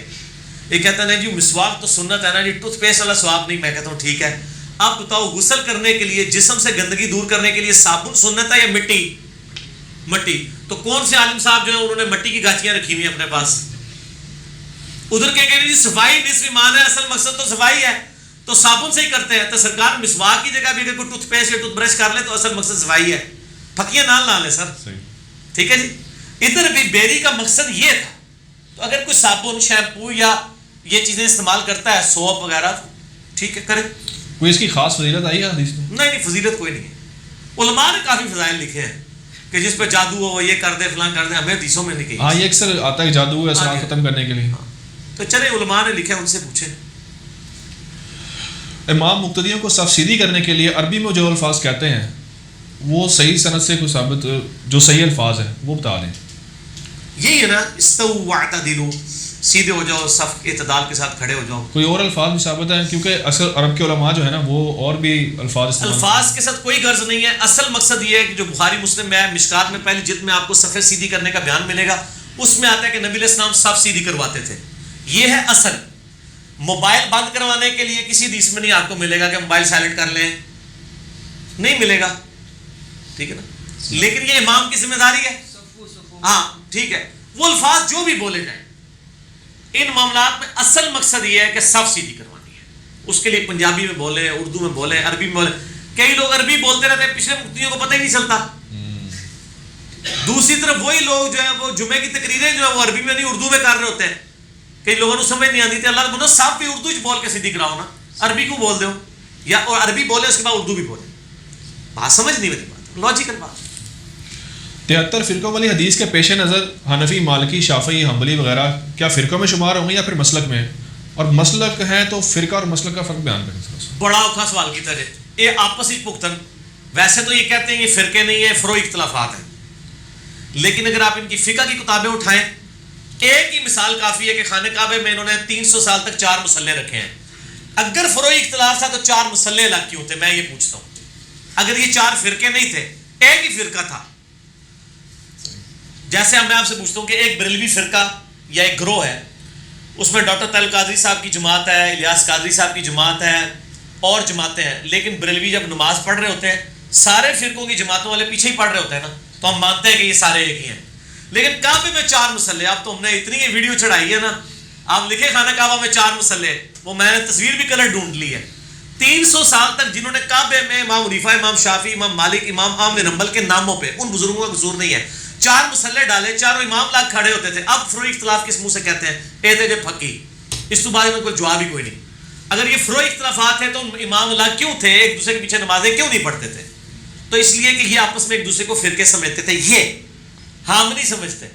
یہ کہتا ہے جی مسواک تو سنت ہے نا جی، ٹوتھ پیسٹ والا ثواب نہیں. میں کہتا ہوں ٹھیک ہے، آپ بتاؤ غسل کرنے کے لیے جسم سے گندگی دور کرنے کے لیے صابن سنت ہے یا مٹی؟ مٹی. تو کون سے عالم صاحب جو ہیں انہوں نے مٹی کی گاچیاں رکھی ہوئی ہیں اپنے پاس؟ ادھر کہہ گئے جی صفائی نصف ایمان ہے، اصل مقصد تو صفائی ہے تو صابن سے ہی کرتے ہیں. تو سرکار مسواک کی جگہ بھی اگر کوئی ٹوتھ پیسٹ یا ٹوتھ برش کر لے تو اصل مقصد صفائی ہے، پھکیاں نہ لے سر. ٹھیک ہے جی. ادھر بھی بیری کا مقصد یہ تھا. تو اگر کوئی صابن شیمپو یا یہ چیزیں استعمال کرتا ہے سوپ وغیرہ تو ٹھیک ہے کرے. کوئی اس کی خاص فضیلت آئی ہے حدیث میں؟ نہیں فضیلت کوئی نہیں ہے. علماء نے کافی فضائل لکھے ہیں کہ جس پہ جادو ہو یہ کر دے فلاں کر دے، ہمیں حدیثوں میں نہیں کہی. ہاں یہ اکثر آتا ہے جادو اثرات ختم کرنے کے لیے. تو چلے علماء نے لکھے ان سے پوچھیں. امام مقتدیوں کو صف سیدھی کرنے کے لیے عربی میں جو الفاظ کہتے ہیں وہ صحیح سند سے کوئی ثابت جو صحیح الفاظ ہیں وہ بتا دیں. یہی ہے نا استو واعتدلوا، سیدھے ہو جاؤ، صف اعتدال کے ساتھ کھڑے ہو جاؤ. کوئی اور الفاظ بھی ثابت ہیں؟ کیونکہ اصل عرب کے علماء جو ہے نا وہ اور بھی الفاظ کے ساتھ کوئی غرض نہیں ہے. اصل مقصد یہ ہے کہ جو بخاری مسلم میں مشکات میں پہلی جلد میں آپ کو صف سیدھی کرنے کا بیان ملے گا، اس میں آتا ہے کہ نبی علیہ السلام صف سیدھی کرواتے تھے. یہ ہے اصل. موبائل بند کروانے کے لیے کسی حدیث میں نہیں آپ کو ملے گا کہ موبائل سائلنٹ کر لیں، نہیں ملے گا. ٹھیک ہے نا. لیکن یہ امام کی ذمہ داری ہے. ہاں ٹھیک ہے. وہ الفاظ جو بھی بولے جائیں ان معاملات میں اصل مقصد یہ ہے کہ صف سیدھی کروانی ہے. اس کے لیے پنجابی میں بولیں، اردو میں بولیں، عربی میں بولیں. کئی لوگ عربی بولتے رہتے ہیں، پچھلے مفتیوں کو پتہ ہی نہیں چلتا. دوسری طرف وہی لوگ جو ہیں وہ جمعے کی تقریریں جو ہیں وہ عربی میں نہیں اردو میں کر رہے ہوتے ہیں. کئی لوگوں کو سمجھ نہیں آتی تھی. اللہ بولو صاف بھی اردو بول کے سیدھی کراؤ نا، عربی کو بول دو یا اور عربی بولے اس کے بعد اردو بھی بولے. بات سمجھ نہیں میری بات، لاجیکل بات. 73 فرقوں والی حدیث کے پیش نظر حنفی، مالکی، شافعی، حنبلی وغیرہ کیا فرقوں میں شمار ہوں گے یا پھر مسلک میں؟ اور مسلک ہیں تو فرقہ اور مسلک کا فرق بیان کریں. بڑا اوکھا سوال کیتا جائے. یہ آپس ہی پختن. ویسے تو یہ کہتے ہیں یہ فرقے نہیں ہے، فروعی اختلافات ہیں. لیکن اگر آپ ان کی فقہ کی کتابیں اٹھائیں، ایک ہی مثال کافی ہے کہ خانہ کعبے میں انہوں نے 300 سال تک 4 مصلے رکھے ہیں. اگر فروعی اختلاف تھا تو 4 مصلے الگ کیوں تھے؟ میں یہ پوچھتا ہوں. اگر یہ 4 فرقے نہیں تھے، ایک ہی فرقہ تھا. جیسے میں آپ سے پوچھتا ہوں کہ ایک بریلوی فرقہ یا ایک گروہ ہے، اس میں ڈاکٹر طاہر قادری صاحب کی جماعت ہے، الیاس قادری صاحب کی جماعت ہے اور جماعتیں ہیں. لیکن بریلوی جب نماز پڑھ رہے ہوتے ہیں سارے فرقوں کی جماعتوں والے پیچھے ہی پڑھ رہے ہوتے ہیں نا، تو ہم مانتے ہیں کہ یہ سارے ایک ہی ہیں. لیکن کعبے میں 4 مصلے، اب تو ہم نے اتنی ویڈیو چڑھائی ہے نا، آپ لکھے خانہ کعبہ میں 4 مصلے، وہ میں نے تصویر بھی کلر ڈھونڈ لی ہے. 300 سال تک جنہوں نے کعبے میں امام حنیفہ، امام شافعی، امام مالک، امام احمد بن حنبل کے ناموں پہ، ان بزرگوں کا قصور نہیں ہے، 4 مصلے ڈالے، چاروں امام لاگ کھڑے ہوتے تھے. اب فروعی اختلاف کس منہ سے کہتے ہیں؟ اے تھے پھکی. اس تو بعد میں کوئی جواب ہی کوئی نہیں. اگر یہ فروعی اختلافات ہیں تو امام لاگ کیوں تھے؟ ایک دوسرے کے پیچھے نمازیں کیوں نہیں پڑھتے تھے؟ تو اس لیے کہ یہ آپس میں ایک دوسرے کو فرقے سمجھتے تھے. یہ ہم نہیں سمجھتے.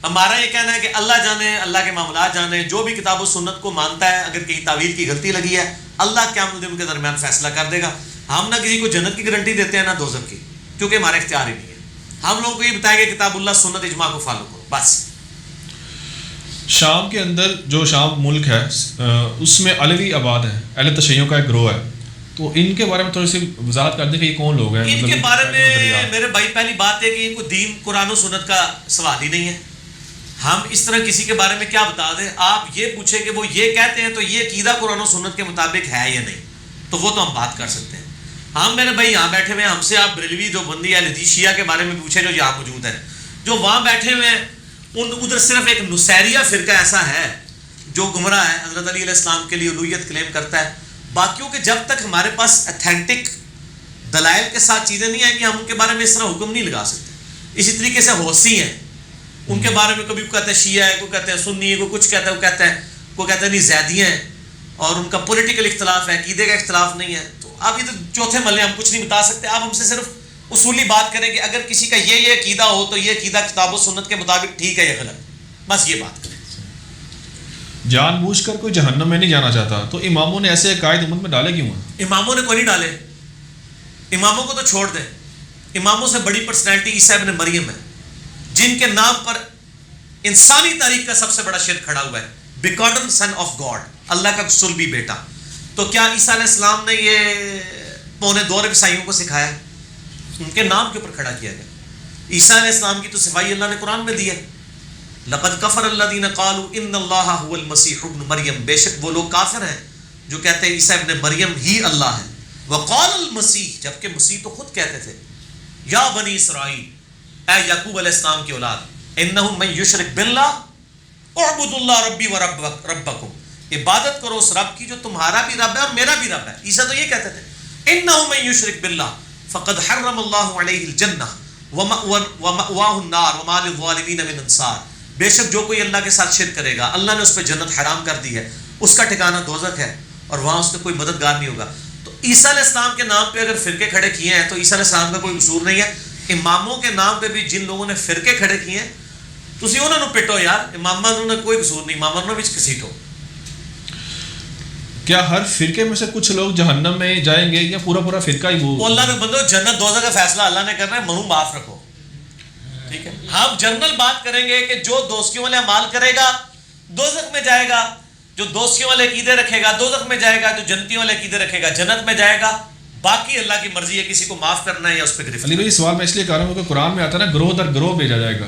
ہمارا یہ کہنا ہے کہ اللہ جانے, اللہ کے معاملات جانے. جو بھی کتاب و سنت کو مانتا ہے, اگر کہیں تعویل کی غلطی لگی ہے, اللہ قیامت الدین کے درمیان فیصلہ کر دے گا. ہم نہ کسی کو جنت کی گارنٹی دیتے ہیں نہ دوزخ کی, کیونکہ ہمارا اختیار ہی نہیں ہے. ہم لوگوں کو یہ بتائیں گے کتاب اللہ سنت اجماع کو فالو کرو بس. شام کے اندر جو شام ملک ہے اس میں علوی آباد ہیں, اہل تشیعوں کا ایک گروہ ہے, تو ان کے بارے میں تھوڑی سی وضاحت کر دیں کہ یہ کون لوگ ہیں. ان کے بارے میں میرے بھائی پہلی بات ہے کہ کوئی دین قرآن و سنت کا سوال ہی نہیں ہے. ہم اس طرح کسی کے بارے میں کیا بتا دیں. آپ یہ پوچھیں کہ وہ یہ کہتے ہیں تو یہ عقیدہ قرآن و سنت کے مطابق ہے یا نہیں, تو وہ تو ہم بات کر سکتے ہیں. ہم میرے بھائی یہاں بیٹھے ہوئے ہیں, ہم سے آپ بریلوی دیوبندی اہل حدیث شیعہ کے بارے میں پوچھیں جو یہاں موجود ہیں. جو وہاں بیٹھے ہوئے ہیں ادھر صرف ایک نصیریہ فرقہ ایسا ہے جو گمراہ ہے, حضرت علی علیہ السلام کے لیے الوہیت کلیم کرتا ہے. باقیوں کے جب تک ہمارے پاس اتھینٹک دلائل کے ساتھ چیزیں نہیں آئیں گی ہم ان کے بارے میں اس طرح حکم نہیں لگا سکتے. اسی طریقے سے حوثی ہیں, ان کے بارے میں کبھی کہتے ہیں شیعہ ہے, کوئی کہتے ہیں سنی ہے, کوئی کچھ کہتا ہے, کوئی کہتا ہے نہیں زیدیاں ہیں, اور ان کا پولیٹیکل اختلاف ہے, عقیدے کا اختلاف نہیں ہے. تو آپ یہ تو چوتھے ملے, ہم کچھ نہیں بتا سکتے. آپ ہم سے صرف اصولی بات کریں کہ اگر کسی کا یہ عقیدہ ہو تو یہ عقیدہ کتاب و سنت کے مطابق ٹھیک ہے یا غلط, بس یہ بات کریں. جان بوجھ کر کوئی جہنم میں نہیں جانا چاہتا, تو اماموں نے ایسے عقائد امت میں ڈالے کیوں ہیں؟ اماموں نے کوئی نہیں ڈالے. اماموں کو تو چھوڑ دیں. اماموں سے بڑی پرسنالٹی عیسیٰ ابن مریم ہے, جن کے نام پر انسانی تاریخ کا سب سے بڑا شرک کھڑا ہوا ہے, بیگاٹن سن آف گاڈ, اللہ کا صلبی بیٹا. تو کیا عیسیٰ علیہ السلام نے یہ پونے 2 ارب عیسائیوں کو سکھایا؟ ان کے نام کے اوپر کھڑا کیا گیا. عیسیٰ علیہ السلام کی تو صفائی اللہ نے قرآن میں دی ہے, لقد کفر الذین قالوا ان اللہ هو المسیح ابن مریم, بے شک وہ لوگ کافر ہیں جو کہتے ہیں عیسیٰ ابن مریم ہی اللہ ہے. وقال المسیح, جبکہ مسیح تو خود کہتے تھے یا بنی اسرائیل, اے یعقوب علیہ السلام کی اولاد, انہ من یشرک باللہ اعبدوا اللہ ربی و ربکم, عبادت کرو اس رب کی جو تمہارا بھی رب ہے اور میرا بھی رب ہے. عیسیٰ تو یہ کہتے تھے انہ من یشرک باللہ فقد حرم اللہ علیہ الجنہ ومأواہ النار وما للظالمین من انصار, بے شک جو کوئی اللہ کے ساتھ شرک کرے گا اللہ نے اس پہ جنت حرام کر دی ہے, اس کا ٹھکانہ دوزخ ہے اور وہاں اس کا کوئی مددگار نہیں ہوگا. تو عیسیٰ علیہ السلام کے نام پہ اگر فرقے کھڑے کیے ہیں تو عیسیٰ علیہ السلام کا کوئی قصور نہیں ہے. اماموں کے نام پہ بھی جن لوگوں نے فرقے کھڑے کیے ہیں تسی انہوں نے پٹو یار, اماموں نے کوئی قصور نہیں, اماموں نے بھی کسی تو. کیا ہر فرقے میں سے کچھ لوگ جہنم میں جائیں گے یا پورا فرقہ ہی وہ اللہ نے بندو جنت دوزخ کا فیصلہ اللہ نے کرنا ہے, منہ معاف رکھو. ٹھیک ہے, ہم جنرل بات کریں گے کہ جو دوستیوں والے اعمال کرے گا دوزخ میں جائے گا, جو دوستیوں والے عقیدے رکھے گا دوزخ میں جائے گا, جو جنتیوں والے عقیدے رکھے گا جنت میں جائے گا. باقی اللہ کی مرضی ہے کسی کو معاف کرنا ہے یا اس پہ گرفتار. علی بھائی سوال میں اس لیے کر رہا ہوں کہ قرآن میں آتا ہے نا گروہ در گروہ بھیجا جائے گا,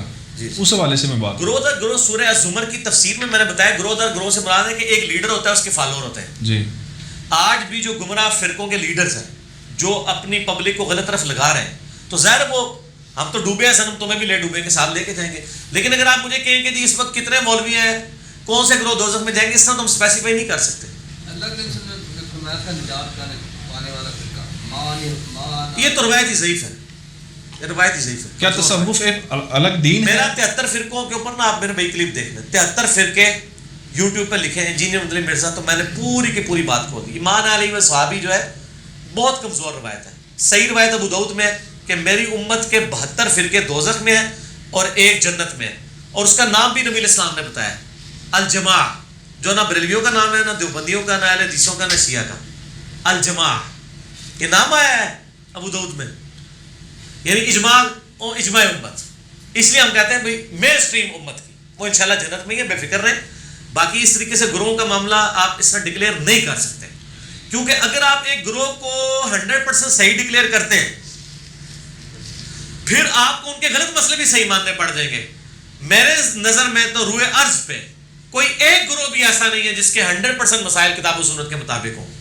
اس حوالے سے میں بات. گروہ در گروہ سورہ الزمر کی تفسیر میں نے بتایا, گروہ در گروہ سے مراد ہے کہ ایک لیڈر ہوتا ہے اس کے فالوور ہوتے ہیں. جی, آج بھی جو گمراہ فرقوں کے لیڈرز ہیں جو اپنی پبلک کو غلط طرف لگا رہے ہیں, تو ظاہر وہ ہم تو ڈوبے ہیں سنم, تمہیں بھی لے ڈوبے کے ساتھ لے کے جائیں گے. لیکن اگر آپ مجھے کہیں کہ جی اس وقت کتنے مولوی ہیں, کون سے گروہ دوزخ میں جائیں گے, اس طرح تو ہم اسپیسیفائی نہیں کر سکتے. یہ تو روایت ہی ضعیف ہے, یہ روایت ہی ضعیف ہے. کیا تصوف ایک الگ دین ہے؟ میرا 73 فرقوں کے اوپر نا آپ میرے بھائی کلپ دیکھ لیں, 73 فرقے یوٹیوب پہ لکھے ہیں انجینئر مدلی مرزا, تو میں نے پوری کی پوری بات کھول دی. ایمان علیہ و صحابی جو ہے بہت کمزور روایت ہے. صحیح روایت ابو داؤد میں ہے کہ میری امت کے 72 فرقے دوزخ میں ہیں اور ایک جنت میں ہے, اور اس کا نام بھی نبی علیہ السلام نے بتایا, الجماع, جو نہ بریلویوں کا نام ہے نہ دیوبندیوں کا نہ اہل حدیثوں کا نہ شیعہ کا. الجماع یہ نام آیا ہے ابو داؤد میں, یعنی اجماع اور اجماع امت. اس لیے ہم کہتے ہیں بھائی مین اسٹریم امت کی وہ انشاءاللہ جنت میں ہی ہے, بے فکر رہیں. باقی اس طریقے سے گروہوں کا معاملہ آپ اس طرح ڈکلیئر نہیں کر سکتے, کیونکہ اگر آپ ایک گروہ کو 100% صحیح ڈکلیئر کرتے ہیں پھر آپ کو ان کے غلط مسئلے بھی صحیح ماننے پڑ جائیں گے. میرے نظر میں تو روئے ارض پہ کوئی ایک گروہ بھی ایسا نہیں ہے جس کے 100% مسائل کتاب و سنت کے مطابق ہوں.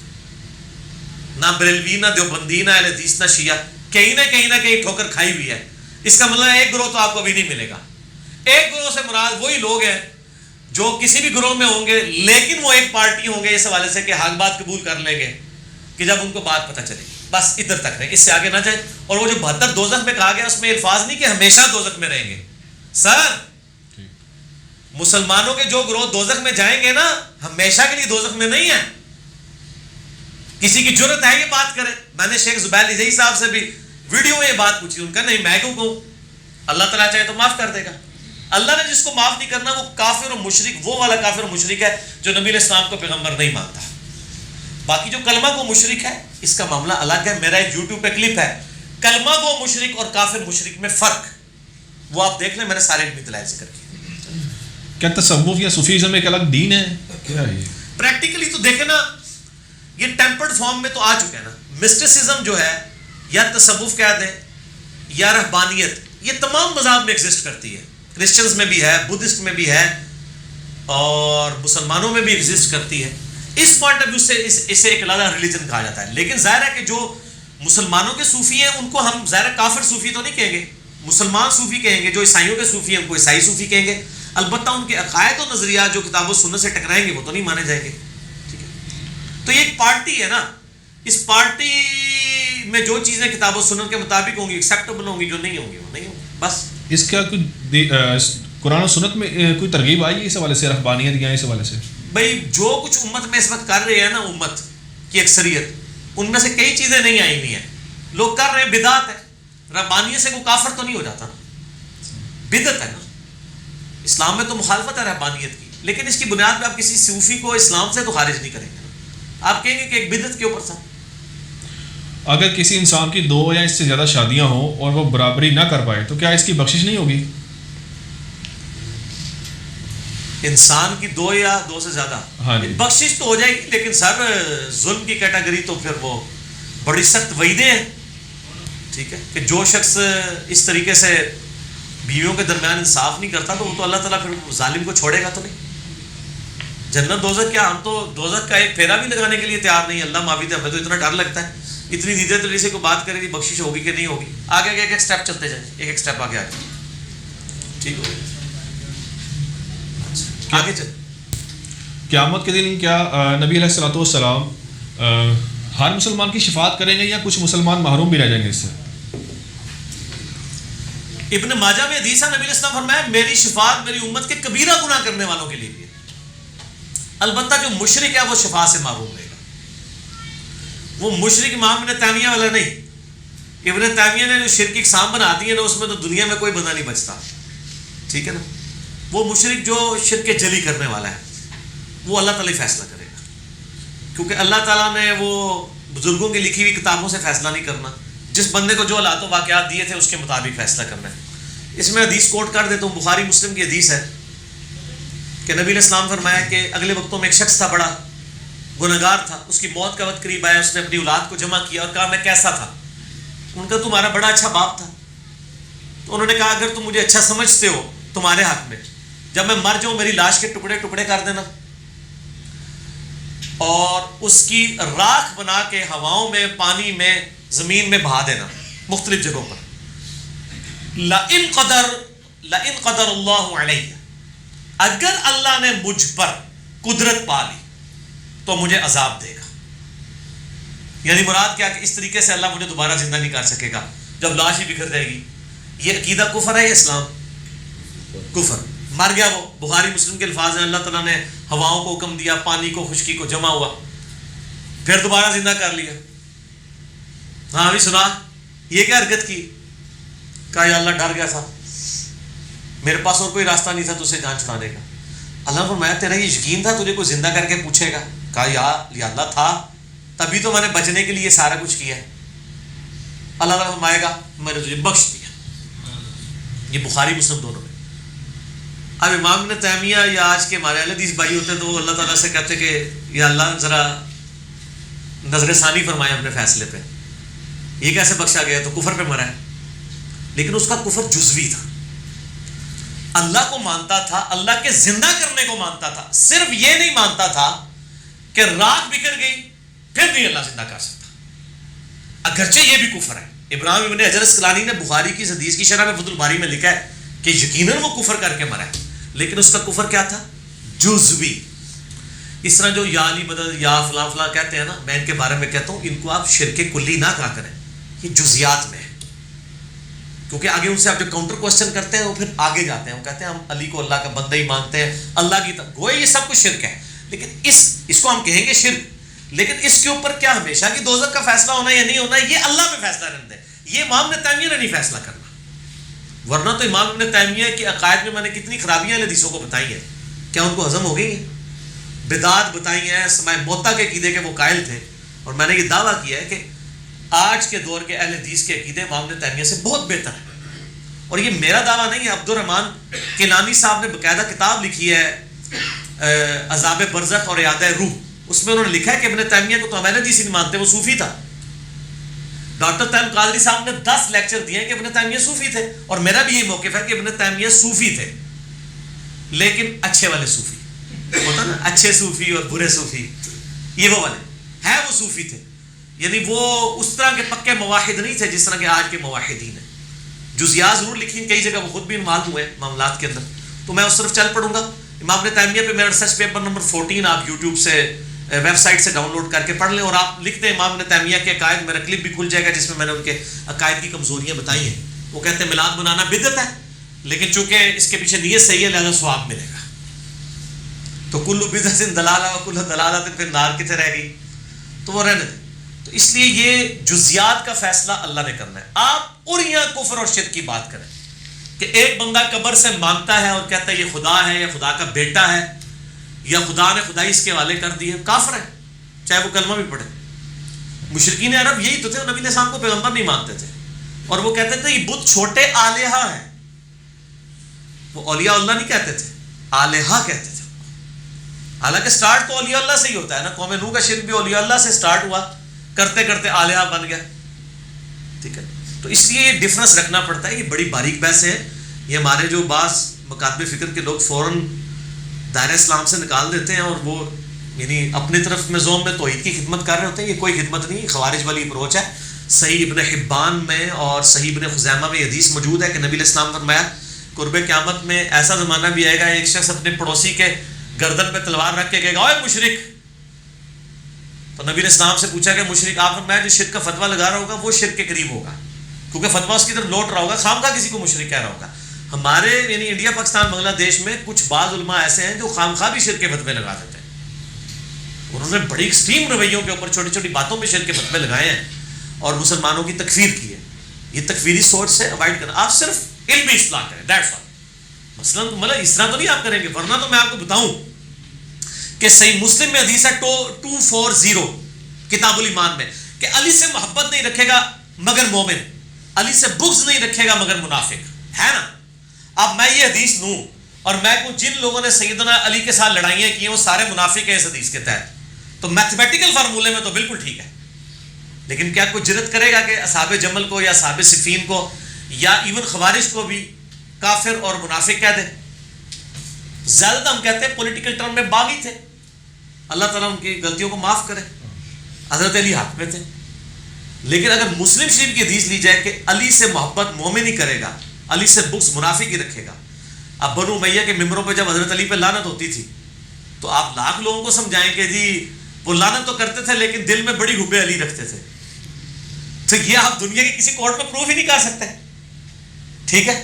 نہ بریلوی نہ دیوبندی نہ اہل حدیث نہ شیعہ, کہیں نہ کہیں ٹھوکر کھائی ہوئی ہے. اس کا مطلب ایک گروہ تو آپ کو ابھی نہیں ملے گا. ایک گروہ سے مراد وہی لوگ ہیں جو کسی بھی گروہ میں ہوں گے لیکن وہ ایک پارٹی ہوں گے اس حوالے سے کہ حق بات قبول کر لیں گے کہ جب ان کو بات پتہ چلے گی. بس ادھر تک رہیں, اس سے آگے نہ جائیں. اور وہ جو 72 دوزخ میں کہا گیا اس میں الفاظ نہیں کہ ہمیشہ دوزخ میں رہیں گے. سر مسلمانوں کے جو گروہ دوزخ میں جائیں گے نا ہمیشہ کے لیے دوزخ میں نہیں ہے. کسی کی جرت ہے یہ بات کرے. میں نے شیخ زبیر عزیز صاحب سے بھی ویڈیو میں یہ بات پوچھی، ان کا نہیں میں کیوں کہوں، اللہ تعالیٰ چاہے تو معاف کر دے گا. اللہ نے جس کو معاف نہیں کرنا وہ کافر و مشرک، وہ والا کافر و مشرک ہے جو نبی علیہ السلام کو پیغمبر نہیں مانتا. باقی جو کلمہ کو مشرک ہے اس کا معاملہ الگ ہے. میرا ایک یوٹیوب پہ کلپ ہے کلمہ کو مشرک اور کافر مشرک میں فرق، وہ آپ دیکھ لیں، میں نے سارے علمی دلائل ذکر کیے. کیا تصوف یا صوفیزم ایک الگ دین ہے کیا ہے یہ؟ پریکٹیکلی تو دیکھیں نا، یہ ٹیمپرڈ فارم میں تو آ چکا ہے نا. مسٹسزم جو ہے یا تصوف کہہ دیں یا رہبانیت، یہ تمام مذاہب میں ایگزسٹ کرتی ہے. کرسچنز میں بھی ہے، بدھسٹ میں بھی ہے، اور مسلمانوں میں بھی ایگزسٹ کرتی ہے. اس پوائنٹ آف ویو سے اسے ایک علیحدہ ریلیجن کہا جاتا ہے. لیکن ظاہر ہے کہ جو مسلمانوں کے صوفی ہیں ان کو ہم ظاہر کافر صوفی تو نہیں کہیں گے، مسلمان صوفی کہیں گے. جو عیسائیوں کے صوفی ہیں ان کو عیسائی صوفی کہیں گے. البتہ ان کے عقائد و نظریات جو کتاب و سنت سے ٹکرائیں گے وہ تو نہیں مانے جائیں گے. ٹھیک ہے، تو یہ ایک پارٹی ہے نا، اس پارٹی میں جو چیزیں کتاب و سنت کے مطابق ہوں گی ایکسیپٹیبل ہوں گی، جو نہیں ہوں گی وہ نہیں ہوں گی. بس اس کا کوئی قرآن و سنت میں کوئی ترغیب آئی ہے اس حوالے سے، رہبانیت یا اس حوالے سے؟ بھائی جو کچھ امت میں اس وقت کر رہے ہیں نا، امت کی اکثریت، ان میں سے کئی چیزیں نہیں آئی ہوئی ہیں. لوگ کر رہے ہیں، بدعت ہے. رہبانیت سے کوئی کافر تو نہیں ہو جاتا نا، بدعت ہے نا. اسلام میں تو مخالفت ہے رہبانیت کی، لیکن اس کی بنیاد پہ آپ کسی صوفی کو اسلام سے تو خارج نہیں کریں گے نا. آپ کہیں گے کہ ایک بدعت کے اوپر تھا. اگر کسی انسان کی 2 یا اس سے زیادہ شادیاں ہوں اور وہ برابری نہ کر پائے تو کیا اس کی بخشش نہیں ہوگی؟ انسان کی 2 یا 2 سے زیادہ بخشش تو ہو جائے گی، لیکن سر ظلم کی کیٹیگری تو پھر وہ بڑی سخت وعیدیں ہیں. ٹھیک ہے، کہ جو شخص اس طریقے سے بیویوں کے درمیان انصاف نہیں کرتا تو وہ تو اللہ تعالیٰ پھر ظالم کو چھوڑے گا تو نہیں. جنت دوزخ کیا، ہم تو دوزخ کا ایک پھیرا بھی لگانے کے لیے تیار نہیں. اللہ معافی دے، ہمیں تو اتنا ڈر لگتا ہے. اتنی دیدے تو سے کوئی بات کرے گی بخشش ہوگی کہ نہیں ہوگی. آگے آگے ایک ایک سٹیپ چلتے جائیں، ایک ایک سٹیپ آگے آگے. ٹھیک ہو آگے چل. قیامت کے دن کیا نبی علیہ الصلوۃ والسلام ہر مسلمان کی شفاعت کریں گے یا کچھ مسلمان محروم بھی رہ جائیں گے اس سے؟ ابن ماجہ میں حدیث ہے، نبی علیہ السلام فرمایا میری شفاعت میری امت کے کبیرہ گناہ کرنے والوں کے لیے بھی ہے. البتہ جو مشرک ہے وہ شفاعت سے محروم رہے گا. وہ مشرک امام ابن تیمیہ والا نہیں. ابن تیمیہ نے جو شرک کی اقسام بنا دی ہے نا، اس میں تو دنیا میں کوئی بندہ نہیں بچتا. ٹھیک ہے نا. وہ مشرک جو شرک جلی کرنے والا ہے وہ اللہ تعالیٰ فیصلہ کرے گا، کیونکہ اللہ تعالیٰ نے وہ بزرگوں کی لکھی ہوئی کتابوں سے فیصلہ نہیں کرنا. جس بندے کو جو حالات و واقعات دیے تھے اس کے مطابق فیصلہ کرنا ہے. اس میں حدیث کوٹ کر دیتا ہوں، بخاری مسلم کی حدیث ہے کہ نبی علیہ السلام فرمایا کہ اگلے وقتوں میں ایک شخص تھا، بڑا گنہگار تھا. اس کی موت کا وقت قریب آیا، اس نے اپنی اولاد کو جمع کیا اور کہا میں کیسا تھا. ان کا تمہارا بڑا اچھا باپ تھا. تو انہوں نے کہا اگر تم مجھے اچھا سمجھتے ہو تمہارے حق میں جب میں مر جاؤں میری لاش کے ٹکڑے ٹکڑے کر دینا اور اس کی راکھ بنا کے ہواؤں میں، پانی میں، زمین میں بہا دینا مختلف جگہوں پر. لئن قدر اللہ علیہ، اگر اللہ نے مجھ پر قدرت پا لی تو مجھے عذاب دے گا. یعنی مراد کیا کہ اس طریقے سے اللہ مجھے دوبارہ زندہ نہیں کر سکے گا جب لاش ہی بکھر جائے گی. یہ عقیدہ کفر ہے یا اسلام؟ کفر. مر گیا وہ، بخاری مسلم کے الفاظ ہیں، اللہ تعالیٰ نے ہواؤں کو حکم دیا، پانی کو، خشکی کو جمع ہوا، پھر دوبارہ زندہ کر لیا. ہاں ابھی سنا یہ کیا حرکت کی؟ کہا یا اللہ ڈر گیا تھا، میرے پاس اور کوئی راستہ نہیں تھا تجھ سے جان چھڑانے کا. اللہ فرمایا تیرا یہ یقین تھا تجھے کوئی زندہ کر کے پوچھے گا؟ کہا یا اللہ تھا، تبھی تو میں نے بچنے کے لیے سارا کچھ کیا. اللہ تعالیٰ فرمائے گا میں نے تجھے بخش دیا. یہ بخاری مسلم دونوں میں. اب امام ابن تیمیہ یا آج کے ہمارے اہل حدیث بھائی ہوتے تو وہ اللہ تعالیٰ سے کہتے کہ یا اللہ ذرا نظر ثانی فرمائے اپنے فیصلے پہ، یہ کیسے بخشا گیا؟ تو کفر پہ مرا ہے. لیکن اس کا کفر جزوی تھا. اللہ کو مانتا تھا، اللہ کے زندہ کرنے کو مانتا تھا، صرف یہ نہیں مانتا تھا کہ رات بکھر گئی پھر نہیں اللہ زندہ کر سکتا. اگرچہ یہ بھی کفر ہے. ابراہیم ابن حجر اسقلانی نے بخاری کی حدیث کی شرح میں فتح الباری میں لکھا ہے کہ یقیناً وہ کفر کر کے مرا ہے، لیکن اس کا کفر کیا تھا؟ جزوی. اس طرح جو یا علی بدل یا فلاں فلاں کہتے ہیں نا، میں ان کے بارے میں کہتا ہوں ان کو آپ شرک کلی نہ کہا کریں، یہ جزیات میں ہے. کیونکہ آگے ان سے آپ جو کاؤنٹر کوسچن کرتے ہیں وہ پھر آگے جاتے ہیں، وہ کہتے ہیں ہم علی کو اللہ کا بندہ ہی مانتے ہیں، اللہ کی گویا یہ سب کچھ شرک ہے. لیکن اس کو ہم کہیں گے شرک، لیکن اس کے اوپر کیا ہمیشہ کی دوزخ کا فیصلہ ہونا یا نہیں ہونا یہ اللہ پہ فیصلہ رہنے دیں. یہ امام ابن تیمیہ نے نہیں فیصلہ کرنا، ورنہ تو امام ابن تیمیہ کے عقائد میں میں نے کتنی خرابیاں حدیثوں کو بتائی ہیں، کیا ان کو ہضم ہو گئی ہیں؟ بدعات بتائی ہیں، سماع موطا کے عقیدے کے وہ قائل تھے، اور میں نے یہ دعویٰ کیا ہے کہ آج کے دور کے اہل حدیث کے عقیدے امام ابن تیمیہ سے بہت بہتر ہیں. اور یہ میرا دعویٰ نہیں ہے، عبد الرحمن کیلانی صاحب نے باقاعدہ کتاب لکھی ہے عذاب برزخ اور اعادہ روح، اس میں انہوں نے لکھا ہے کہ ابن تیمیہ کو تو ہم اہل حدیث ہی نہیں مانتے، وہ صوفی تھا. ڈاکٹر تیم قادری صاحب نے 10 لیکچر دیے ہیں کہ ابن تیمیہ صوفی تھے، اور میرا بھی یہ موقف ہے کہ ابن تیمیہ صوفی تھے، لیکن اچھے والے صوفی ہوتا نا، اچھے صوفی اور برے صوفی، یہ وہ والے ہے، وہ صوفی تھے. یعنی وہ اس طرح کے پکے موحد نہیں تھے جس طرح کے آج کے موحدین ہیں. جزیات ضرور لکھی ہیں کئی جگہ، وہ خود بھی انوالو ہوئے معاملات کے اندر، تو میں اس طرف چل پڑوں گا. امام ابن تیمیہ پہ میرا ریسرچ پیپر نمبر 14 آپ یوٹیوب سے ویب سائٹ سے ڈاؤن لوڈ کر کے پڑھ لیں، اور آپ لکھ دیں امام ابن تیمیہ کے عقائد، میرا کلپ بھی کھل جائے گا جس میں میں نے ان کے عقائد کی کمزوریاں بتائی ہیں. وہ کہتے ہیں میلاد منانا بدعت ہے، لیکن چونکہ اس کے پیچھے نیت صحیح ہے لہذا ثواب ملے گا. تو کل بدعت دلالہ و کل دلالۃ فی النار کتنے رہ گئی، تو وہ رہنے دیں. تو اس لیے یہ جزیات کا فیصلہ اللہ نے کرنا ہے. آپ اریاں کفر اور شرک کی بات کریں کہ ایک بندہ قبر سے مانگتا ہے اور کہتا ہے یہ خدا ہے یا خدا کا بیٹا ہے یا خدا نے خدائی اس کے حوالے کر دی ہے، کافر ہے چاہے وہ کلمہ بھی پڑھے. مشرکین عرب یہی تو تھے، نبی علیہ السلام کو پیغمبر نہیں مانتے تھے، اور وہ کہتے تھے یہ بت چھوٹے آلیہا ہیں. وہ اولیاء اللہ نہیں کہتے تھے، آلیہا کہتے تھے. حالانکہ سٹارٹ تو اولیاء اللہ سے ہی ہوتا ہے نا، قوم نوح کا شرک بھی اولیاء اللہ سے سٹارٹ ہوا، کرتے کرتے آلیہا بن گیا. ٹھیک ہے، تو اس لیے یہ ڈفرنس رکھنا پڑتا ہے. یہ بڑی باریک بحث ہے، یہ ہمارے جو بعض مکاتب فکر کے لوگ فوراً دائرہ اسلام سے نکال دیتے ہیں، اور وہ یعنی اپنی طرف میں زوم میں توحید کی خدمت کر رہے ہوتے ہیں. یہ کوئی خدمت نہیں، خوارج والی اپروچ ہے. صحیح ابن حبان میں اور صحیح ابن خزیمہ میں حدیث موجود ہے کہ نبی علیہ السلام نے فرمایا قرب قیامت میں ایسا زمانہ بھی آئے گا ایک شخص اپنے پڑوسی کے گردن پہ تلوار رکھ کے کہے گا اوے مشرک. تو نبی علیہ السلام سے پوچھا کہ مشرک، آپ فرمایا جو شرک کا فتویٰ لگا رہا ہوگا وہ شرک کے قریب ہوگا، کیونکہ فتویٰ اس کی طرف لوٹ رہا ہوگا، خامخواہ کسی کو مشرک کہہ رہا ہوگا. ہمارے یعنی انڈیا پاکستان بنگلہ دیش میں کچھ بعض علماء ایسے ہیں جو خامخواہ بھی شرک کے فتوے لگا دیتے ہیں. انہوں نے بڑی ایکسٹریم رویوں کے اوپر چھوٹی چھوٹی باتوں پہ شرک کے فتوے لگائے ہیں اور مسلمانوں کی تکفیر کی ہے. یہ تکفیری سوچ سے اوائڈ کرنا، آپ صرف علمی اصلاح کریں، دیٹس آل. مثلا مطلب اس طرح تو نہیں آپ کریں گے، ورنہ تو میں آپ کو بتاؤں کہ صحیح مسلم میں حدیث ہے 240 کتاب الایمان میں کہ علی سے محبت نہیں رکھے گا مگر مومن، علی سے بغض نہیں رکھے گا مگر منافق، ہے نا. اب میں یہ حدیث لوں اور میں کو جن لوگوں نے سیدنا علی کے ساتھ لڑائیاں کی ہیں وہ سارے منافق ہیں اس حدیث کے تحت، تو میتھمیٹیکل فارمولے میں تو بالکل ٹھیک ہے. لیکن کیا کوئی جرت کرے گا کہ اصحاب جمل کو یا اصحاب صفین کو یا ایون خوارج کو بھی کافر اور منافق کہہ دے؟ زیادہ ہم کہتے ہیں پولیٹیکل ٹرم میں باغی تھے، اللہ تعالیٰ ان کی غلطیوں کو معاف کرے. حضرت علی حق میں تھے، لیکن اگر مسلم شریف کی حدیث لی جائے کہ علی سے محبت مومن ہی کرے گا، علی سے بغض منافق ہی رکھے گا. اب بنو امیہ کے ممبروں پہ جب حضرت علی پہ لعنت ہوتی تھی تو آپ لاکھ لوگوں کو سمجھائیں کہ جی وہ لعنت تو کرتے تھے لیکن دل میں بڑی حب علی رکھتے تھے، تو یہ آپ دنیا کے کسی کورٹ میں پروف ہی نہیں کر سکتے. ٹھیک ہے،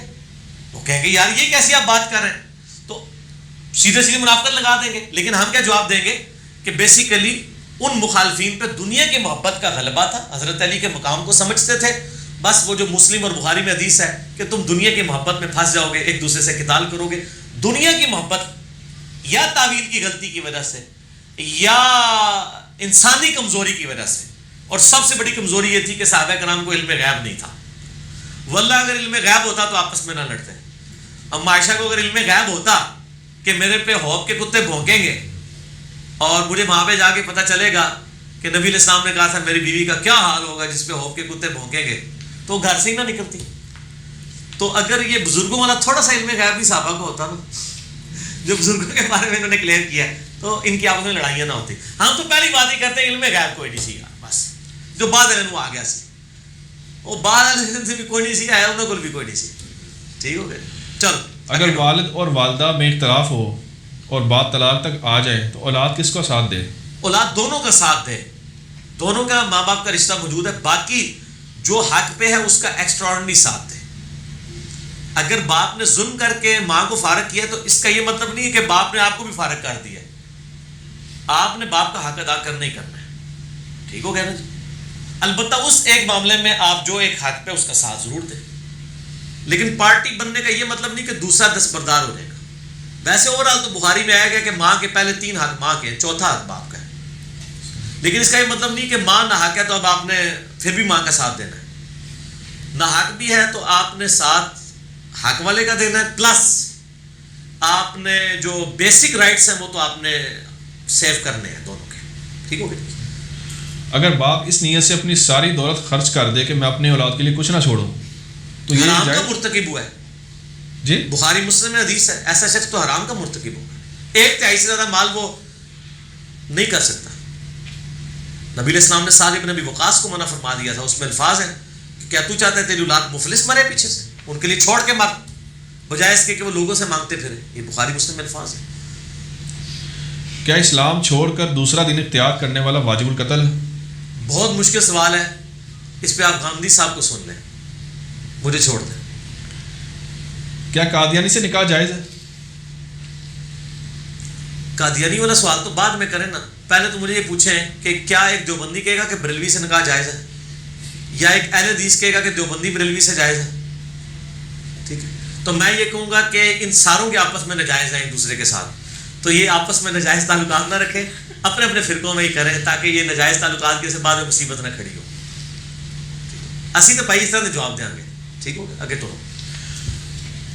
وہ کہیں گے یار یہ کیسی آپ بات کر رہے ہیں، تو سیدھے سیدھے منافقت لگا دیں گے. لیکن ہم کیا جواب دیں گے کہ بیسیکلی ان مخالفین پہ دنیا کی محبت کا غلبہ تھا، حضرت علی کے مقام کو سمجھتے تھے. بس وہ جو مسلم اور بخاری میں حدیث ہے کہ تم دنیا کی محبت میں پھنس جاؤ گے، ایک دوسرے سے قتال کرو گے. دنیا کی محبت یا تعویل کی غلطی کی وجہ سے یا انسانی کمزوری کی وجہ سے، اور سب سے بڑی کمزوری یہ تھی کہ صحابہ کرام کو علم غیب نہیں تھا. واللہ اگر علم غیب ہوتا تو آپس میں نہ لڑتے. اما عائشہ کو اگر علم غیب ہوتا کہ میرے پہ حوض کے کتے بھونکیں گے اور مجھے وہاں پہ جا کے پتہ چلے گا کہ نبی علیہ السلام نے کہا تھا میری بیوی کا کیا حال ہوگا جس پہ حوض کے کتے بھونکیں گے، تو وہ گھر سے ہی نہ نکلتی. تو اگر یہ بزرگوں والا تھوڑا سا علم غیب بھی صحابہ کو ہوتا نا، جو بزرگوں کے بارے میں انہوں نے کلیئر کیا ہے، تو ان کی آپس میں لڑائیاں نہ ہوتی. ہم تو پہلی بات ہی کرتے ہیں علم غیب کوئی نہیں سیکھا، بس جو بعد علم وہ آ گیا سی، وہ بعد علم سے بھی کوئی نہیں سیکھا ہے، انہوں کو بھی کوئی نہیں سیکھا. ٹھیک ہو گیا. چلو اگر والد اور والدہ میں اختلاف ہو اور بات طلاق تک آ جائے تو اولاد کس کو ساتھ دے؟ اولاد دونوں کا ساتھ دے، دونوں کا ماں باپ کا رشتہ موجود ہے. باقی جو حق پہ ہے اس کا ایکسٹرا آرڈنری ساتھ دے. اگر باپ نے ظلم کر کے ماں کو فارغ کیا تو اس کا یہ مطلب نہیں ہے کہ باپ نے آپ کو بھی فارغ کر دیا. آپ نے باپ کا حق ادا کرنا ہی کرنا ہے. ٹھیک ہو گیا نا جی. البتہ اس ایک معاملے میں آپ جو ایک حق پہ اس کا ساتھ ضرور دیں، لیکن پارٹی بننے کا یہ مطلب نہیں کہ دوسرا دستبردار ہو جائے گا. ویسے اوورال تو بخاری میں آیا گیا کہ ماں کے پہلے 3 حق ماں کے ہیں، چوتھا حق باپ کا ہے، لیکن اس کا یہ مطلب نہیں کہ ماں نہ حق ہے تو اب آپ نے پھر بھی ماں کا ساتھ دینا ہے. نہ حق بھی ہے تو آپ نے ساتھ حق والے کا دینا ہے، پلس آپ نے جو بیسک رائٹس ہیں وہ تو آپ نے سیو کرنے ہیں دونوں کے. ٹھیک ہو گیا؟ اگر باپ اس نیت سے اپنی ساری دولت خرچ کر دے کہ میں اپنے اولاد کے لیے کچھ نہ چھوڑوں تو یہ حرام کا جائز؟ مرتکب ہوا ہے. جی بخاری مسلم میں حدیث ہے ایسا شخص تو حرام کا مرتکب ہوگا. 1/3 سے زیادہ مال وہ نہیں کر سکتا. نبی علیہ السلام نے سعد ابن ابی وقاص کو منع فرما دیا تھا. اس میں الفاظ ہیں کہ کیا تو چاہتا ہے تیری اولاد مفلس مرے پیچھے سے، ان کے لیے چھوڑ کے مر، بجائے اس کے کہ وہ لوگوں سے مانگتے پھرے. یہ بخاری مسلم میں الفاظ ہیں. کیا اسلام چھوڑ کر دوسرا دین اختیار کرنے والا واجب القتل ہے؟ بہت مشکل سوال ہے، اس پہ آپ گاندھی صاحب کو سن لیں، مجھے چھوڑ دیں. کیا قادیانی سے نکاح جائز ہے؟ قادیانی والا سوال تو بعد میں کریں نا. پہلے تو مجھے یہ پوچھیں کہ کیا ایک دیوبندی کہے گا کہ بریلوی سے نکاح جائز ہے، یا ایک اہل حدیث کہے گا کہ دیوبندی بریلوی سے جائز ہے. ٹھیک ہے، تو میں یہ کہوں گا کہ ان ساروں کے آپس میں ناجائز ہیں ایک دوسرے کے ساتھ، تو یہ آپس میں ناجائز تعلقات نہ رکھیں، اپنے اپنے فرقوں میں ہی کریں تاکہ یہ ناجائز تعلقات کے سے بعد میں مصیبت نہ کھڑی ہو. اسی تو بھائی اس طرح جواب دیں گے. ٹھیک ہو گیا؟ آگے تو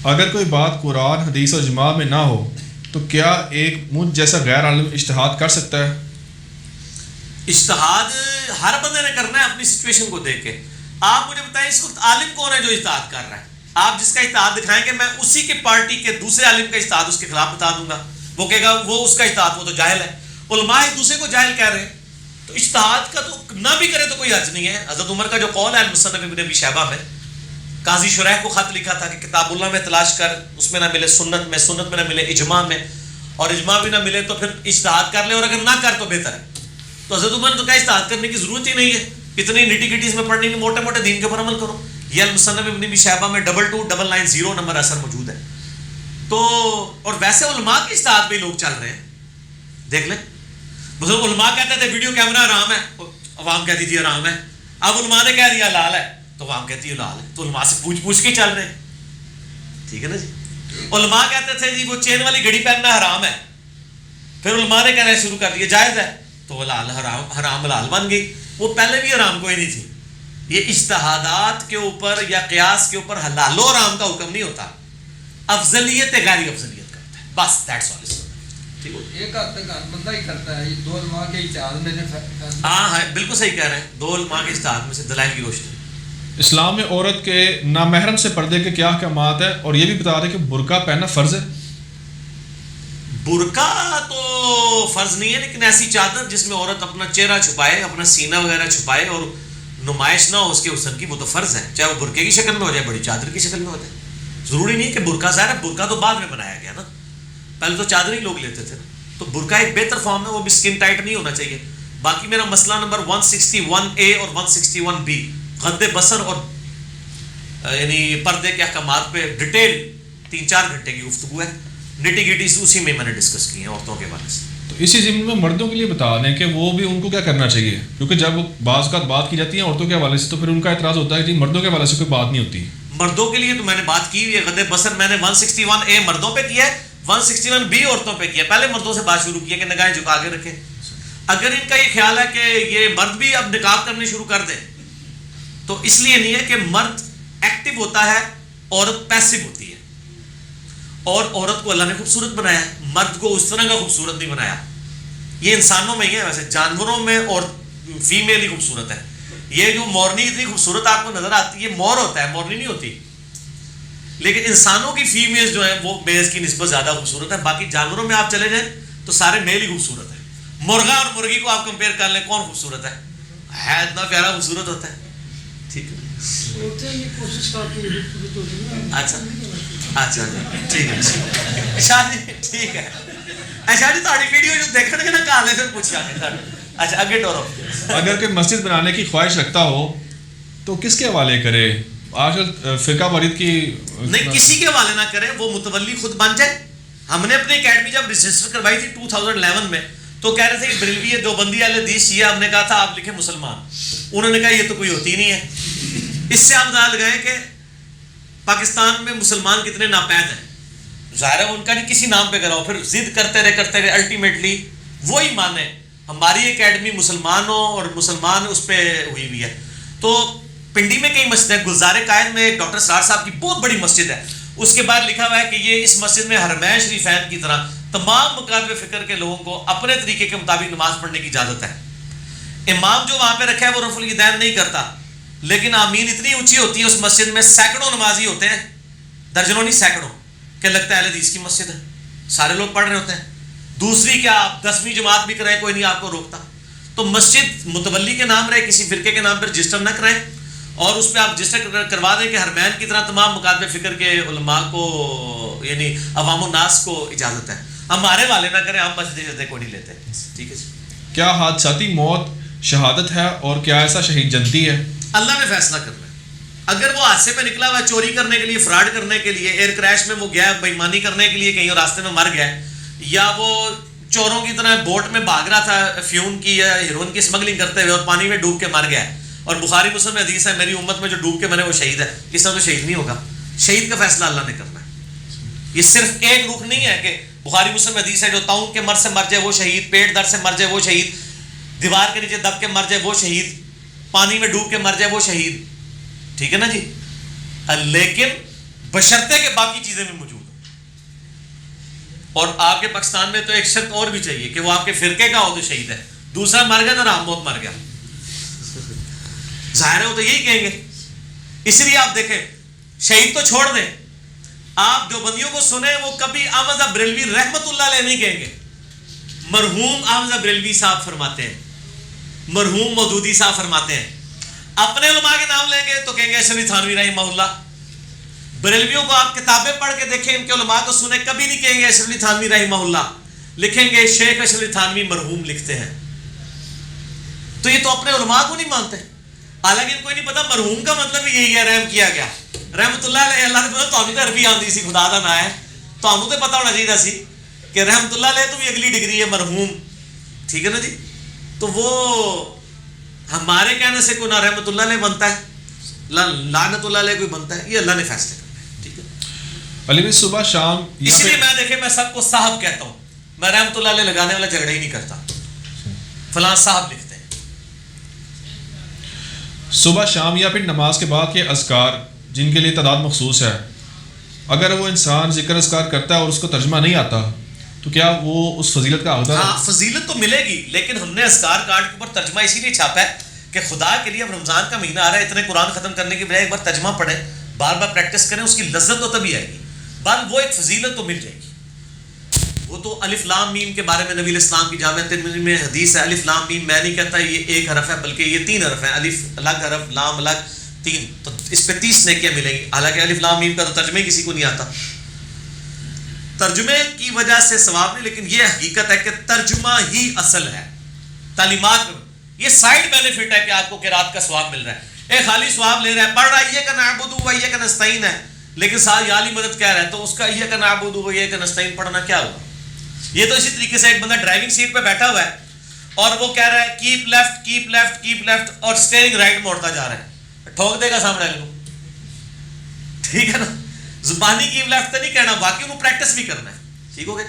اگر کوئی بات قرآن حدیث اور اجماع میں نہ ہو تو کیا ایک مجھ جیسا غیر عالم اجتہاد کر سکتا ہے؟ اجتہاد ہر بندے نے کرنا ہے اپنی سچویشن کو دیکھ کے. آپ مجھے بتائیں اس وقت عالم کون ہے جو اجتہاد کر رہا ہے؟ آپ جس کا اجتہاد دکھائیں گے میں اسی کے پارٹی کے دوسرے عالم کا اجتہاد اس کے خلاف بتا دوں گا. وہ کہے گا وہ اس کا اجتہاد وہ تو جاہل ہے. علماء ایک دوسرے کو جاہل کہہ رہے ہیں، تو اجتہاد کا تو نہ بھی کرے تو کوئی حرج نہیں ہے. حضرت عمر کا جو قول ہے المصنف ابن ابی شیبہ میں، قاضی شریح کو خط لکھا تھا کہ کتاب اللہ میں تلاش کر، اس میں نہ ملے سنت میں، سنت میں نہ ملے اجماع میں، اور اجماع بھی نہ ملے تو پھر اجتہاد کر لے، اور اگر نہ کر تو بہتر ہے. تو حضرت عمر نے تو کہا اجتہاد کرنے کی ضرورت ہی نہیں ہے، اتنی نٹی گٹی اس میں پڑھنی نہیں، موٹے موٹے دین کے اوپر عمل کرو. یہ المصنف ابن ابی شیبہ میں 22990 نمبر اثر موجود ہے. تو اور ویسے علماء کے اجتہاد پہ لوگ چل رہے ہیں، دیکھ لیں. بزرگ علماء کہتے تھے ویڈیو کیمرہ حرام ہے، عوام کہتی تھی حرام ہے. اب علماء نے کہہ دیا حلال ہے تو عوام کہتی ہے حلال ہے. تو علماء سے پوچھ کے چل رہے ہیں. ٹھیک ہے نا جی. علماء کہتے تھے جی وہ چین والی گھڑی پہننا حرام ہے، پھر علماء نے کہنا شروع کر دیا جائز ہے، تو حلال حرام حلال بن گئی. وہ پہلے بھی حرام کوئی نہیں تھی. یہ اجتہادات کے اوپر یا قیاس کے اوپر حلال و حرام کا حکم نہیں ہوتا، افضلیت غیر افضلیت کا ہوتا ہے، بس دیٹس آل. ایک حد تک ہر بندہ ہی کرتا ہے. یہ 2 علماء کے اجتہاد میں ہاں بالکل صحیح کہہ رہے ہیں. 2 علماء کے اجتہاد میں سے دلائل کی روشنی. اسلام میں عورت کے نامحرم سے پردے کے کیا احکامات ہیں، اور یہ بھی بتا دیں کہ برقع پہننا فرض ہے؟ برقع تو فرض نہیں ہے، لیکن ایسی چادر جس میں عورت اپنا چہرہ چھپائے، اپنا سینہ وغیرہ چھپائے اور نمائش نہ ہو اس کے حسن کی، وہ تو فرض ہے، چاہے وہ برقعے کی شکل میں ہو جائے، بڑی چادر کی شکل میں ہو جائے. ضروری نہیں کہ برقع، ظاہر ہے برقع تو بعد میں بنایا گیا نا، پہلے تو چادر ہی لوگ لیتے تھے. تو برقع ایک بہتر فارم ہے، وہ بھی سکن ٹائٹ نہیں ہونا چاہیے. باقی میرا مسئلہ نمبر 161A اور 161B غد بصر اور یعنی پردے کے احکامات پہ ڈیٹیل 3-4 گھنٹے کی گفتگو ہے. نٹی گٹی اسی میں نے ڈسکس کی ہیں عورتوں کے بارے سے. تو اسی ضمن میں مردوں کے لیے بتا دیں کہ وہ بھی ان کو کیا کرنا چاہیے، کیونکہ جب بعض اوقات بات کی جاتی ہے عورتوں کے حوالے سے تو پھر ان کا اعتراض ہوتا ہے کہ مردوں کے حوالے سے کوئی بات نہیں ہوتی. مردوں کے لیے تو میں نے بات کی ہوئی ہے. غد بصر میں نے 161A مردوں پہ کیا ہے، 161B عورتوں پہ کیا. پہلے مردوں سے بات شروع کی ہے کہ نگاہیں جھکا کے رکھیں. اگر ان کا یہ خیال ہے کہ یہ مرد بھی اب نقاب کرنے شروع کر دیں تو اس لیے نہیں ہے کہ مرد ایکٹیو ہوتا ہے، عورت پیسو ہوتی ہے. اور عورت کو اللہ نے خوبصورت بنایا ہے، مرد کو اس طرح کا خوبصورت نہیں بنایا. یہ انسانوں میں ہی ہے، ویسے جانوروں میں اور فیمیل ہی خوبصورت ہے. یہ جو مورنی اتنی خوبصورت آپ کو نظر آتی ہے، یہ مور ہوتا ہے، مورنی نہیں ہوتی. لیکن انسانوں کی فیمیل جو ہیں وہ میلز کی نسبت زیادہ خوبصورت ہے. باقی جانوروں میں آپ چلے جائیں تو سارے میل ہی خوبصورت ہیں. مرغا اور مرغی کو آپ کمپیئر کر لیں، کون خوبصورت ہے اتنا پیارا خوبصورت ہوتا ہے. ٹھیک ہے، اچھا اچھا ٹھیک ہے شاہ جی، ٹھیک ہے. اچھا جی تاری ویڈیو جو دیکھنے کے نا کہا لے پھر پوچھا کے. اچھا آگے ٹورو. اگر کوئی مسجد بنانے کی خواہش رکھتا ہو تو کس کے حوالے کرے؟ آج کل فرقہ واریت کی نہیں، کسی کے حوالے نہ کرے، وہ متولی خود بن جائے. ہم نے اپنی اکیڈمی جب رجسٹر کروائی تھی 2011 میں تو کہہ رہے تھے کہ بریلوی ہے دیوبندی اہل حدیث شیعہ. ہم نے کہا تھا آپ لکھیں مسلمان. انہوں نے کہا یہ تو کوئی ہوتی نہیں ہے. اس سے آپ اندازہ لگائیں کہ پاکستان میں مسلمان کتنے ناپید ہیں. ظاہر ہے ان کا نہیں کسی نام پہ کراؤ, پھر ضد کرتے رہے الٹیمیٹلی وہی مانے. ہماری اکیڈمی مسلمانوں اور مسلمان اس پہ ہوئی ہوئی ہے. تو پنڈی میں کئی مسجد ہیں. گلزار قائد میں ایک ڈاکٹر سرار صاحب کی بہت بڑی مسجد ہے, اس کے بعد لکھا ہوا ہے کہ یہ اس مسجد میں حرمین شریفین کی طرح تمام مکاتب فکر کے لوگوں کو اپنے طریقے کے مطابق نماز پڑھنے کی اجازت ہے. امام جو وہاں پہ رکھا ہے وہ رفع الیدین نہیں کرتا, لیکن آمین اتنی اونچی ہوتی ہے اس مسجد میں, سینکڑوں نمازی ہوتے ہیں, درجنوں نہیں سینکڑوں, کہ لگتا ہے اہل حدیث کی مسجد ہے, سارے لوگ پڑھ رہے ہوتے ہیں. دوسری کیا آپ 10ویں جماعت بھی کرائیں, کوئی نہیں آپ کو روکتا. تو مسجد متولی کے نام رہے, کسی فرقے کے نام پر رجسٹر نہ کرائیں, اور اس پہ آپ رجسٹر کروا دیں کہ حرمین کی طرح تمام مکاتب فکر کے علماء کو یعنی عوام الناس کو اجازت ہے. ہمارے والے نہ کریں, ہم مسجد کو نہیں لیتے. ٹھیک ہے جی. کیا حادثاتی موت شہادت ہے, اور کیا ایسا شہید جنتی ہے؟ اللہ نے فیصلہ کرنا ہے. اگر وہ حادثے میں نکلا ہوا ہے چوری کرنے کے لیے, فراڈ کرنے کے لیے, ایئر کریش میں وہ گیا بےایمانی کرنے کے لیے کہیں راستے میں مر گیا, یا وہ چوروں کی طرح بوٹ میں بھاگ رہا تھا افیون کی یا ہیروئن کی اسمگلنگ کرتے ہوئے اور پانی میں ڈوب کے مر گیا, اور بخاری مسلم میں حدیث ہے میری امت میں جو ڈوب کے مرے وہ شہید ہے, اس طرح تو شہید نہیں ہوگا. شہید کا فیصلہ اللہ نے کرنا ہے. یہ صرف ایک رخ نہیں ہے کہ بخاری مسلم میں حدیث ہے جو طاعون کے مرض سے مر جائے وہ شہید, پیٹ درد سے مر جائے وہ شہید, دیوار کے نیچے دب کے مر جائے وہ شہید, پانی میں ڈوب کے مر جائے وہ شہید. ٹھیک ہے نا جی. لیکن بشرطے کہ باقی چیزیں بھی موجود ہوں. اور آپ کے پاکستان میں تو ایک شرط اور بھی چاہیے کہ وہ آپ کے فرقے کا ہو تو شہید ہے, دوسرا مر گیا تو رام موت مر گیا. ظاہر ہے وہ تو یہی کہیں گے. اس لیے آپ دیکھیں شہید تو چھوڑ دیں, آپ جو بندیوں کو سنیں وہ کبھی احمد بریلوی رحمت اللہ علیہ نہیں کہیں گے. مرحوم احمد بریلوی صاحب فرماتے ہیں, مرحوم مودودی صاحب فرماتے ہیں. اپنے علماء کے نام لیں گے تو کہیں گے اشرف علی تھانوی رحمہ اللہ. بریلویوں کو آپ کتابیں پڑھ کے دیکھیں, ان کے علماء کو سنیں, کبھی نہیں کہیں گے اشرف علی تھانوی رحمہ اللہ, لکھیں گے شیخ اشرف علی تھانوی مرحوم لکھتے ہیں. تو یہ تو اپنے علماء کو نہیں مانتے. حالانکہ ان کو نہیں پتا مرحوم کا مطلب یہی ہے رحم کیا گیا. رحمت اللہ علیہ, اللہ نے پتا تو ہمیں تو عربی آتی سی, خدا کا نام ہے تو ہمیں تو پتا ہونا چاہیے سی کہ رحمت اللہ علیہ تو بھی اگلی ڈگری ہے مرحوم. ٹھیک ہے نا جی. تو وہ ہمارے کہنے سے کوئی نہ رحمت اللہ علیہ بنتا ہے, لعنت اللہ علیہ کوئی بنتا ہے, یہ اللہ نے فیصلے کرنا ہے. ٹھیک ہے. علی صبح شام, اس لیے میں دیکھیں میں سب کو صاحب کہتا ہوں, میں رحمت اللہ علیہ لگانے والا جھگڑا ہی نہیں کرتا, فلاں صاحب لکھتے ہیں. صبح شام یا پھر نماز کے بعد کے اذکار جن کے لیے تعداد مخصوص ہے, اگر وہ انسان ذکر اذکار کرتا ہے اور اس کو ترجمہ نہیں آتا تو کیا وہ اس فضیلت کا حقدار ہے؟ ہاں فضیلت تو ملے گی, لیکن ہم نے اذکار کارڈ کے اوپر ترجمہ اسی لیے چھاپا ہے کہ خدا کے لیے اب رمضان کا مہینہ آ رہا ہے, اتنے قرآن ختم کرنے کی بجائے ایک بار ترجمہ پڑھیں, بار بار پریکٹس کریں, اس کی لذت تو تبھی آئے گی. بات وہ ایک فضیلت تو مل جائے گی. وہ تو الف لام میم کے بارے میں نبی علیہ السلام کی جامع ترمذی میں حدیث ہے, الف لام میم, میں نہیں کہتا یہ ایک حرف ہے بلکہ یہ 3 حرف ہیں, الف الگ حرف, لام الگ, 3, تو اس پہ 30 نیکیاں ملیں گی. حالانکہ الف لام میم کا تو ترجمہ کسی کو نہیں آتا. ترجمے کی وجہ سے ثواب نہیں, لیکن یہ حقیقت ہے کہ ترجمہ ہی اصل ہے. تعلیمات میں یہ سائڈ بینیفٹ ہے کہ آپ کو قرات کا ثواب مل رہا ہے, ایک خالی ثواب لے رہا ہے, پڑھ رہا ہے یہ کا نعبد و یہ کا نستعین ہے, لیکن ساتھ یا علی مدد کہہ رہا ہے, تو اس کا یہ کا نعبد و یہ کا نستعین پڑھنا کیا ہوگا؟ یہ تو اسی طریقے سے ایک بندہ ڈرائیونگ سیٹ پہ بیٹھا ہوا ہے اور وہ کہہ رہا ہے keep left keep left keep left, اور اسٹیئرنگ رائٹ موڑتا جا رہا ہے, ٹھوک دے گا سامنے والے کو. ٹھیک ہے نا. زبانی کیپ لیفٹ تو نہیں کہنا, باقی انہوں پریکٹس بھی کرنا ہے. ٹھیک ہو گیا.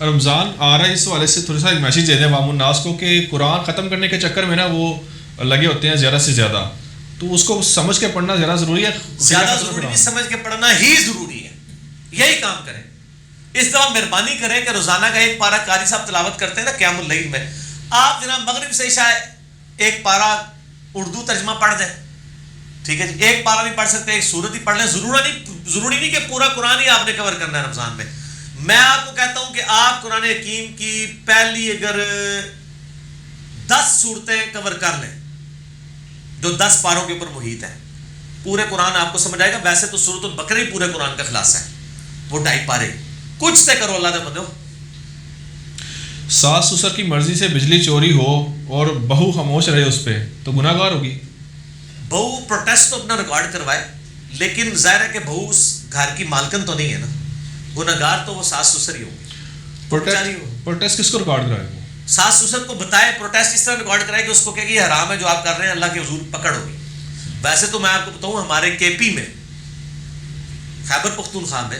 رمضان آ رہا ہے, اس حوالے سے تھوڑا سا ایک میسیج دے دیں عوام الناس کو کہ قرآن ختم کرنے کے چکر میں نا وہ لگے ہوتے ہیں زیادہ سے زیادہ, تو اس کو سمجھ کے پڑھنا زیادہ ضروری ہے. زیادہ ضروری نہیں, سمجھ کے پڑھنا ہی ضروری ہے. یہی کام کریں. اس دفعہ مہربانی کریں کہ روزانہ کا ایک پارہ قاری صاحب تلاوت کرتے ہیں نا قیام اللیل میں, آپ جناب مغرب سے عشاء ایک پارہ اردو ترجمہ پڑھ دیں. ٹھیک ہے جی. ایک پارہ نہیں پڑھ سکتے, ایک سورت ہی پڑھ لیں. ضروری نہیں کہ پورا قرآن ہی آپ نے کور کرنا ہے رمضان میں. میں آپ کو کہتا ہوں کہ آپ قرآن حکیم کی پہلی اگر 10 صورتیں کور کر لیں جو 10 پاروں کے اوپر محیط ہے, پورے قرآن آپ کو سمجھ آئے گا. ویسے تو سورۃ البقرہ ہی پورے قرآن کا خلاصہ ہے, وہ 2.5 پارے. کچھ سے کرو اللہ دے بندو. ساس سسر کی مرضی سے بجلی چوری ہو اور بہو خاموش رہے اس پہ تو گناہ گار ہوگی. بہو پروٹیسٹ تو اپنا ریکارڈ کروائے, لیکن ظاہر ہے کہ بہو اس گھر کی مالکن تو نہیں ہے نا, گناہ گار تو وہ ساس سسر ہی ہوگی. پروٹیسٹ کس کو ریکارڈ کرائے گا؟ ساس سسر کو بتائے، پروٹیسٹ اس طرح ریکارڈ کرائے کہ اس کو کہے کہ یہ حرام ہے جو آپ کر رہے ہیں، اللہ کے حضور پکڑ ہوگی. ویسے تو میں آپ کو بتاؤں ہمارے کے پی میں، خیبر پختونخوا میں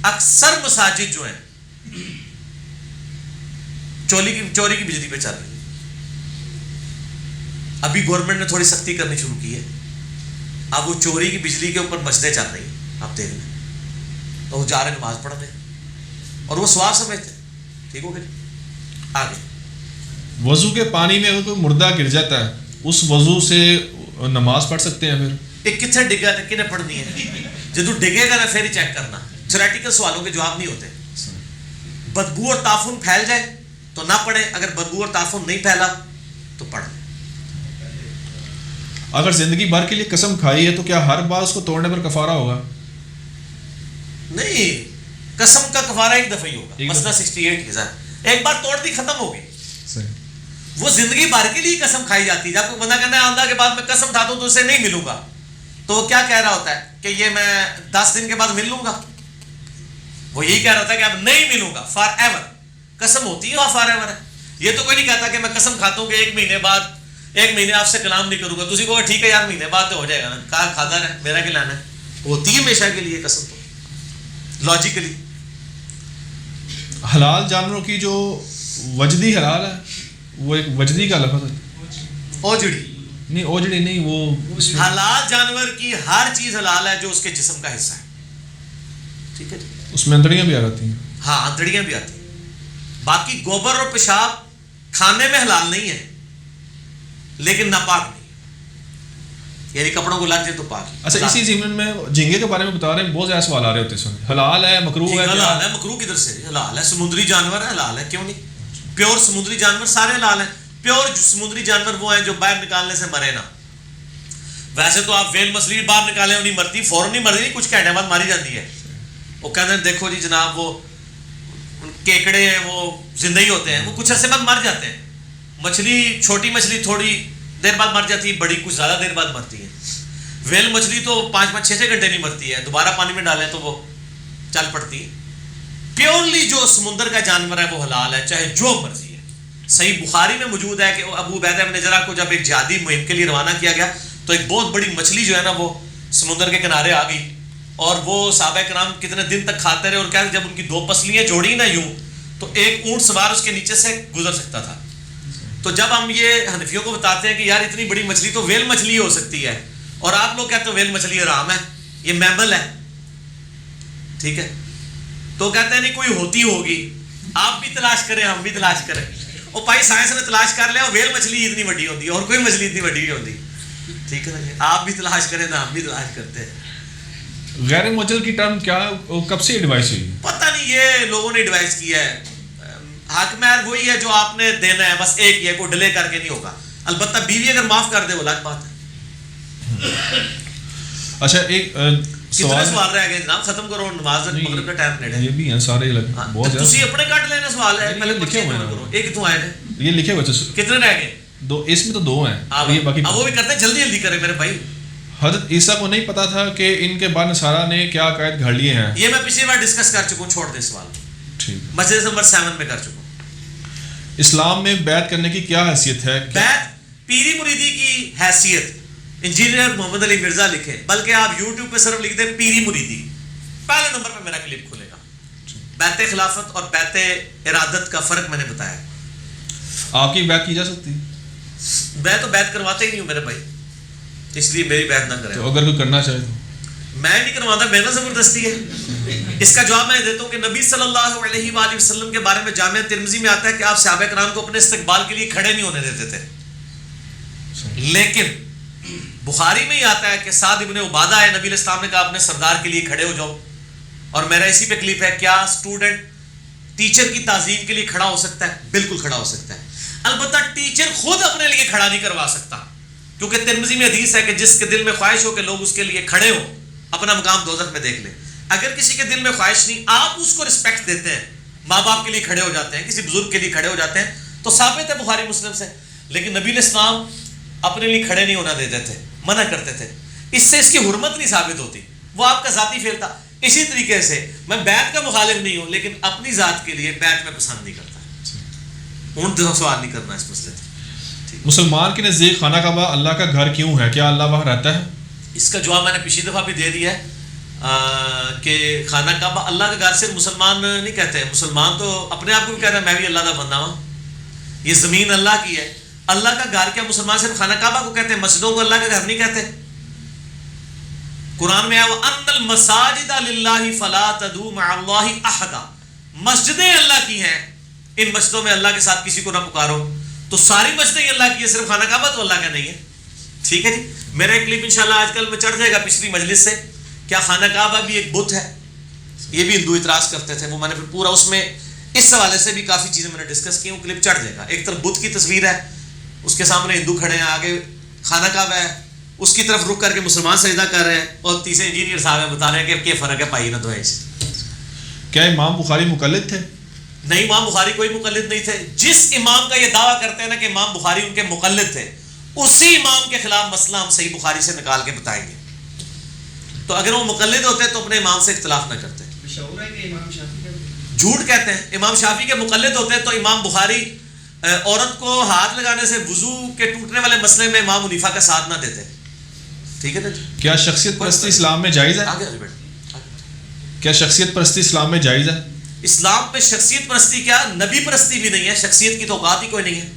اکثر مساجد جو ہیں چوری کی بجلی پہ چل رہی ہے. ابھی گورنمنٹ نے تھوڑی سختی کرنی شروع کی ہے، اب وہ چوری کی بجلی کے اوپر مسجدیں چل رہی ہیں. آپ دیکھ لیں تو وہ جا رہے نماز پڑھنے اور وہ ثواب سمجھتے ہیں. ٹھیک ہو گیا. آگے وضو کے پانی میں اگر کوئی مردہ گر جاتا ہے اس وضو سے نماز پڑھ سکتے ہیں پھر؟ ایک کتنے ڈگا تک کنے پڑھنی ہے، جدو ڈگے گا نا پھر ہی چیک کرنا. تھیوریٹیکل سوالوں کے جواب نہیں ہوتے. بدبو اور تعفن پھیل جائے تو نہ پڑھے، اگر بدبو اور تعفن نہیں پھیلا تو پڑھ لیں. اگر زندگی بھر کے لیے قسم کھائی ہے تو کیا ہر بار اس کو توڑنے پر کفارہ ہوگا؟ نہیں، قسم کا کفارہ ایک دفعہ ہی ہوگا. مسئلہ 68 کے ساتھ ایک بار توڑ دی ختم ہو گئی. وہ زندگی بھر کے لیے قسم کھائی جاتی ہے. جب کوئی بندہ کہتا ہے آمدہ کے بعد میں قسم کھاتا ہوں تو اسے نہیں ملوں گا، تو وہ کیا کہہ رہا ہوتا ہے کہ یہ میں 10 دن کے بعد مل لوں گا. وہ یہی کہہ رہا تھا کہ اب نہیں ملوں گا فار ایور. قسم ہوتی ہے وہ فار ایور ہے. یہ تو کوئی نہیں کہتا کہ میں قسم کھاتا ہوں کہ ایک مہینے آپ سے کلام نہیں کروں گا. تجھے کہو ٹھیک ہے یار مہینے بعد تو ہو جائے گا نا، کہا کھاتا رہے، میرا کیا لانا ہے. ہوتی ہے ہمیشہ کے لیے قسم. تو لاجیکلی حلال جانوروں کی جو وجدی حلال ہے، وہ ایک وجدی کا لفظ ہے. اوجڑی نہیں، اوجڑی نہیں، وہ حلال جانور کی ہر چیز حلال ہے جو اس کے جسم کا حصہ ہے. ٹھیک ہے جی. اس میں انتڑیاں بھی آ جاتی ہیں. ہاں انتڑیاں بھی آتی ہیں. باقی گوبر اور پیشاب کھانے میں حلال نہیں ہے لیکن ناپاک نہیں، یعنی کپڑوں کو لگ جائے تو پاک. اچھا، اسی ضمن میں جھینگے کے بارے میں بتا رہے ہیں، بہت زیادہ سوال آ رہے ہوتے ہیں. حلال ہے، مکروہ ہے؟ حلال ہے. مکروہ کدھر سے؟ حلال ہے. سمندری جانور ہے، حلال ہے. کیوں نہیں؟ پیور سمندری جانور سارے حلال ہیں. پیور سمندری جانور وہ ہیں جو باہر نکالنے سے مرے نا. ویسے تو آپ ویل مچھلی باہر نکالے نہیں مرتی، فوراً نہیں مرتی، کچھ گھنٹے بعد ماری جاتی ہے. وہ کہتے ہیں دیکھو جی جناب وہ کیکڑے ہیں وہ زندہ ہی ہوتے ہیں، وہ کچھ عرصے بعد مر جاتے ہیں. مچھلی، چھوٹی مچھلی تھوڑی دیر بعد مر جاتی ہے، بڑی کچھ زیادہ دیر بعد مرتی ہے. ویل مچھلی تو 5-6 گھنٹے نہیں مرتی ہے، دوبارہ پانی میں ڈالیں تو وہ چل پڑتی ہے. پیورلی جو سمندر کا جانور ہے وہ حلال ہے، چاہے جو مرضی ہے. صحیح بخاری میں موجود ہے کہ ابو عبیدہ بن جراح کو جب ایک جہادی مہم کے لیے روانہ کیا گیا تو ایک بہت بڑی مچھلی جو ہے نا وہ سمندر کے کنارے آ گئی اور وہ صحابہ کرام کتنے دن تک کھاتے رہے. اور کیا جب ان کی 2 پسلیاں جوڑی نا یوں تو ایک اونٹ سوار اس کے نیچے سے گزر سکتا تھا. تو جب ہم یہ حنفیوں کو بتاتے ہیں کہ یار اتنی بڑی مچھلی تو ویل مچھلی ہو سکتی ہے، اور آپ لوگ کہتے ہیں ویل مچھلی حرام ہے، یہ میمل ہے. ٹھیک ہے، تو کہتے ہیں نہیں کوئی ہوتی ہوگی، آپ بھی تلاش کریں ہم بھی تلاش کریں. اور بھائی سائنس نے تلاش کر لیا ویل مچھلی اتنی بڑی ہوتی ہے اور کوئی مچھلی اتنی بڑی نہیں ہوتی. ٹھیک ہے نا، آپ بھی تلاش کریں تو ہم بھی تلاش کرتے ہیں. غیر معجل کی ٹرم کیا، کب سے ایڈوائس ہوئی؟ پتہ نہیں، یہ لوگوں نے ایڈوائس کیا ہے. حق مہر وہی ہے جو آپ نے دینا ہے، بس ایک یہ کوئی ڈیلے کر کے نہیں ہوگا. البتہ بیوی اگر معاف کر دے وہ الگ بات ہے. اچھا، ایک کتنے سوال رہ گئے جناب؟ ختم کرو، نماز مغرب کا ٹائم نیڑے ہے. یہ بھی ہیں سارے بہت زیادہ. تسی اپنے کٹ لینے سوال ہے، پہلے لکھے ہوئے ہیں. ایک کتوں آئے ہیں؟ یہ لکھے ہوئے تھے. کتنے رہ گئے؟ 2. اس میں تو 2 ہیں. یہ باقی اب وہ بھی کرتے ہیں، جلدی جلدی کریں میرے بھائی. حضرت عیسیٰ کو نہیں پتا تھا کہ ان کے بعد نصارہ نے کیا عقائد گھڑ لیے ہیں. یہ میں پچھلی بار ڈسکس کر چکا ہوں، چھوڑ دیں سوال. ٹھیک. مسجد نمبر 7 میں کر چکا ہوں. اسلام میں بیعت کرنے کی کیا حیثیت ہے؟ بیعت پیری مریدی کی حیثیت انجینئر محمد علی مرزا لکھے، بلکہ آپ یوٹیوب پہ صرف لکھ دیں پیری مریدی، پہلے نمبر پہ میرا کلپ کھلے گا. بیعت خلافت اور بیعت ارادت کا فرق میں نے بتایا. آپ کی بیعت کی جا سکتی؟ میں تو بیعت کرواتا ہی نہیں ہوں میرے بھائی، اس لیے میری بیعت نہ کریں. تو اگر کوئی کرنا چاہے تو؟ میں نہیں کرواتا، میرا زبردستی ہے. اس کا جواب میں دیتا ہوں کہ نبی صلی اللہ علیہ وآلہ وسلم کے بارے میں جامعہ ترمذی میں آتا ہے کہ آپ صحابہ کرام کو اپنے استقبال کے لیے کھڑے نہیں ہونے دیتے تھے. لیکن بخاری میں ہی آتا ہے کہ سعد ابن عبادہ ہے، نبی علیہ السلام نے کہا اپنے سردار کے لیے کھڑے ہو جاؤ. اور میرا اسی پہ کلپ ہے، کیا اسٹوڈنٹ ٹیچر کی تعظیم کے لیے کھڑا ہو سکتا ہے؟ بالکل کھڑا ہو سکتا ہے. البتہ ٹیچر خود اپنے لیے کھڑا نہیں کروا سکتا، کیونکہ ترمذی میں حدیث ہے کہ جس کے دل میں خواہش ہو کہ لوگ اس کے لیے کھڑے ہوں اپنا مقام دوزخ میں دیکھ لیں. اگر کسی کے دل میں خواہش نہیں، آپ اس کو رسپیکٹ دیتے ہیں، ماں باپ کے لیے کھڑے ہو جاتے ہیں، کسی بزرگ کے لیے کھڑے ہو جاتے ہیں، تو ثابت ہے بخاری مسلم سے. لیکن نبی علیہ السلام اپنے لیے کھڑے نہیں ہونا دیتے تھے، منع کرتے تھے. اس سے اس کی حرمت نہیں ثابت ہوتی، وہ آپ کا ذاتی فعل تھا. اسی طریقے سے میں بیعت کا مخالف نہیں ہوں، لیکن اپنی ذات کے لیے بیعت میں پسند نہیں کرتا. ہوں سوال نہیں کرنا اس مسئلے. مسلمان کے نزدیک خانہ کعبہ اللہ کا گھر کیوں ہے؟ کیا اللہ وہاں رہتا ہے؟ اس کا جواب میں نے پچھلی دفعہ بھی دے دیا ہے کہ خانہ کعبہ اللہ کا گھر صرف مسلمان نہیں کہتے ہیں. مسلمان تو اپنے آپ کو بھی کہہ رہے ہیں میں بھی اللہ کا بندہ ہوں. یہ زمین اللہ کی ہے. اللہ کا گھر کیا مسلمان صرف خانہ کعبہ کو کہتے ہیں؟ مسجدوں کو اللہ کا گھر نہیں کہتے؟ قرآن میں آیا وَأَنَّ الْمَسَاجِدَ لِلَّهِ فَلَا تَدْعُوا مَعَ اللَّهِ أَحَدًا. مسجدیں اللہ کی ہیں, ان مسجدوں میں اللہ کے ساتھ کسی کو نہ پکارو. تو ساری مسجدیں ہی اللہ کی ہے, صرف خانہ کعبہ تو اللہ کا نہیں ہے. ٹھیک ہے جی. میرا ایک کلپ انشاءاللہ آج کل میں چڑھ جائے گا پچھلی مجلس سے, کیا خانہ کعبہ بھی ایک بت ہے؟ یہ بھی ہندو اعتراض کرتے تھے, وہ میں نے پھر پورا اس میں اس حوالے سے بھی کافی چیزیں میں نے ڈسکس کی. وہ کلپ چڑھ جائے گا. ایک طرف بت کی تصویر ہے, اس کے سامنے ہندو کھڑے ہیں, آگے خانہ کعبہ ہے, اس کی طرف رک کر کے مسلمان سجدہ کر رہے ہیں, اور تیسرے انجینئر صاحب ہیں بتا رہے ہیں کہ کیا فرق ہے پائی نہ تو ہے. کیا امام بخاری مقلد تھے؟ نہیں, امام بخاری کوئی مقلد نہیں تھے. جس امام کا یہ دعویٰ کرتے ہیں نا کہ امام بخاری ان کے مقلد تھے, اسی امام کے خلاف مسئلہ ہم صحیح بخاری سے نکال کے بتائیں گے. تو اگر وہ مقلد ہوتے تو اپنے امام سے اختلاف نہ کرتے. جھوٹ کہتے ہیں. امام شافعی کے مقلد ہوتے تو امام بخاری عورت کو ہاتھ لگانے سے وضو کے ٹوٹنے والے مسئلے میں امام حنیفہ کا ساتھ نہ دیتے. ٹھیک ہے نا. کیا شخصیت پرستی اسلام میں جائز ہے؟ کیا شخصیت پرستی اسلام میں جائز ہے؟ اسلام میں شخصیت پرستی کیا, نبی پرستی بھی نہیں ہے. شخصیت کی تو اوقات ہی کوئی نہیں ہے.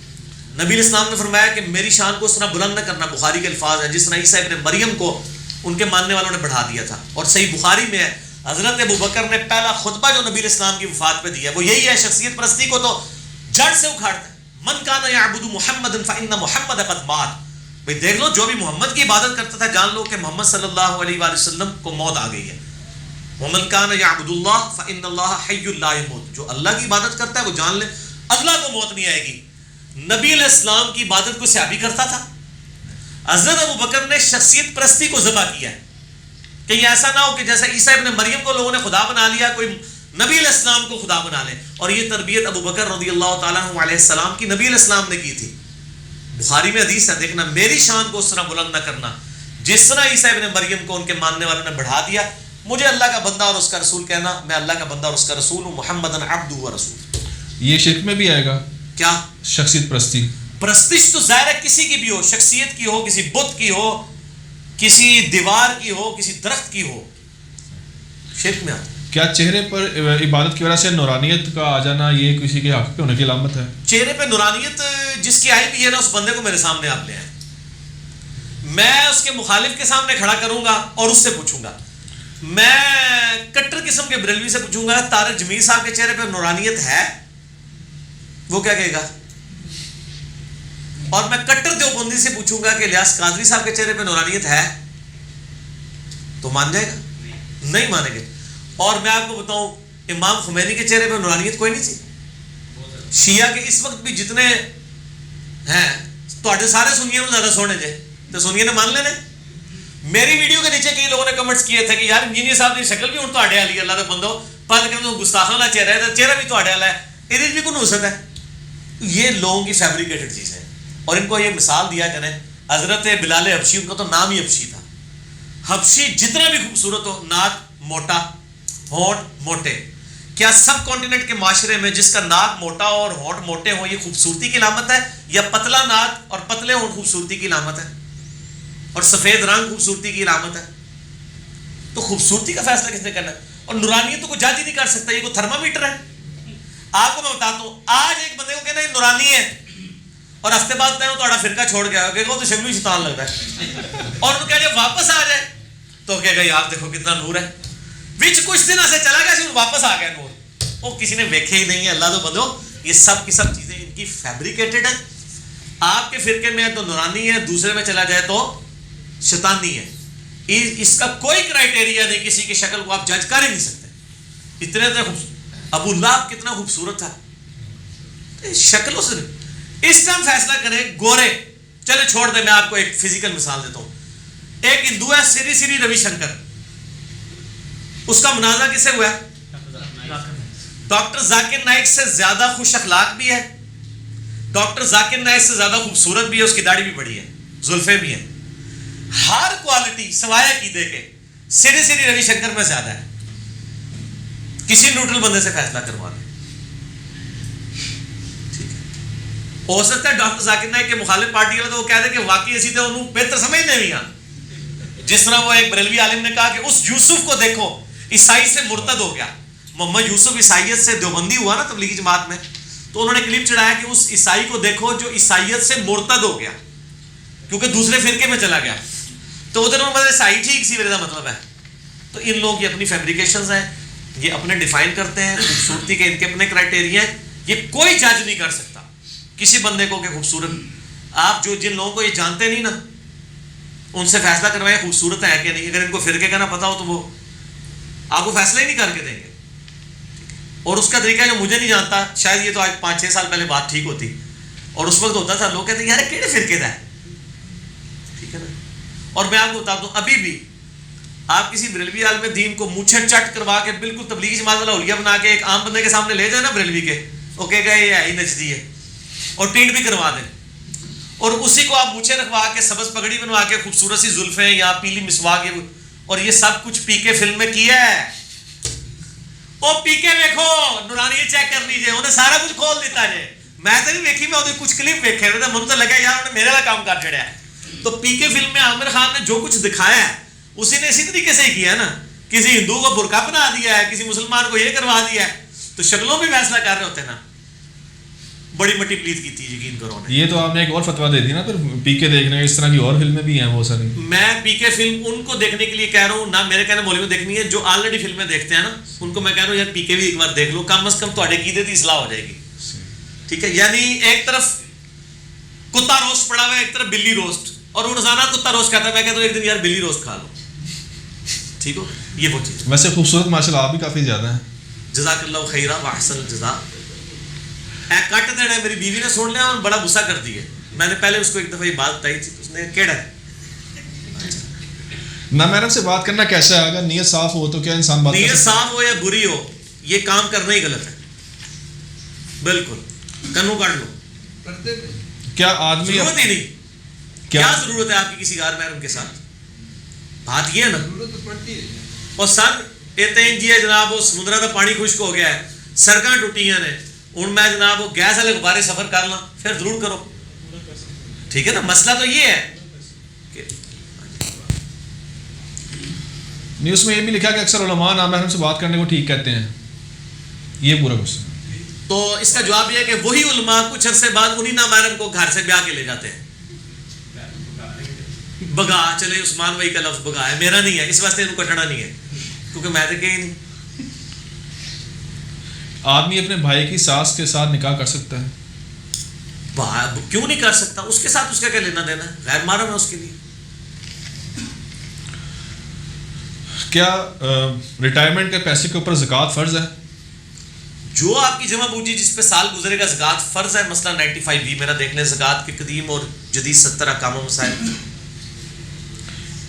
نبی علیہ السلام نے فرمایا کہ میری شان کو اس طرح بلند نہ کرنا. بخاری کے الفاظ ہیں جس طرح عیسیٰ ابن مریم کو ان کے ماننے والوں نے بڑھا دیا تھا. اور صحیح بخاری میں ہے حضرت ابوبکر نے پہلا خطبہ جو نبی علیہ السلام کی وفات پہ دیا وہ یہی ہے. شخصیت پرستی کو تو جڑ سے اکھاڑتا ہے. من کان یعبد محمد فإن محمد قد مات. بھئی دیکھ لو, جو بھی محمد کی عبادت کرتا تھا جان لو کہ محمد صلی اللہ علیہ وآلہ وسلم کو موت آ گئی ہے. ومن کان یعبد اللہ فإن اللہ حی لا یموت. جو اللہ کی عبادت کرتا ہے وہ جان لے اللہ کو موت نہیں آئے گی. نبی علیہ السلام کی عبادت کو صحابی کرتا تھا. حضرت ابوبکر نے شخصیت پرستی کو ذبح کیا ہے کہ یہ ایسا نہ ہو کہ جیسا عیسیٰ ابن مریم کو لوگوں نے خدا بنا لیا, کوئی نبی علیہ السلام کو خدا بنا لے. اور یہ تربیت ابوبکر رضی اللہ تعالیٰ عنہ علیہ السلام کی نبی علیہ السلام نے کی تھی. بخاری میں حدیث ہے, دیکھنا میری شان کو اس طرح بلند نہ کرنا جس طرح عیسیٰ ابن مریم کو ان کے ماننے والوں نے بڑھا دیا. مجھے اللہ کا بندہ اور اس کا رسول کہنا, میں اللہ کا بندہ اور اس کا رسول ہوں. محمدن عبدہ و رسول. یہ شرک میں بھی آئے گا کیا شخصیت پرستی؟ پرستش تو ظاہر ہے کسی کی بھی ہو, شخصیت کی ہو, کسی بت کی ہو, کسی دیوار کی ہو, کسی درخت کی ہو, شرک میں آتا. کیا چہرے پر عبادت کی وجہ سے نورانیت کا آ جانا یہ کسی کے حق پہ ہونے کی علامت ہے؟ چہرے پہ نورانیت جس کی آئی بھی ہے نا, اس بندے کو میرے سامنے آپ لے آئیں. میں اس کے مخالف کے سامنے کھڑا کروں گا اور اس سے پوچھوں گا. میں کٹر قسم کے بریلوی سے پوچھوں گا طارق جمیل صاحب کے چہرے پہ نورانیت ہے, وہ کیا کہے گا. اور میں کٹر دیوبندی سے پوچھوں گا کہ الیاس قادری صاحب کے چہرے پہ نورانیت ہے, تو مان جائے گا؟ نہیں مانیں گے. اور میں آپ کو بتاؤں امام خمینی کے چہرے پہ نورانیت کوئی نہیں تھی. شیعہ کے اس وقت بھی جتنے ہیں تو سارے سنیے میں زیادہ سونے جائے تو سنیے نے مان لینے. میری ویڈیو کے نیچے کئی لوگوں نے کمنٹس کیے تھے کہ یار انجینئر صاحب کی شکل بھی ہوں تو والی اللہ کا بندو پر گستاخاں والا چہرہ ہے, چہرہ بھی تو والا ہے, یہ بھی کوئی نوسط ہے. یہ لوگوں کی فیبریکیٹڈ چیز ہے. اور ان کو یہ مثال دیا کریں, حضرت بلال حبشی, ان کا تو نام ہی حبشی تھا. حبشی جتنا بھی خوبصورت ہو, ناک موٹا, ہونٹ موٹے. کیا سب کانٹیننٹ کے معاشرے میں جس کا ناک موٹا اور ہونٹ موٹے ہوں یہ خوبصورتی کی علامت ہے, یا پتلا ناک اور پتلے ہونٹ خوبصورتی کی علامت ہے, اور سفید رنگ خوبصورتی کی علامت ہے؟ تو خوبصورتی کا فیصلہ کس نے کرنا ہے؟ اور نورانیت تو کوئی جج ہی نہیں کر سکتا, یہ کوئی تھرمامیٹر ہے. آپ کو میں بتاتا ہوں, آج ایک بندے کو کہنا یہ نورانی ہے اور ہفتے بعد کہنا تو فرقہ چھوڑ گیا, کہ وہ تو شگوی شیطان لگتا ہے. اور انہوں کہہ واپس آ جائے تو کہے گا یار دیکھو کتنا نور ہے, وچ کچھ دن سے چلا گیا واپس آ گیا نور. وہ کسی نے ویکھے ہی نہیں ہے. اللہ تو بندو یہ سب کی سب چیزیں ان کی فیبریکیٹڈ ہیں. آپ کے فرقے میں ہے تو نورانی ہے, دوسرے میں چلا جائے تو شیطانی ہے. اس کا کوئی کرائٹیریا نہیں, کسی کی شکل کو آپ جج کر ہی نہیں سکتے. اتنے ابو لہب کتنا خوبصورت تھا, شکلوں سے. اس ٹائم فیصلہ کریں گورے, چلے چھوڑ دیں. میں آپ کو ایک فزیکل مثال دیتا ہوں. ایک ہندو ہے سری سری روی شنکر, اس کا مناظرہ کس سے ہوا ہے؟ ڈاکٹر ذاکر نائک سے زیادہ خوش اخلاق بھی ہے, ڈاکٹر ذاکر نائک سے زیادہ خوبصورت بھی ہے, اس کی داڑھی بھی بڑی ہے, زلفیں بھی ہیں, ہر کوالٹی سوائے عقیدے کے سری سری روی شنکر میں زیادہ ہے. کسی نیوٹرل بندے سے فیصلہ کروا لیں. ٹھیک ہے, ہو سکتا ہے ڈاکٹر ذاکر نائک کے مخالف پارٹی والے تو وہ کہہ دیں کہ واقعی اسی تو انہوں بہتر سمجھتے بھی ہیں. جس طرح وہ ایک بریلوی عالم نے کہا کہ اس یوسف کو دیکھو عیسائی سے مرتد ہو گیا. محمد یوسف عیسائیت سے دیوبندی ہوا نا تبلیغی جماعت میں, تو انہوں نے کلپ چڑھایا کہ اس عیسائی کو دیکھو جو عیسائیت سے مرتد ہو گیا کیونکہ دوسرے فرقے میں چلا گیا. تو ادھر انہوں نے عیسائی ٹھیک سی میرا مطلب ہے. تو ان لوگوں کی اپنی فیبریکیشنز ہیں, یہ اپنے ڈیفائن کرتے ہیں خوبصورتی کے, ان کے اپنے کرائٹیریا ہیں. یہ کوئی جج نہیں کر سکتا کسی بندے کو کہ خوبصورت. آپ جو جن لوگوں کو یہ جانتے نہیں نا ان سے فیصلہ کروائیں خوبصورت ہے کہ نہیں. اگر ان کو فرقے کا نہ پتا ہو تو وہ آپ کو فیصلہ ہی نہیں کر کے دیں گے. اور اس کا طریقہ جو مجھے نہیں جانتا, شاید یہ تو آج 5-6 سال پہلے بات ٹھیک ہوتی, اور اس وقت ہوتا تھا لوگ کہتے ہیں یار کیڑے فرقے کا ہے, ٹھیک ہے نا. اور میں آپ کو بتا دوں ابھی بھی آپ کسی بریلوی عالم دین کو مونچھیں چٹ کروا کے بالکل تبلیغی جماعت والا حلیہ بنا کے ایک عام بندے کے سامنے لے جائے نا بریلوی کے, وہ کہے گا یہ ہے ہی نجدی ہے, اور ٹینٹ بھی کروا دیں, اور اسی کو آپ مونچھیں رکھوا کے سبز پگڑی بنوا کے خوبصورت سی زلفیں یا پیلی مسواک, اور یہ سب کچھ پی کے فلم میں کیا ہے. وہ پی کے دیکھو نورانی چیک کر لیجیے, انہیں سارا کچھ کھول دیتا ہے. میں تو نہیں دیکھی, میں وہ کچھ کلپ دیکھے من تو لگا یار انہوں نے میرے والا کام کر چڑھا ہے. تو پی کے فلم میں عامر خان نے جو کچھ دکھایا ہے اسی نے اسی طریقے سے ہی کیا نا. کسی ہندو کو برقع بنا دیا ہے, کسی مسلمان کو یہ کروا دیا ہے. تو شکلوں بھی فیصلہ کر رہے ہوتے ہیں نا. بڑی مٹی پلیت کی تھی, یقین کرو نے. یہ تو آپ نے ایک اور فتویٰ دے دی نا پھر پی کے دیکھنے, اس طرح کی اور فلمیں بھی ہیں بہت ساری. میں پی کے فلم ان کو دیکھنے کے لیے کہہ رہا ہوں, نہ میرے کہنے مولوی دیکھنی ہے, جو آلریڈی فلمیں دیکھتے ہیں نا ان کو میں کہہ رہا ہوں یار پی کے بھی ایک بار دیکھ لو, کم از کم تھوڑے عقیدے کی اصلاح ہو جائے گی. ٹھیک ہے, یعنی ایک طرف کتا روسٹ پڑا ہوا ہے, ایک طرف بلی روسٹ, اور وہ روزانہ کتا روسٹ کھاتا ہے. میں کہتا ہوں ایک دن یار بلی روسٹ کھا لو, ٹھیک ہو. یہ وہ چیز. ویسے خوبصورت ماشاء اللہ آپ بھی کافی زیادہ ہیں. جزاک اللہ خیرہ واحسن الجزاء. کٹ دینا ہے, میری بیوی نے سن لیا اور بڑا غصہ کر دیا. میں نے پہلے اس کو ایک دفعہ یہ بات بتائی تھی, اس نے کیڑا ہے. نامحرم سے بات کرنا کیسا ہے؟ اگر نیت صاف ہو تو کیا انسان بات نیت صاف ہو یا بری ہو, یہ کام کرنا ہی غلط ہے. بالکل کنو کاٹ لو, کرتے تھے. کیا آدمی ضرورت ہی نہیں. کیا ضرورت ہے آپ کی کسی غیر محرم کے ساتھ؟ بات یہ ہے نا. ضرورت تو پڑتی ہے. اور سر اتنے جی ہے جناب, وہ سمندر کا پانی خشک ہو گیا ہے, سڑکیں ٹوٹیاں نے, ہوں میں جناب وہ گیس والے غبارے سفر کر لاں, پھر ضرور کرو. ٹھیک ہے نا, مسئلہ تو یہ ہے. نیوز میں یہ بھی لکھا کہ اکثر علماء نامحرم سے بات کرنے کو ٹھیک کہتے ہیں, یہ پورا کچھ. تو اس کا جواب یہ ہے کہ وہی علماء کچھ عرصے بعد انہی نامحرم کو گھر سے بیاہ کے لے جاتے ہیں. بگا چلے, عثمان بھائی کا لفظ بگا ہے, میرا نہیں ہے, اس واسطے ان کو کٹنا نہیں ہے کیونکہ میں تو کہیں نہیں. آدمی اپنے بھائی کی ساس کے ساتھ نکاح کر سکتا ہے؟ کیوں نہیں کر سکتا؟ اس کے ساتھ اس کا کیا لینا دینا ہے, غیر محرم ہے اس کے لیے. کیا ریٹائرمنٹ کے پیسے کے اوپر زکوٰۃ فرض ہے؟ جو آپ کی جمع بوجھی جس پہ سال گزرے گا زکوٰۃ فرض ہے. مسئلہ 95 میرا دیکھنے زکوٰۃ کے قدیم اور جدید 70 احکام و مسائل.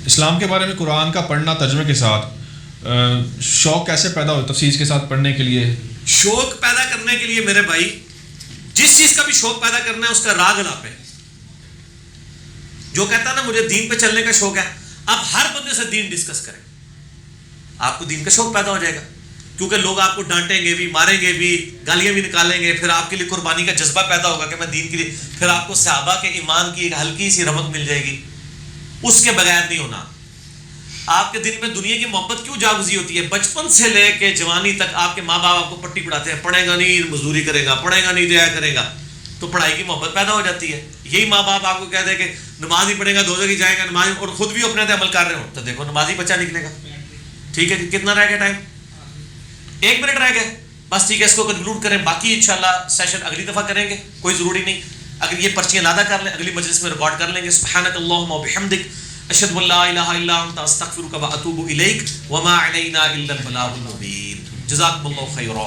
اسلام کے بارے میں قرآن کا پڑھنا ترجمے کے ساتھ شوق کیسے پیدا ہو تفصیل کے ساتھ پڑھنے کے لیے؟ شوق پیدا کرنے کے لیے میرے بھائی جس چیز کا بھی شوق پیدا کرنا ہے اس کا راگ ادا پہ. جو کہتا ہے نا مجھے دین پہ چلنے کا شوق ہے, اب ہر بندے سے دین ڈسکس کریں, آپ کو دین کا شوق پیدا ہو جائے گا. کیونکہ لوگ آپ کو ڈانٹیں گے بھی, ماریں گے بھی, گالیاں بھی نکالیں گے, پھر آپ کے لیے قربانی کا جذبہ پیدا ہوگا کہ میں دین کے لیے. پھر آپ کو صحابہ کے ایمان کی ایک ہلکی سی رمق مل جائے گی. اس کے بغیر نہیں ہونا. آپ کے دل میں دنیا کی محبت کیوں جاگزی ہوتی ہے؟ بچپن سے لے کے جوانی تک آپ کے ماں باپ آپ کو پٹی پڑھاتے ہیں, پڑھے گا نہیں مزدوری کرے گا, پڑھے گا نہیں دیا کرے گا, تو پڑھائی کی محبت پیدا ہو جاتی ہے. یہی ماں باپ آپ کو کہتے ہیں کہ نماز ہی پڑھے گا دوزخ ہی جائے گا, نماز, اور خود بھی اپنے عمل کر رہے ہو, تو دیکھو نمازی بچہ نکلے گا. ٹھیک ہے جی, کتنا رہ گیا ٹائم؟ 1 منٹ رہ گیا بس. ٹھیک ہے, اس کو کنکلوڈ کریں, باقی انشاءاللہ سیشن اگلی دفعہ کریں گے, کوئی ضروری نہیں. اگر یہ پرچیاں لادا کر لیں, اگلی مجلس میں ریکارڈ کر لیں گے. سبحانک اللہم و بحمدک اشہد ان لا الہ الا انت استغفرک و اتوب الیک وما علینا الا البلاغ المبین. جزاکم اللہ خیرا.